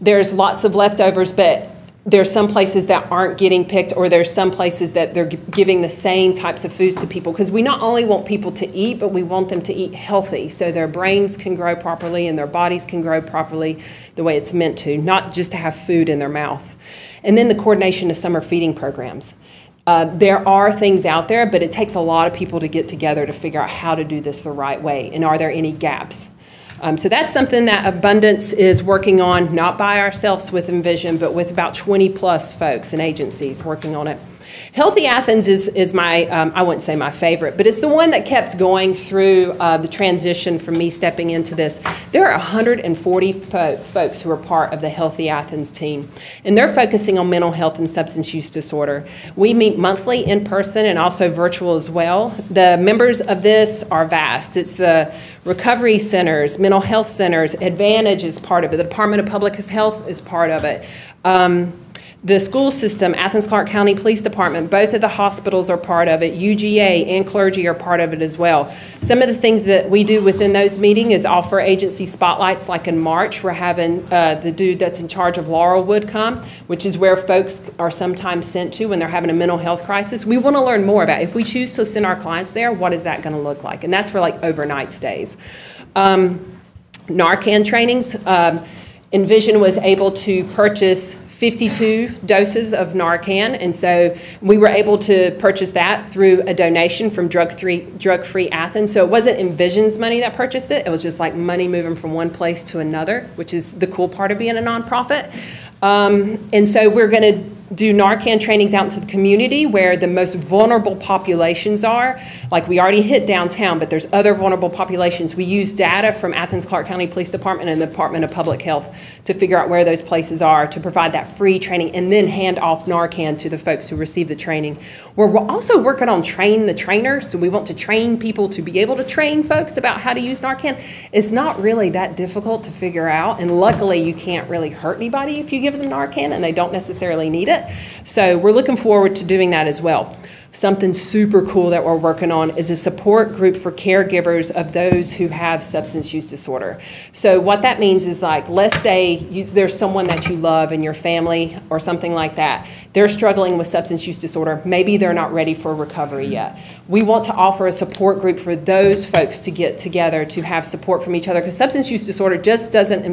there's lots of leftovers, but there's some places that aren't getting picked, or there's some places that they're giving the same types of foods to people, because we not only want people to eat, but we want them to eat healthy so their brains can grow properly and their bodies can grow properly the way it's meant to, not just to have food in their mouth. And then the coordination of summer feeding programs. There are things out there, but it takes a lot of people to get together to figure out how to do this the right way, and are there any gaps? So that's something that Abundance is working on, not by ourselves with Envision, but with about 20 plus folks and agencies working on it. Healthy Athens is my, I wouldn't say my favorite, but it's the one that kept going through the transition from me stepping into this. There are 140 folks who are part of the Healthy Athens team, and they're focusing on mental health and substance use disorder. We meet monthly in person and also virtual as well. The members of this are vast. It's the recovery centers, mental health centers, Advantage is part of it, the Department of Public Health is part of it. The school system, Athens-Clarke County Police Department, both of the hospitals are part of it. UGA and clergy are part of it as well. Some of the things that we do within those meetings is offer agency spotlights. Like in March, we're having the dude that's in charge of Laurelwood come, which is where folks are sometimes sent to when they're having a mental health crisis. We want to learn more about it. If we choose to send our clients there, what is that going to look like? And that's for like overnight stays. Narcan trainings. Envision was able to purchase 52 doses of Narcan, and so we were able to purchase that through a donation from Drug-Free Athens. So it wasn't Envision's money that purchased it, it was just like money moving from one place to another, which is the cool part of being a nonprofit. And so we're going to do Narcan trainings out into the community where the most vulnerable populations are. Like we already hit downtown, but there's other vulnerable populations. We use data from Athens-Clarke County Police Department and the Department of Public Health to figure out where those places are, to provide that free training, and then hand off Narcan to the folks who receive the training. We're also working on train the trainers, so we want to train people to be able to train folks about how to use Narcan. It's not really that difficult to figure out, and luckily you can't really hurt anybody if you give them Narcan and they don't necessarily need it. So we're looking forward to doing that as well. Something super cool that we're working on is a support group for caregivers of those who have substance use disorder. So what that means is, like, let's say there's someone that you love in your family or something like that. They're struggling with substance use disorder. Maybe they're not ready for recovery yet. We want to offer a support group for those folks to get together to have support from each other, because substance use disorder just doesn't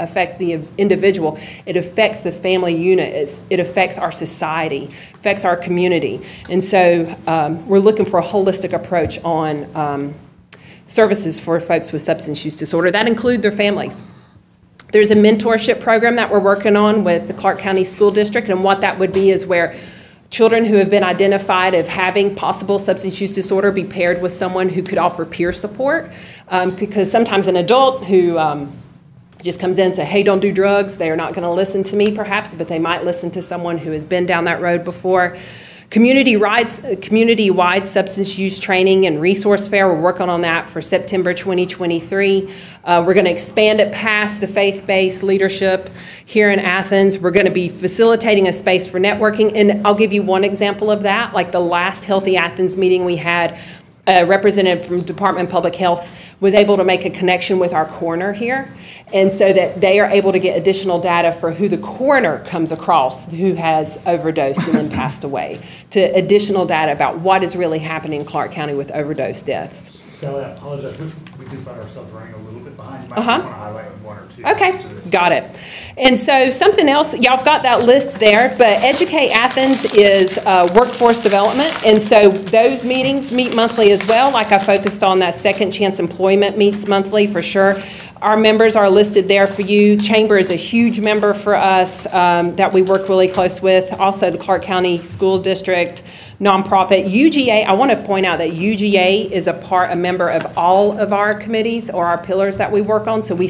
affect the individual. It affects the family unit. It affects our society, affects our community. And so we're looking for a holistic approach on services for folks with substance use disorder. That include their families. There's a mentorship program that we're working on with the Clarke County School District, and what that would be is where children who have been identified of having possible substance use disorder be paired with someone who could offer peer support, because sometimes an adult who just comes in and says, hey, don't do drugs, they are not going to listen to me perhaps, but they might listen to someone who has been down that road before. Community-wide substance use training and resource fair, we're working on that for September 2023. We're going to expand it past the faith-based leadership here in Athens. We're going to be facilitating a space for networking, and I'll give you one example of that. Like the last Healthy Athens meeting we had, a representative from Department of Public Health was able to make a connection with our coroner here, and so that they are able to get additional data for who the coroner comes across who has overdosed and then passed away, to additional data about what is really happening in Clarke County with overdose deaths. Sally, I apologize. We do find ourselves running a little bit behind. You might want to highlight one or two. Okay, got it. And so something else, y'all have got that list there, but Educate Athens is workforce development, and so those meetings meet monthly as well. Like I focused on that Second Chance Employment meets monthly for sure. Our members are listed there for you. Chamber is a huge member for us that we work really close with. Also the Clarke County School District, nonprofit. UGA, I want to point out that UGA is a member of all of our committees or our pillars that we work on. So we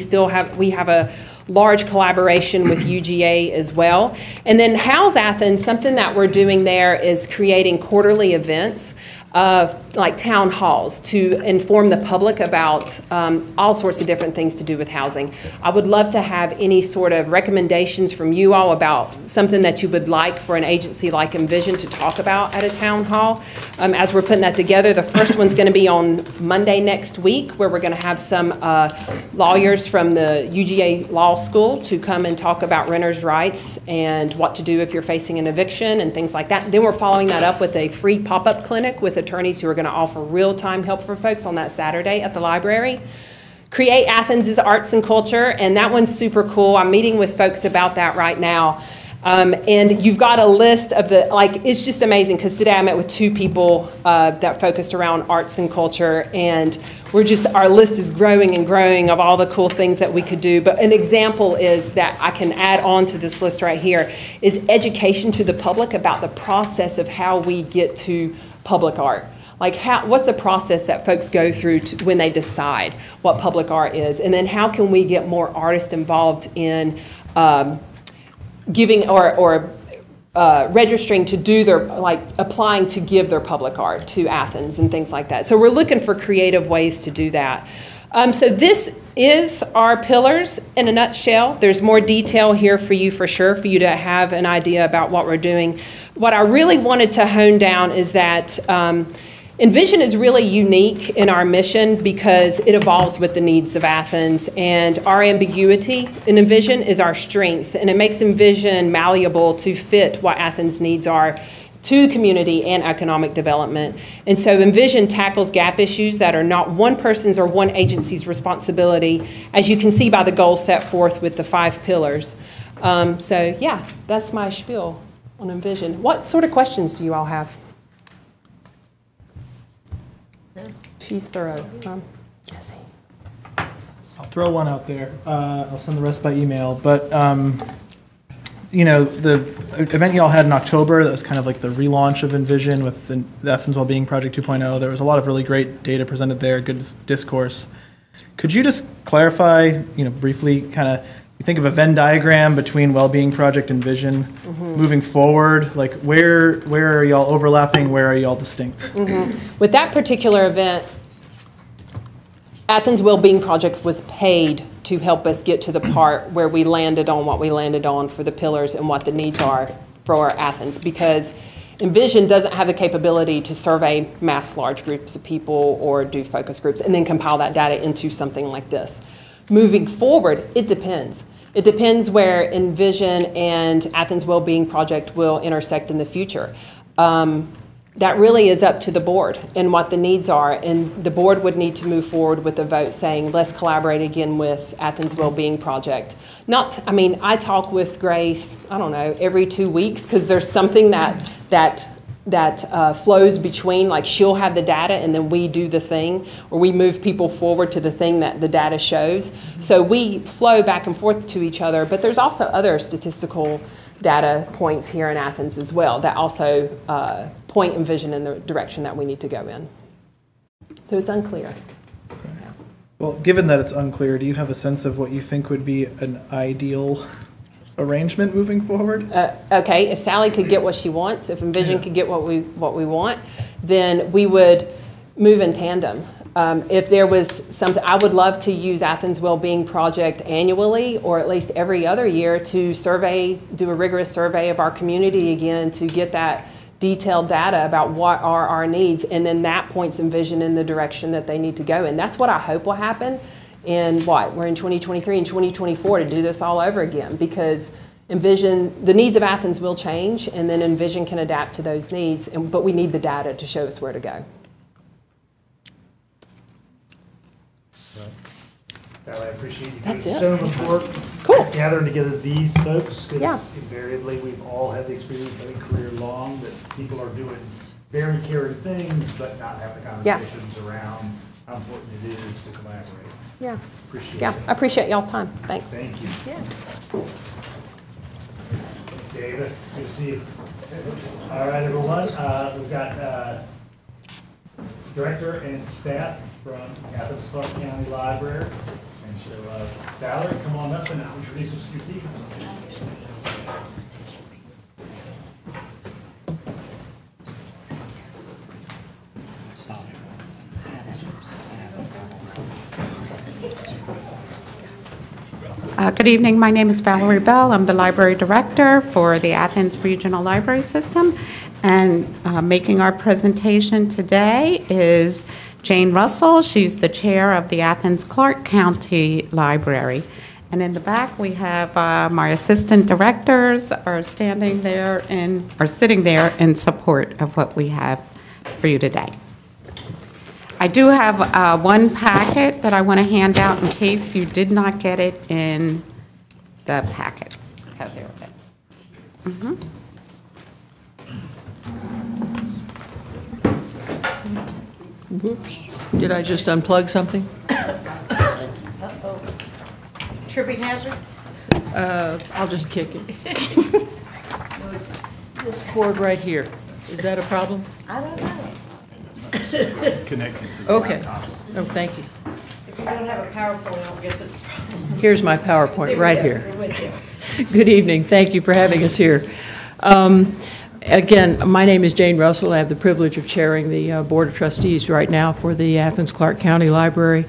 have a large collaboration with UGA as well. And then House Athens, something that we're doing there is creating quarterly events like town halls to inform the public about all sorts of different things to do with housing. I would love to have any sort of recommendations from you all about something that you would like for an agency like Envision to talk about at a town hall. As we're putting that together, the first one's going to be on Monday next week, where we're going to have some lawyers from the UGA Law School to come and talk about renters' rights and what to do if you're facing an eviction and things like that. Then we're following that up with a free pop-up clinic with attorneys who are going to offer real-time help for folks on that Saturday at the library. Create Athens is Arts and Culture, and that one's super cool. I'm meeting with folks about that right now. And you've got a list of the, like, it's just amazing, because today I met with 2 people that focused around arts and culture, and our list is growing and growing of all the cool things that we could do. But an example is that I can add on to this list right here is education to the public about the process of how we get to public art. Like, what's the process that folks go through when they decide what public art is? And then how can we get more artists involved in giving or registering to do their, like, applying to give their public art to Athens and things like that. So we're looking for creative ways to do that. So this is our pillars in a nutshell. There's more detail here for you for sure, for you to have an idea about what we're doing. What I really wanted to hone down is that Envision is really unique in our mission because it evolves with the needs of Athens, and our ambiguity in Envision is our strength, and it makes Envision malleable to fit what Athens' needs are to community and economic development. And so Envision tackles gap issues that are not one person's or one agency's responsibility, as you can see by the goals set forth with the 5 pillars. So yeah, that's my spiel on Envision. What sort of questions do you all have? She's thorough. Jesse. I'll throw one out there. I'll send the rest by email. But, you know, the event you all had in October, that was kind of like the relaunch of Envision with the Athens Wellbeing Project 2.0. There was a lot of really great data presented there, good discourse. Could you just clarify, you know, briefly, kind of, you think of a Venn diagram between Wellbeing Project and Vision moving forward, like where are y'all overlapping, where are y'all distinct? With that particular event, Athens Wellbeing Project was paid to help us get to the part where we landed on what we landed on for the pillars and what the needs are for Athens, because Envision doesn't have the capability to survey mass large groups of people or do focus groups and then compile that data into something like this. Moving forward, it depends. It depends where Envision and Athens Wellbeing Project will intersect in the future. That really is up to the board and what the needs are, and the board would need to move forward with a vote saying, let's collaborate again with Athens Wellbeing Project. I mean, I talk with Grace, I don't know, every 2 weeks, because there's something that flows between, like she'll have the data and then we do the thing, or we move people forward to the thing that the data shows. So we flow back and forth to each other, but there's also other statistical data points here in Athens as well that also point Envision in the direction that we need to go in. So it's unclear. Yeah. Well, given that it's unclear, do you have a sense of what you think would be an ideal arrangement moving forward? Okay, if Sally could get what she wants, if Envision could get what we want, then we would move in tandem. If there was something, I would love to use Athens Wellbeing Project annually, or at least every other year, to do a rigorous survey of our community again to get that detailed data about what are our needs, and then that points Envision in the direction that they need to go in. That's what I hope will happen. And we're in 2023 and 2024 to do this all over again, because Envision, the needs of Athens will change, and then Envision can adapt to those needs, but we need the data to show us where to go. Sally, I appreciate you That's doing it. so much work. Cool. Gathering together these folks, because Yeah. invariably we've all had the experience, I think, career long, that people are doing very caring things, but not have the conversations around how important it is to collaborate. Yeah. Appreciate Yeah, it. I appreciate y'all's time. Thanks. Thank you. Yeah. David, good to see you. All right, everyone, we've got director and staff from Athens-Clarke County Library. And so, Valerie, come on up and introduce us to your team. Good evening. My name is Valerie Bell. I'm the library director for the Athens Regional Library System. And making our presentation today is Jane Russell. She's the chair of the Athens-Clarke County Library. And in the back, we have my assistant directors are sitting there in support of what we have for you today. I do have one packet that I want to hand out in case you did not get it in the packets. So there it is. Whoops. Did I just unplug something? Tripping hazard? I'll just kick it. No, it's this cord right here. Is that a problem? I don't know. Connected to the Okay. laptops. Oh, thank you. If you don't have a PowerPoint, I'll guess it's. Here's my PowerPoint right here. We're with you. Good evening. Thank you for having us here. Again, my name is Jane Russell. I have the privilege of chairing the Board of Trustees right now for the Athens-Clarke County Library.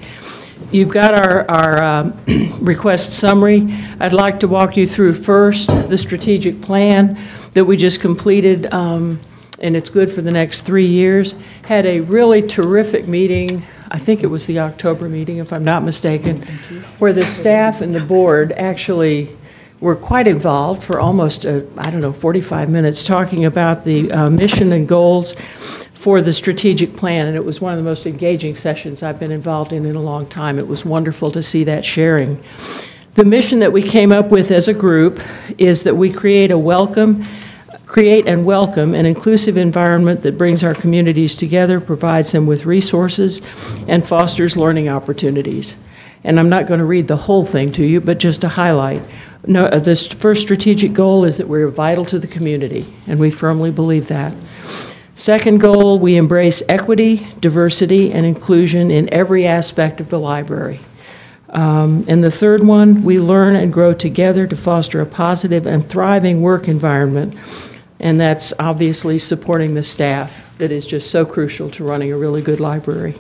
You've got our request summary. I'd like to walk you through first the strategic plan that we just completed, and it's good for the next 3 years. Had a really terrific meeting. I think it was the October meeting, if I'm not mistaken, where the staff and the board actually were quite involved for almost, 45 minutes talking about the mission and goals for the strategic plan, and it was one of the most engaging sessions I've been involved in a long time. It was wonderful to see that sharing. The mission that we came up with as a group is that we create and welcome an inclusive environment that brings our communities together, provides them with resources, and fosters learning opportunities. And I'm not going to read the whole thing to you, but just to highlight. No, this first strategic goal is that we're vital to the community, and we firmly believe that. Second goal, we embrace equity, diversity, and inclusion in every aspect of the library. And the third one, we learn and grow together to foster a positive and thriving work environment, and that's obviously supporting the staff that is just so crucial to running a really good library.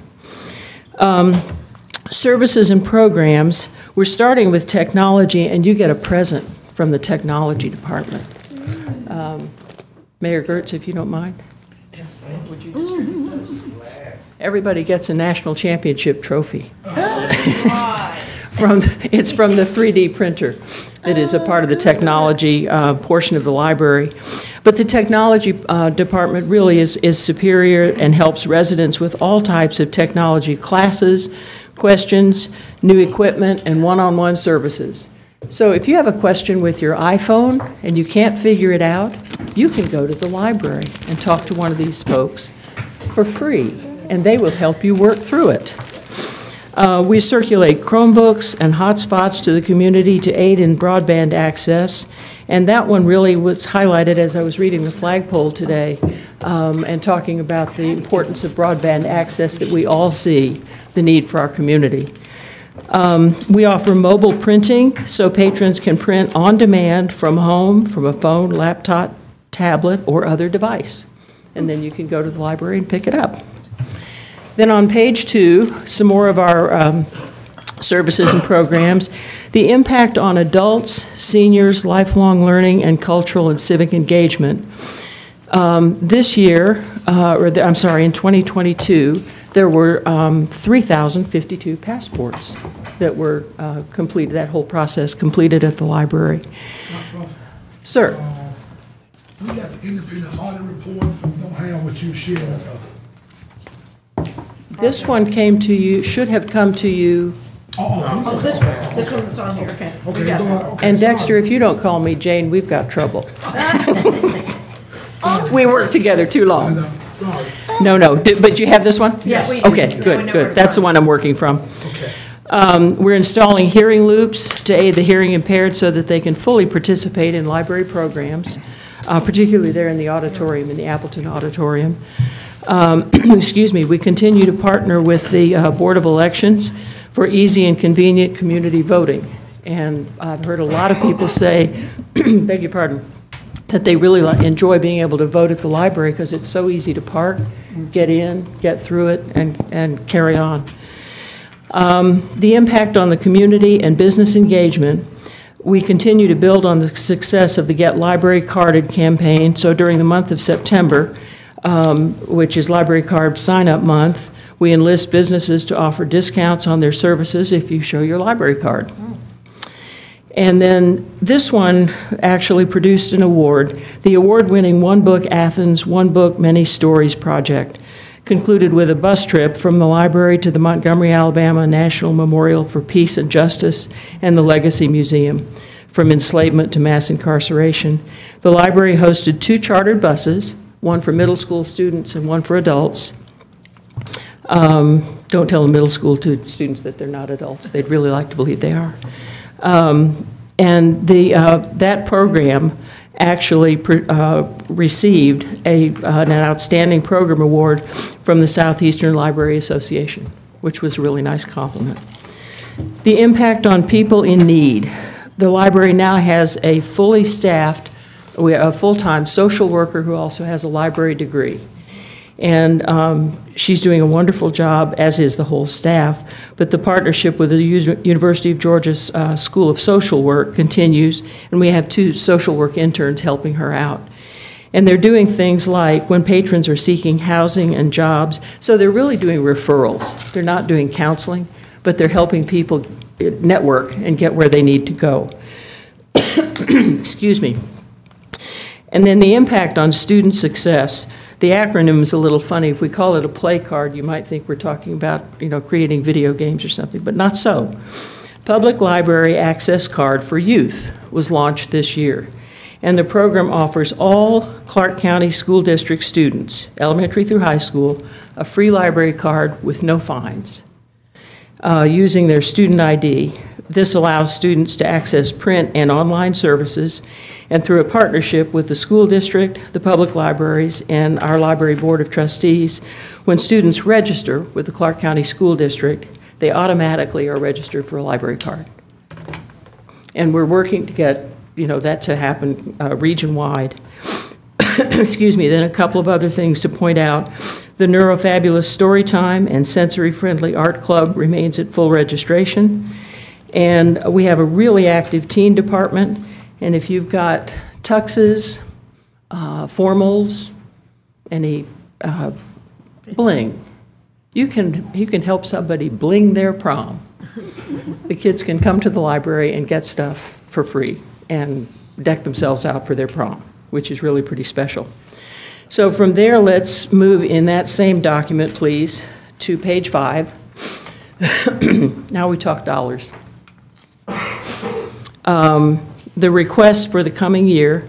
Services and programs, we're starting with technology, and you get a present from the technology department. Mayor Gertz, if you don't mind. Would you distribute those? Everybody gets a national championship trophy. It's from the 3D printer that is a part of the technology portion of the library. But the technology department really is superior and helps residents with all types of technology classes, questions, new equipment, and one-on-one services. So if you have a question with your iPhone and you can't figure it out, you can go to the library and talk to one of these folks for free, and they will help you work through it. We circulate Chromebooks and hotspots to the community to aid in broadband access, and that one really was highlighted as I was reading the flagpole today and talking about the importance of broadband access that we all see the need for our community. We offer mobile printing so patrons can print on demand from home, from a phone, laptop, tablet, or other device. And then you can go to the library and pick it up. Then on page 2, some more of our services and programs. The impact on adults, seniors, lifelong learning, and cultural and civic engagement. This year, in 2022, there were 3,052 passports that were completed, that whole process completed at the library. Sir. We got the independent audit reports, we don't have what you shared with us. This one came to you, should have come to you. Oh, this one was on here, okay. Okay, And Dexter, if you don't call me Jane, we've got trouble. We worked together too long. Sorry. No, but you have this one? Yeah, we do. Okay, good. That's the one I'm working from. We're installing hearing loops to aid the hearing impaired so that they can fully participate in library programs, particularly there in the auditorium, in the Appleton Auditorium. Excuse me, we continue to partner with the Board of Elections for easy and convenient community voting. And I've heard a lot of people say, beg your pardon, that they really enjoy being able to vote at the library because it's so easy to park, get in, get through it, and carry on. The impact on the community and business engagement, we continue to build on the success of the Get Library Carded campaign. So during the month of September, which is Library Card Sign-Up Month, we enlist businesses to offer discounts on their services if you show your library card. And then this one actually produced an award. The award-winning One Book Athens, One Book, Many Stories project concluded with a bus trip from the library to the Montgomery, Alabama National Memorial for Peace and Justice and the Legacy Museum, from enslavement to mass incarceration. The library hosted 2 chartered buses, one for middle school students and one for adults. Don't tell the middle school students that they're not adults. They'd really like to believe they are. And that program actually received an outstanding program award from the Southeastern Library Association, which was a really nice compliment. The impact on people in need. The library now has a fully staffed, a full-time social worker who also has a library degree. And she's doing a wonderful job, as is the whole staff. But the partnership with the University of Georgia's School of Social Work continues, and we have 2 social work interns helping her out. And they're doing things like when patrons are seeking housing and jobs, so they're really doing referrals. They're not doing counseling, but they're helping people network and get where they need to go. Excuse me. And then the impact on student success. The acronym is a little funny. If we call it a play card, you might think we're talking about, creating video games or something, but not so. Public Library Access Card for Youth was launched this year, and the program offers all Clarke County School District students, elementary through high school, a free library card with no fines, using their student ID. This allows students to access print and online services, and through a partnership with the school district, the public libraries, and our library board of trustees, when students register with the Clarke County School District, they automatically are registered for a library card. And we're working to get that to happen region-wide. Excuse me, then a couple of other things to point out. The Neurofabulous Storytime and Sensory-Friendly Art Club remains at full registration. And we have a really active teen department. And if you've got tuxes, formals, any bling, you can help somebody bling their prom. The kids can come to the library and get stuff for free and deck themselves out for their prom, which is really pretty special. So from there, let's move in that same document, please, to page 5. Now we talk dollars. The request for the coming year,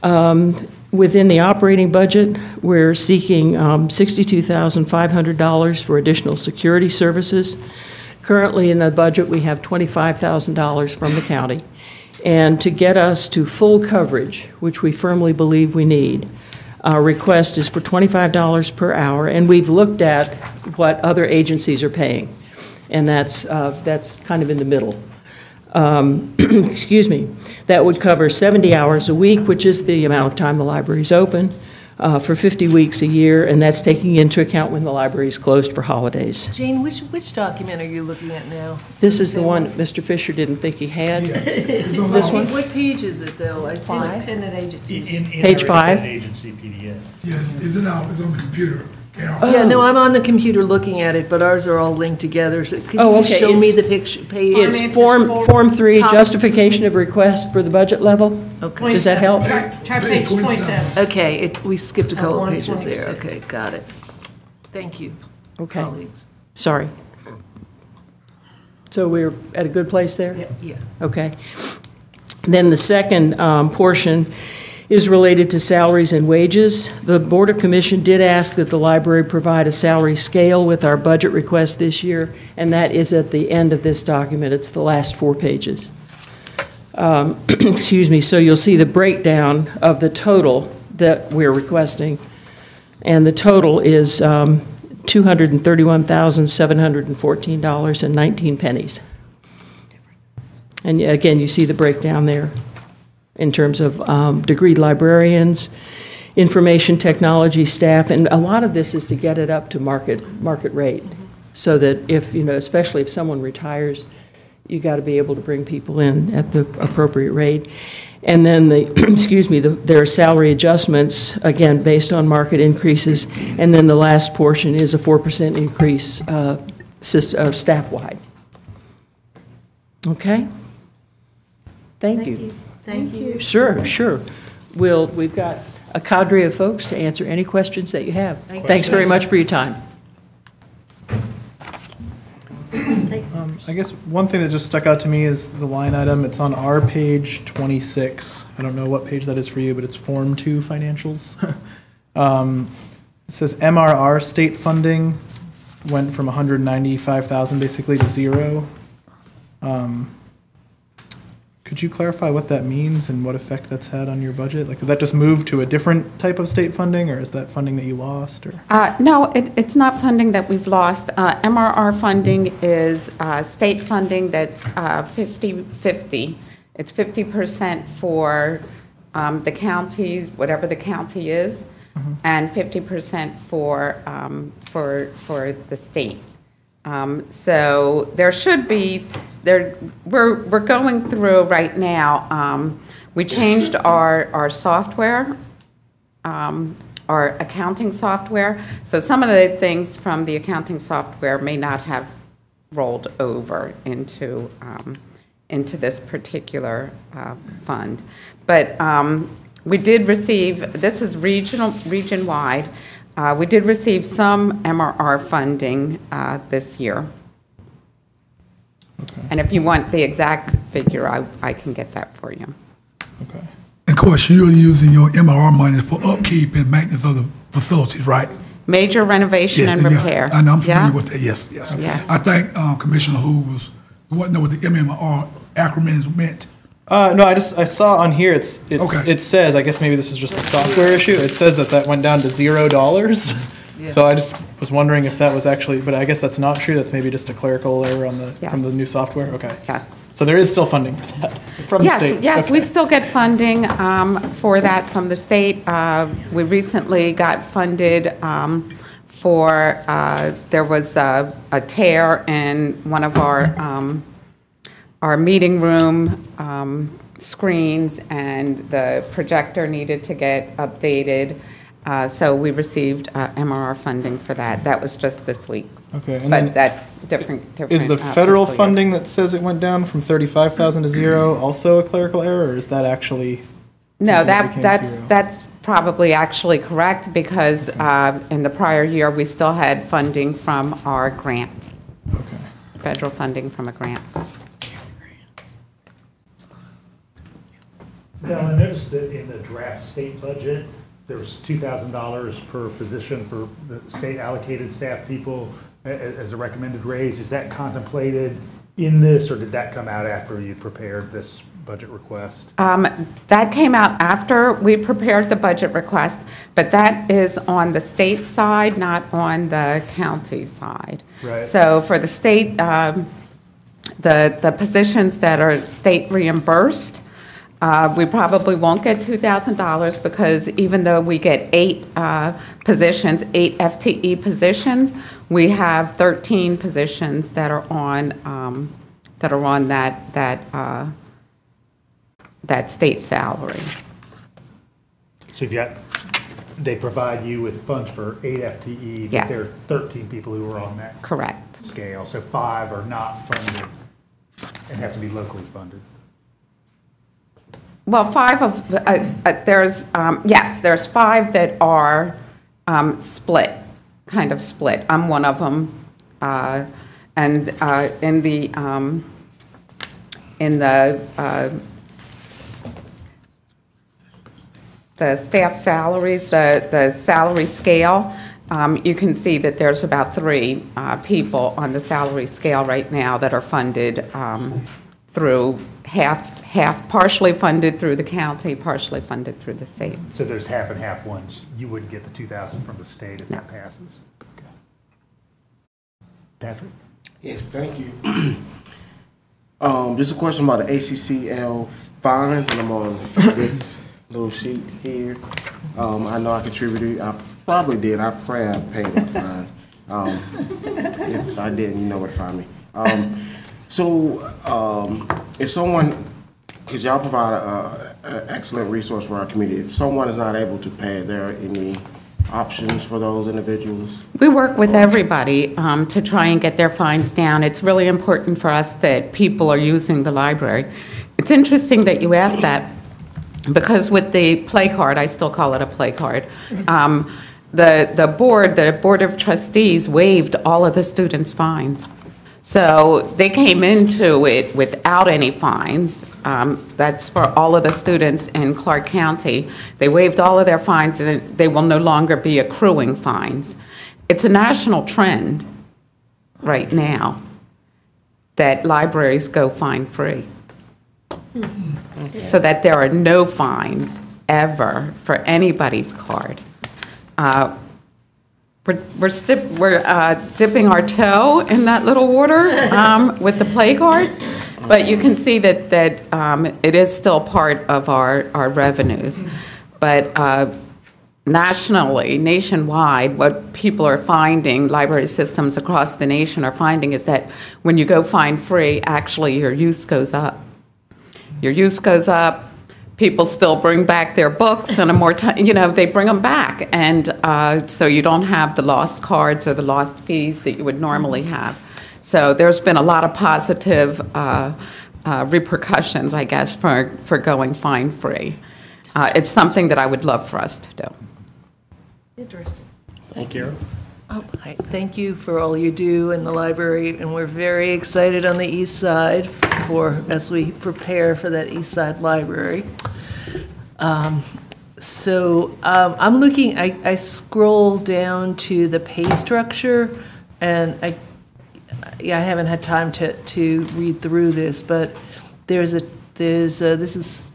within the operating budget, we're seeking $62,500 for additional security services. Currently in the budget, we have $25,000 from the county. And to get us to full coverage, which we firmly believe we need, our request is for $25 per hour, and we've looked at what other agencies are paying, and that's kind of in the middle. Excuse me. That would cover 70 hours a week, which is the amount of time the library is open, for 50 weeks a year, and that's taking into account when the library is closed for holidays. Jane, which document are you looking at now? This is the one that Mr. Fisher didn't think he had. This one? What page is it, though? I think Independent agencies. Page 5? Agency PDF. Yes, it's on the computer. Yeah, no, I'm on the computer looking at it, but ours are all linked together. So could you just show me the picture page? It's Form 3, Justification of Request for the budget level. Okay. Does that help? Try page 27. Okay, we skipped a couple of pages there. 126. Okay, got it. Thank you, Okay. colleagues. Sorry. So we're at a good place there? Yeah. Okay. Then the second portion is related to salaries and wages. The Board of Commission did ask that the library provide a salary scale with our budget request this year, and that is at the end of this document. It's the last 4 pages. Excuse me, so you'll see the breakdown of the total that we're requesting, and the total is $231,714.19. And again, you see the breakdown there in terms of degreed librarians, information technology staff, and a lot of this is to get it up to market rate, so that if, especially if someone retires, you got to be able to bring people in at the appropriate rate. And then there are salary adjustments, again, based on market increases. And then the last portion is a 4% increase staff-wide. Okay? Thank you. Thank you. Sure. We've got a cadre of folks to answer any questions that you have. Thanks very much for your time. I guess one thing that just stuck out to me is the line item. It's on our page 26. I don't know what page that is for you, but it's Form 2 financials. It says MRR state funding went from 195,000 basically to zero. Could you clarify what that means and what effect that's had on your budget? Like, did that just move to a different type of state funding, or is that funding that you lost? Or? No, it's not funding that we've lost. MRR funding is state funding that's 50-50. It's 50% for the counties, whatever the county is, and 50% for the state. So there should be, we're going through right now, we changed our software, our accounting software. So some of the things from the accounting software may not have rolled over into this particular fund. But we did receive, this is region-wide, we did receive some MRR funding this year. Okay. And if you want the exact figure, I can get that for you. Okay. Of course, you're using your MRR money for upkeep and maintenance of the facilities, right? Major renovation and repair. And I'm familiar with that, yes. Yes. I think Commissioner Hu wanted to know what the MMR acronyms meant. No, I saw on here it says, I guess maybe this is just a software issue. It says that went down to $0. Yeah. So I just was wondering if that was actually, but I guess that's not true. That's maybe just a clerical error on from the new software. Okay. Yes. So there is still funding for that from the state. Yes, okay. We still get funding for that from the state. We recently got funded for there was a tear in one of our meeting room screens, and the projector needed to get updated. So we received MRR funding for that. That was just this week. Okay, and but that's different. Is the federal funding that says it went down from 35,000 to zero also a clerical error, or is that actually? No, that's probably actually correct, because in the prior year we still had funding from our grant. Okay. Federal funding from a grant. Now, I noticed that in the draft state budget, there was $2,000 per position for the state allocated staff people as a recommended raise. Is that contemplated in this, or did that come out after you prepared this budget request? That came out after we prepared the budget request, but that is on the state side, not on the county side. Right. So for the state, the positions that are state reimbursed, we probably won't get $2,000, because even though we get 8 positions, 8 FTE positions, we have 13 positions that are on that state salary. So they provide you with funds for 8 FTE, but Yes. there are 13 people who are on that Correct. scale. So 5 are not funded and have to be locally funded. Well, 5 of, there's 5 that are split, kind of split. I'm one of them. And in the staff salaries, the salary scale, you can see that there's about 3 people on the salary scale right now that are funded through half, partially funded through the county, partially funded through the state. So there's half and half ones. You wouldn't get the $2,000 from the state if that passes? Okay. Patrick? Yes, thank you. Just a question about the ACCL fines, and I'm on this little sheet here. I know I contributed. I probably did. I pray I paid my fines. If I didn't, you know where to find me. If someone, because y'all provide an excellent resource for our community, if someone is not able to pay, are there any options for those individuals? We work with everybody to try and get their fines down. It's really important for us that people are using the library. It's interesting that you asked that, because with the play card, I still call it a play card, the board of trustees waived all of the students' fines. So they came into it without any fines. That's for all of the students in Clarke County. They waived all of their fines, and they will no longer be accruing fines. It's a national trend right now that libraries go fine-free, so that there are no fines ever for anybody's card. We're dipping our toe in that little water with the play cards, but you can see that it is still part of our revenues. But nationwide, what people are finding, library systems across the nation are finding, is that when you go fine-free, actually your use goes up. Your use goes up. People still bring back their books, and they bring them back, and so you don't have the lost cards or the lost fees that you would normally have. So there's been a lot of positive repercussions, I guess, for going fine-free. It's something that I would love for us to do. Interesting. Thank you. Thank you for all you do in the library, and we're very excited on the east side as we prepare for that east side library. I'm looking, I scroll down to the pay structure, and I haven't had time to read through this, but this is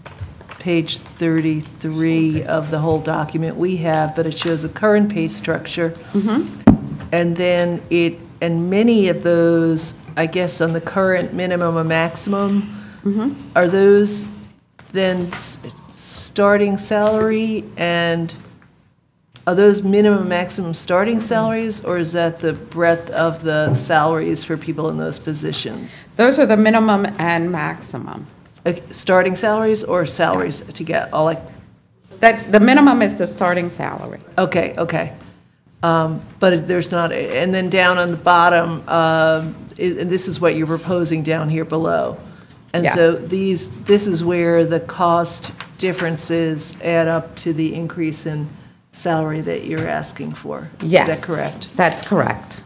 page 33 of the whole document we have, but it shows a current pay structure. Mm-hmm. And then and many of those, I guess, on the current minimum and maximum, mm-hmm. Are those then starting salary, and are those minimum and maximum starting salaries, or is that the breadth of the salaries for people in those positions? Those are the minimum and maximum. Starting salaries or salaries to get all That's the minimum is the starting salary. Okay. But there's not, and then down on the bottom, and this is what you're proposing down here below. And yes. So this is where the cost differences add up to the increase in salary that you're asking for. Yes. Is that correct? That's correct.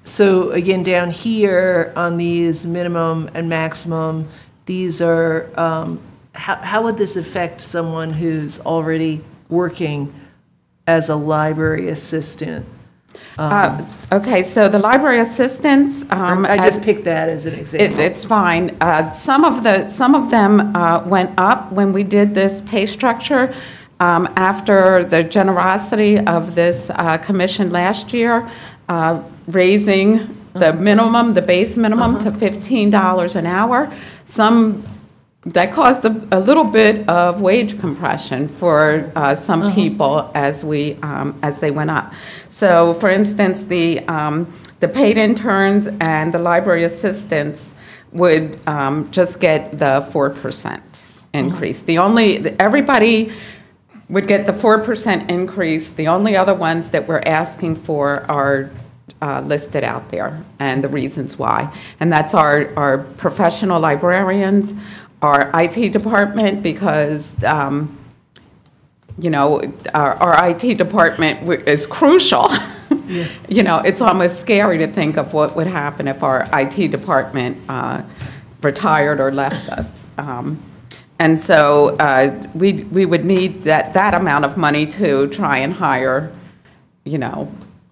So again, down here on these minimum and maximum, these are, how would this affect someone who's already working as a library assistant? Okay, so the library assistants. I just picked that as an example. It's fine. Some of them went up when we did this pay structure after the generosity of this commission last year, raising the minimum, the base minimum, to $15 an hour. That caused a little bit of wage compression for some people as they went up. So, for instance, the paid interns and the library assistants would just get the 4% increase. Everybody would get the 4% increase. The only other ones that we're asking for are listed out there, and the reasons why. And that's our professional librarians, our IT department, because our IT department is crucial. Yeah. It's almost scary to think of what would happen if our IT department retired or left us. And so we would need that amount of money to try and hire,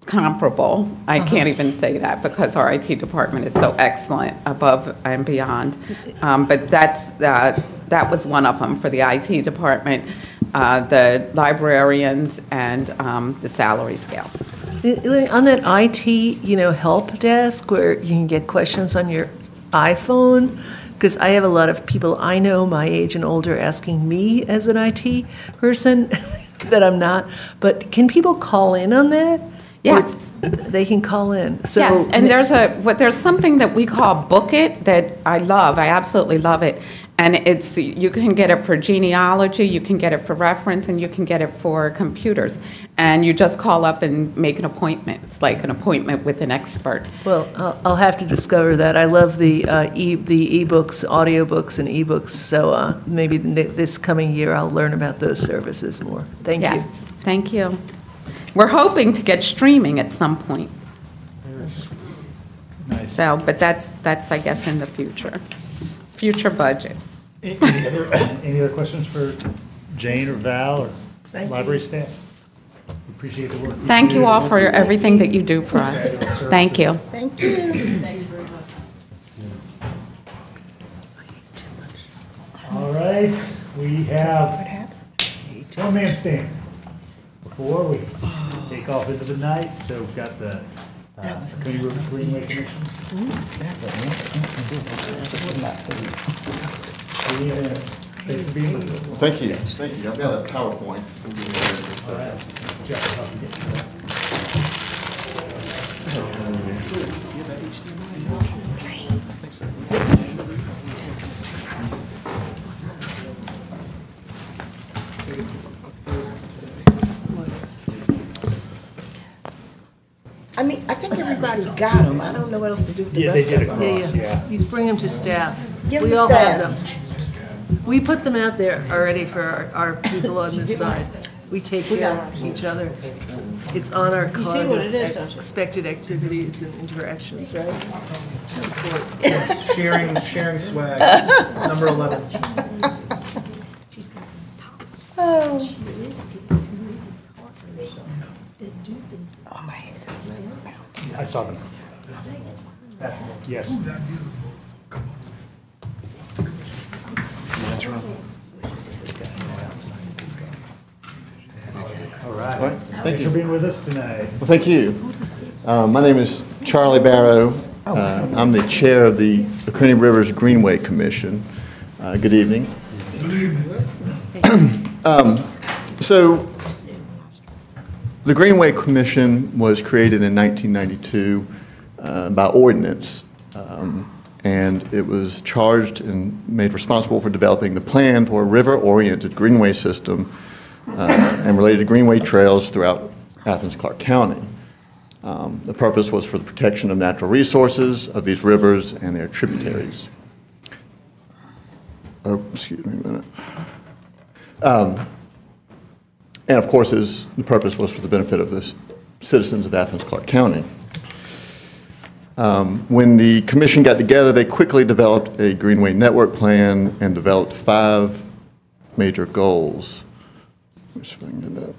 comparable. I can't even say that because our IT department is so excellent, above and beyond. But that was one of them for the IT department, the librarians, and the salary scale. On that IT, help desk where you can get questions on your iPhone, because I have a lot of people I know my age and older asking me as an IT person that I'm not. But can people call in on that? Yes. Or they can call in. So Yes, and there's something that we call Book It that I love. I absolutely love it. And you can get it for genealogy, you can get it for reference, and you can get it for computers. And you just call up and make an appointment. It's like an appointment with an expert. Well, I'll have to discover that. I love the e-books, audiobooks, and e-books. So maybe this coming year I'll learn about those services more. Thank you. Yes, thank you. We're hoping to get streaming at some point. Nice. So, but that's I guess in the future budget. Any other questions for Jane or Val or Thank library staff? We appreciate the work. Thank you all for everything that you do for us. Thank you. Thank you. Thanks very much. All right, we have one-man stand. Before we take off into the night, so we've got the Oconee River Greenway Commission. Thanks for being with us. Thank you. Thank you. I've got a PowerPoint. All right. Jeff, I'll help you get to that. I mean, I think everybody got them. I don't know what else to do with the Yeah, rest they did of them. across, yeah. You bring them to staff. Give We them all staff. have them. We put them out there already for our people on this side. We take care of each other. It's on our You see card what of it is, don't you? expected activities and interactions, right? Support. Sharing swag, number 11. Oh. I saw them. Yes. That's right. All right. All right. Thank you. for being with us tonight. Well, thank you. My name is Charlie Barrow. I'm the chair of the Oconee Rivers Greenway Commission. Good evening. So, the Greenway Commission was created in 1992 by ordinance, and it was charged and made responsible for developing the plan for a river-oriented greenway system and related greenway trails throughout Athens-Clarke County. The purpose was for the protection of natural resources of these rivers and their tributaries. Oh, excuse me a minute. And of course, the purpose was for the benefit of the citizens of Athens-Clarke County. When the commission got together, they quickly developed a Greenway network plan and developed 5 major goals. Let me see if I can do that.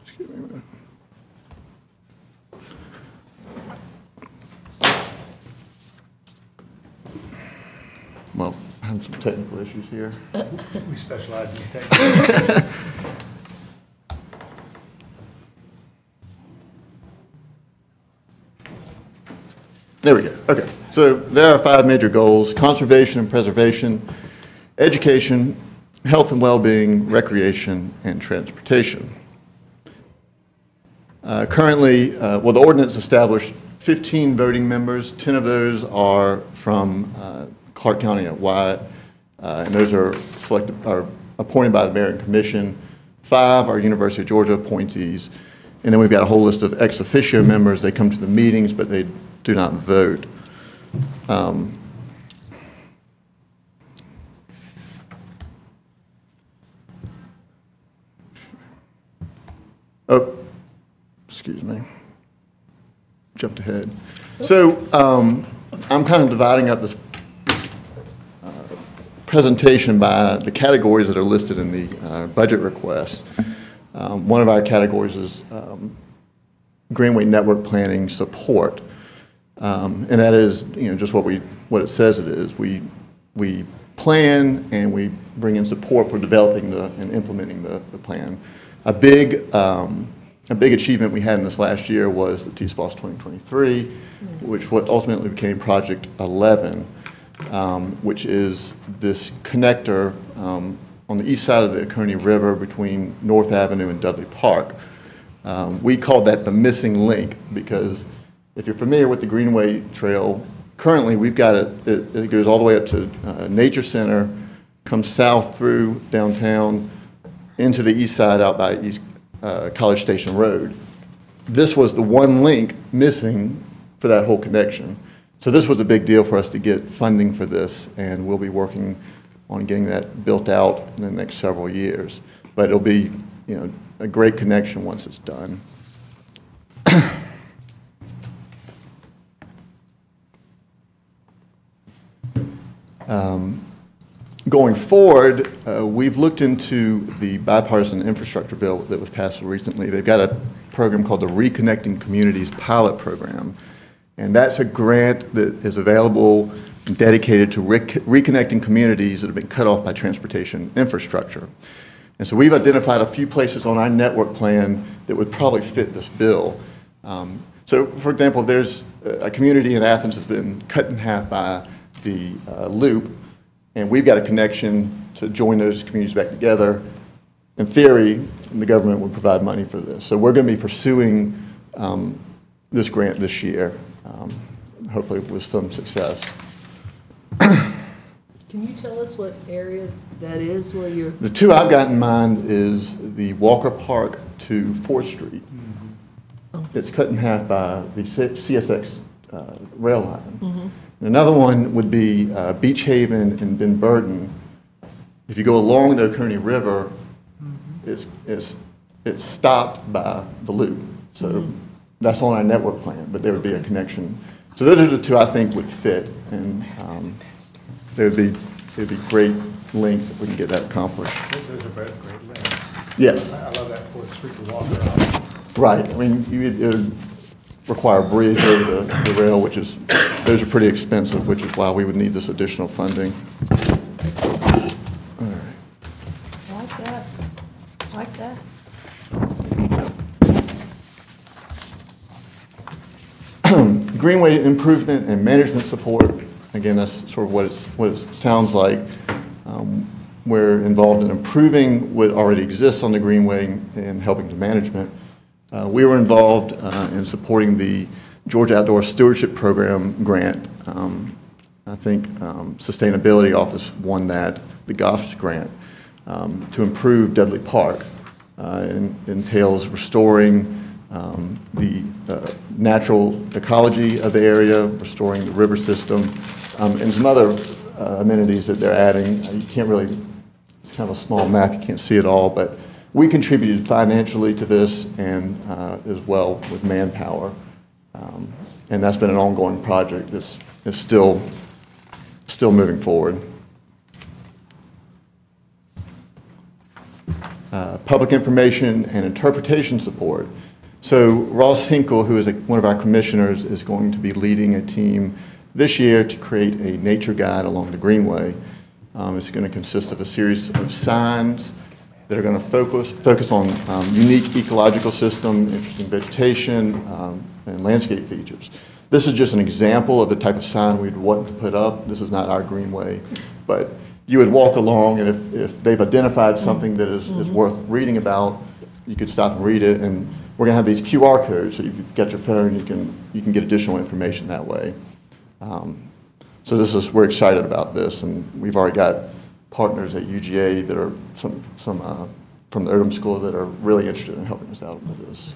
Excuse me a minute. Well, I have some technical issues here. We specialize in technology. There we go. Okay. So there are 5 major goals: conservation and preservation, education, health and well-being, recreation, and transportation. Currently, well, the ordinance established 15 voting members. 10 of those are from Clarke County at Wyatt, and those are appointed by the mayor and commission. 5 are University of Georgia appointees, and then we've got a whole list of ex officio members. They come to the meetings, but they do not vote. Oh, excuse me. Jumped ahead. So I'm kind of dividing up this presentation by the categories that are listed in the budget request. One of our categories is Greenway network planning support, and that is, just what it says it is. We plan, and we bring in support for developing and implementing the plan. A big achievement we had in this last year was the TSPOS 2023, which ultimately became Project 11, which is this connector on the east side of the Oconee River between North Avenue and Dudley Park. We called that the missing link because if you're familiar with the Greenway Trail, currently we've got it goes all the way up to Nature Center, comes south through downtown into the east side out by East College Station Road. This was the one link missing for that whole connection. So this was a big deal for us to get funding for this, and we'll be working on getting that built out in the next several years. But it'll be, a great connection once it's done. Going forward, we've looked into the bipartisan infrastructure bill that was passed recently. They've got a program called the Reconnecting Communities Pilot Program, and that's a grant that is available and dedicated to reconnecting communities that have been cut off by transportation infrastructure. And so we've identified a few places on our network plan that would probably fit this bill. So, for example, there's a community in Athens that's been cut in half by the loop, and we've got a connection to join those communities back together. In theory, the government would provide money for this. So we're going to be pursuing this grant this year, hopefully with some success. Can you tell us what area that is while you're... The two I've got in mind is the Walker Park to 4th Street. It's cut in half by the CSX rail line. Another one would be Beach Haven and Ben Burton. If you go along the Oconee River, it's stopped by the loop. So that's on our network plan, but there would be a connection. So those are the two I think would fit, and they'd be great links if we can get that accomplished. Those are both great links. Yes. I love that 4th Street to walk. Right. I mean, it would require a bridge over the rail, those are pretty expensive, which is why we would need this additional funding. All right. I like that. I like that. Greenway improvement and management support. Again, that's sort of what it sounds like. We're involved in improving what already exists on the Greenway and helping to management. We were involved in supporting the Georgia Outdoor Stewardship Program grant. I think Sustainability Office won that, the GOFS grant, to improve Dudley Park. It entails restoring the natural ecology of the area, restoring the river system, and some other amenities that they're adding. You can't really, it's kind of a small map, you can't see it all, but we contributed financially to this and as well with manpower. And that's been an ongoing project. It's still moving forward. Public information and interpretation support. So Ross Hinkle, who is one of our commissioners, is going to be leading a team this year to create a nature guide along the Greenway. It's going to consist of a series of signs that are going to focus on unique ecological system, interesting vegetation, and landscape features. This is just an example of the type of sign we'd want to put up. This is not our Greenway, but you would walk along, and if they've identified something that is worth reading about, you could stop and read it. And we're going to have these QR codes, so if you've got your phone, you can get additional information that way. So we're excited about this, and we've already got partners at UGA that are some from the Odom School that are really interested in helping us out with this.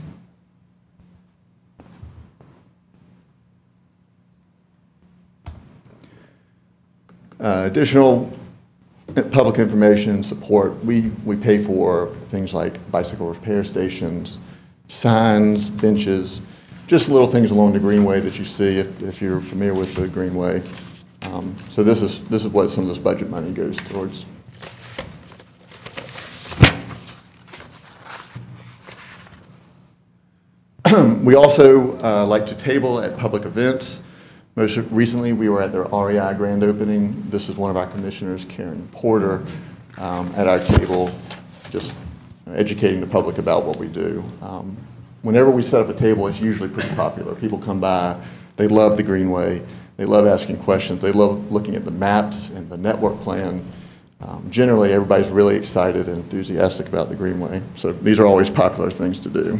Additional public information support. We pay for things like bicycle repair stations, signs, benches, just little things along the Greenway that you see if you're familiar with the Greenway. So this is what some of this budget money goes towards. We also like to table at public events. Most recently, we were at their REI grand opening. This is one of our commissioners, Karen Porter, at our table, just educating the public about what we do. Whenever we set up a table, it's usually pretty popular. People come by, they love the Greenway, they love asking questions, they love looking at the maps and the network plan. Generally, everybody's really excited and enthusiastic about the Greenway, so these are always popular things to do.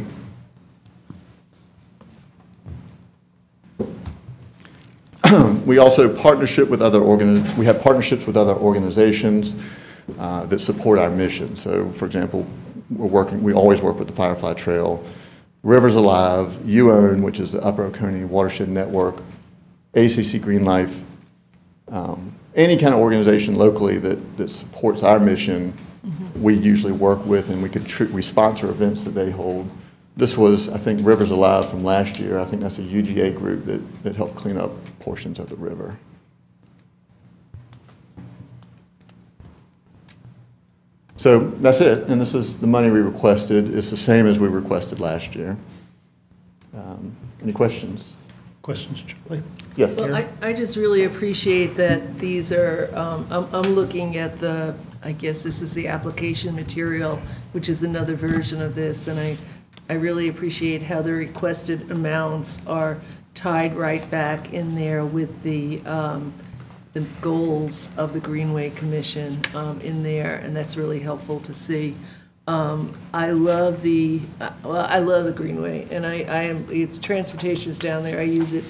We also have partnerships with other organizations that support our mission. So, for example, we always work with the Firefly Trail, Rivers Alive, UOWN, which is the Upper Oconee Watershed Network, ACC Green Life, any kind of organization locally that supports our mission, we usually work with, and we sponsor events that they hold. This was, I think, Rivers Alive from last year. I think that's a UGA group that helped clean up portions of the river. So that's it, and this is the money we requested. It's the same as we requested last year. Any questions? Questions, Charlie? Yes. Well, I just really appreciate that these are, I'm looking at I guess this is the application material, which is another version of this, and I really appreciate how the requested amounts are tied right back in there with the goals of the Greenway Commission in there, and that's really helpful to see. I love the Greenway, and it's transportation's down there. I use it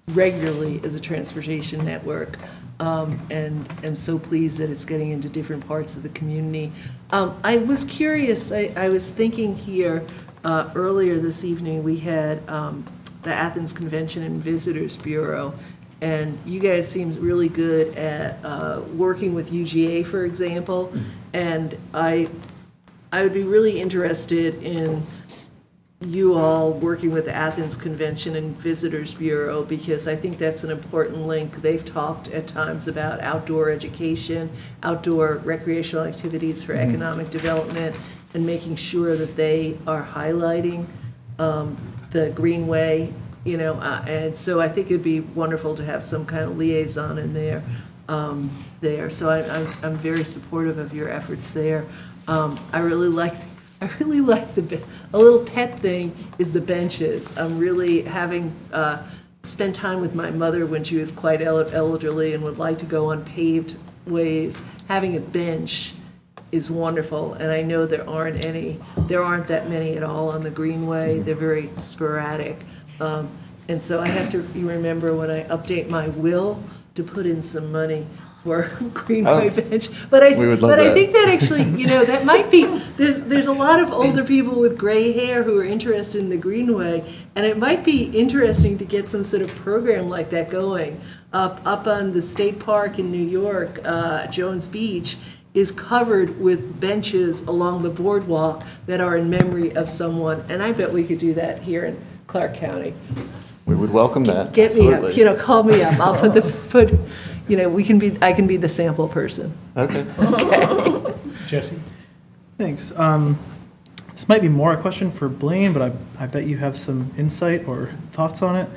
regularly as a transportation network, and am so pleased that it's getting into different parts of the community. I was curious, I was thinking here, earlier this evening, we had the Athens Convention and Visitors Bureau, and you guys seem really good at working with UGA, for example, and I would be really interested in you all working with the Athens Convention and Visitors Bureau, because I think that's an important link. They've talked at times about outdoor education, outdoor recreational activities for economic development, and making sure that they are highlighting the Greenway, and so I think it'd be wonderful to have some kind of liaison in there. So I'm very supportive of your efforts there. I really like a little pet thing is the benches. I'm really having spent time with my mother when she was quite elderly and would like to go on paved ways. Having a bench is wonderful, and I know there aren't that many at all on the Greenway. They're very sporadic, and so I have to remember when I update my will to put in some money for Greenway bench. But I think that actually, that might be, there's a lot of older people with gray hair who are interested in the Greenway, and it might be interesting to get some sort of program like that going. Up on the state park in New York, Jones Beach, is covered with benches along the boardwalk that are in memory of someone, and I bet we could do that here in Clarke County. We would welcome that. Get Absolutely. me up, call me up. I'll I can be the sample person. Okay. Okay. Jesse? Thanks. This might be more a question for Blaine, but I bet you have some insight or thoughts on it.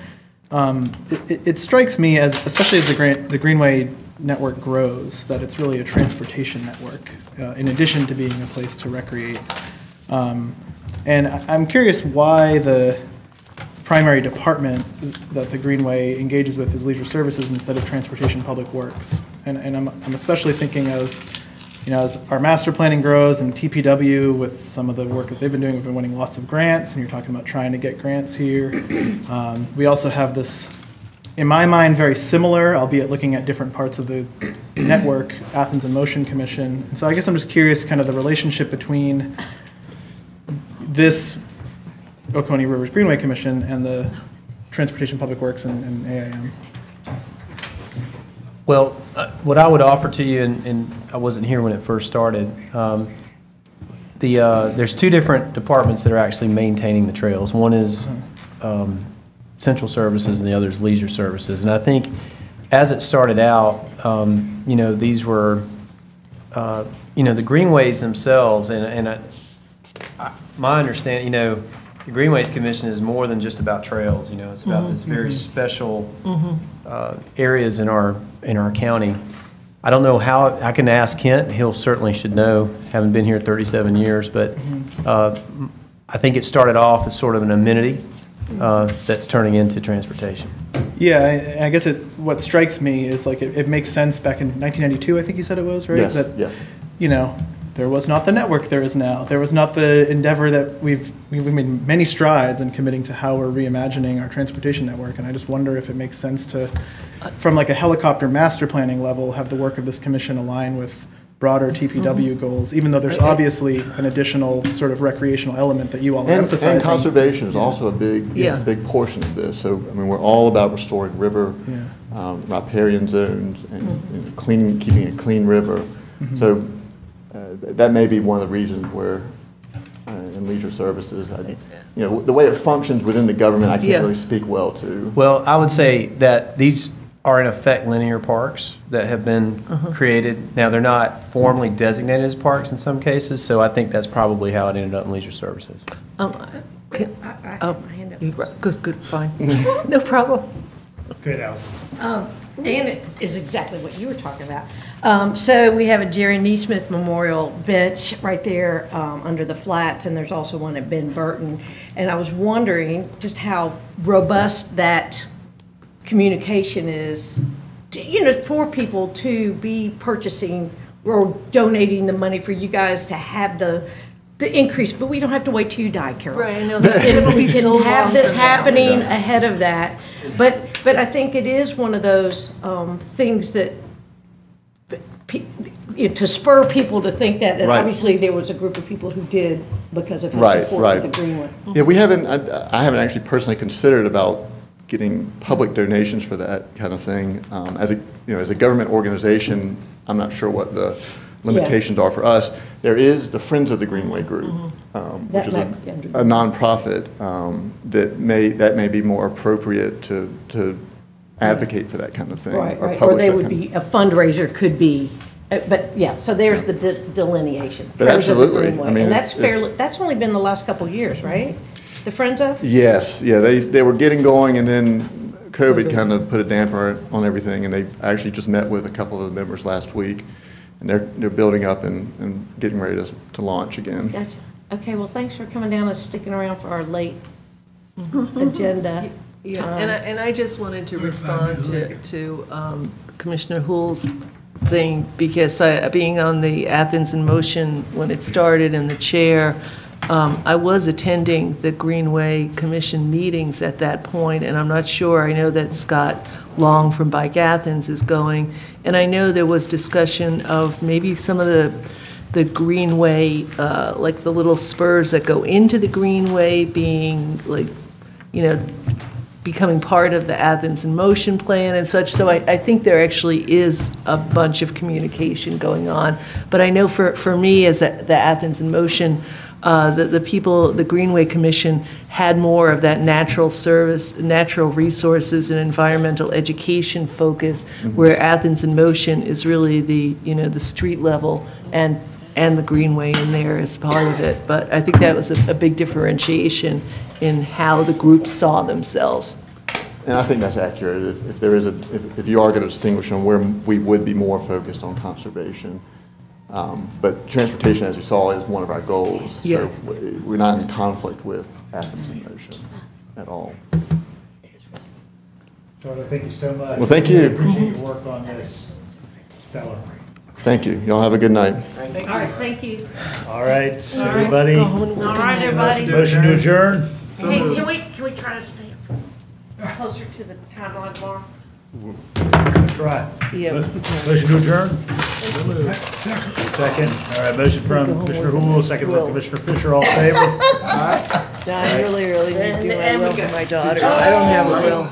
It strikes me, especially as the Greenway network grows, that it's really a transportation network, in addition to being a place to recreate. And I'm curious why the primary department that the Greenway engages with is leisure services instead of transportation public works. And I'm especially thinking of, as our master planning grows and TPW with some of the work that they've been doing, we've been winning lots of grants, and you're talking about trying to get grants here. We also have this, in my mind, very similar, albeit looking at different parts of the network, Athens in Motion Commission. And so I guess I'm just curious kind of the relationship between this Oconee Rivers Greenway Commission and the Transportation Public Works and AIM. Well, what I would offer to you, and I wasn't here when it first started, there's two different departments that are actually maintaining the trails. One is Central Services and the other is Leisure Services. And I think as it started out, these were, the greenways themselves, and my understanding, the Greenways Commission is more than just about trails, you know, it's about this very special areas in our county. I don't know how, I can ask Kent, he'll certainly should know, having been here 37 years, but I think it started off as sort of an amenity that's turning into transportation. Yeah, I guess what strikes me is like it makes sense back in 1992, I think you said it was, right? Yes, that, yes. You know, there was not the network there is now. There was not the endeavor that we've made many strides in committing to how we're reimagining our transportation network. And I just wonder if it makes sense to, from like a helicopter master planning level, have the work of this commission align with broader TPW goals, even though there's obviously an additional sort of recreational element that you all are emphasizing. And conservation is also a big portion of this. So, I mean, we're all about restoring river, riparian zones, and keeping a clean river. So that may be one of the reasons where in leisure services, you know, the way it functions within the government, I can't really speak well to. Well, I would say that these are in effect linear parks that have been created. Now, they're not formally designated as parks in some cases, so I think that's probably how it ended up in leisure services. Good, fine. No problem. Good, Allison. And it is exactly what you were talking about. So we have a Jerry Neesmith Memorial bench right there under the flats, and there's also one at Ben Burton. And I was wondering just how robust that communication is, you know, for people to be purchasing or donating the money for you guys to have the increase, but we don't have to wait till you die, Carol. Right, I know And we can so have long this from now. happening ahead of that. But I think it is one of those things that to spur people to think that, and obviously there was a group of people who did because of his support of the Greenway. Yeah, I haven't actually personally considered about getting public donations for that kind of thing. As a government organization, I'm not sure what the limitations are for us. There is the Friends of the Greenway group, which is a nonprofit that may be more appropriate to advocate for that kind of thing. Right. Or they would be, a fundraiser could be, but yeah, so there's the delineation. But absolutely. I mean, and that's only been the last couple of years, right? The Friends of? Yes, yeah, they were getting going, and then COVID kind of put a damper on everything, and they actually just met with a couple of the members last week, and they're building up and getting ready to launch again. Gotcha. Okay, well, thanks for coming down and sticking around for our late agenda. Yeah, and I just wanted to respond to Commissioner Hoole's thing, because being on the Athens in Motion when it started and the chair, I was attending the Greenway Commission meetings at that point, and I'm not sure. I know that Scott Long from Bike Athens is going, and I know there was discussion of maybe some of the Greenway, like the little spurs that go into the Greenway being like, you know, becoming part of the Athens in Motion plan and such. So I think there actually is a bunch of communication going on. But I know for me as the Athens in Motion, the Greenway Commission had more of that natural service, natural resources and environmental education focus, where Athens in Motion is really the street level and the Greenway in there as part of it. But I think that was a big differentiation in how the groups saw themselves. And I think that's accurate. If you are going to distinguish on where we would be more focused on conservation. But transportation, as you saw, is one of our goals. Yeah. So we're not in conflict with Athens in Motion at all. Charlie, thank you so much. Well, thank you. I appreciate your work on this. Stellar. Thank you. Y'all have a good night. All right, thank you. All right, everybody. All right, everybody. Motion to adjourn. Hey, can we try to stay closer to the timeline tomorrow? That's right. Yeah. Motion to adjourn? Second. All right, motion from Commissioner Hoole, second from Commissioner Fisher, all in favor? I really need to do my will for my daughters. I don't have a will.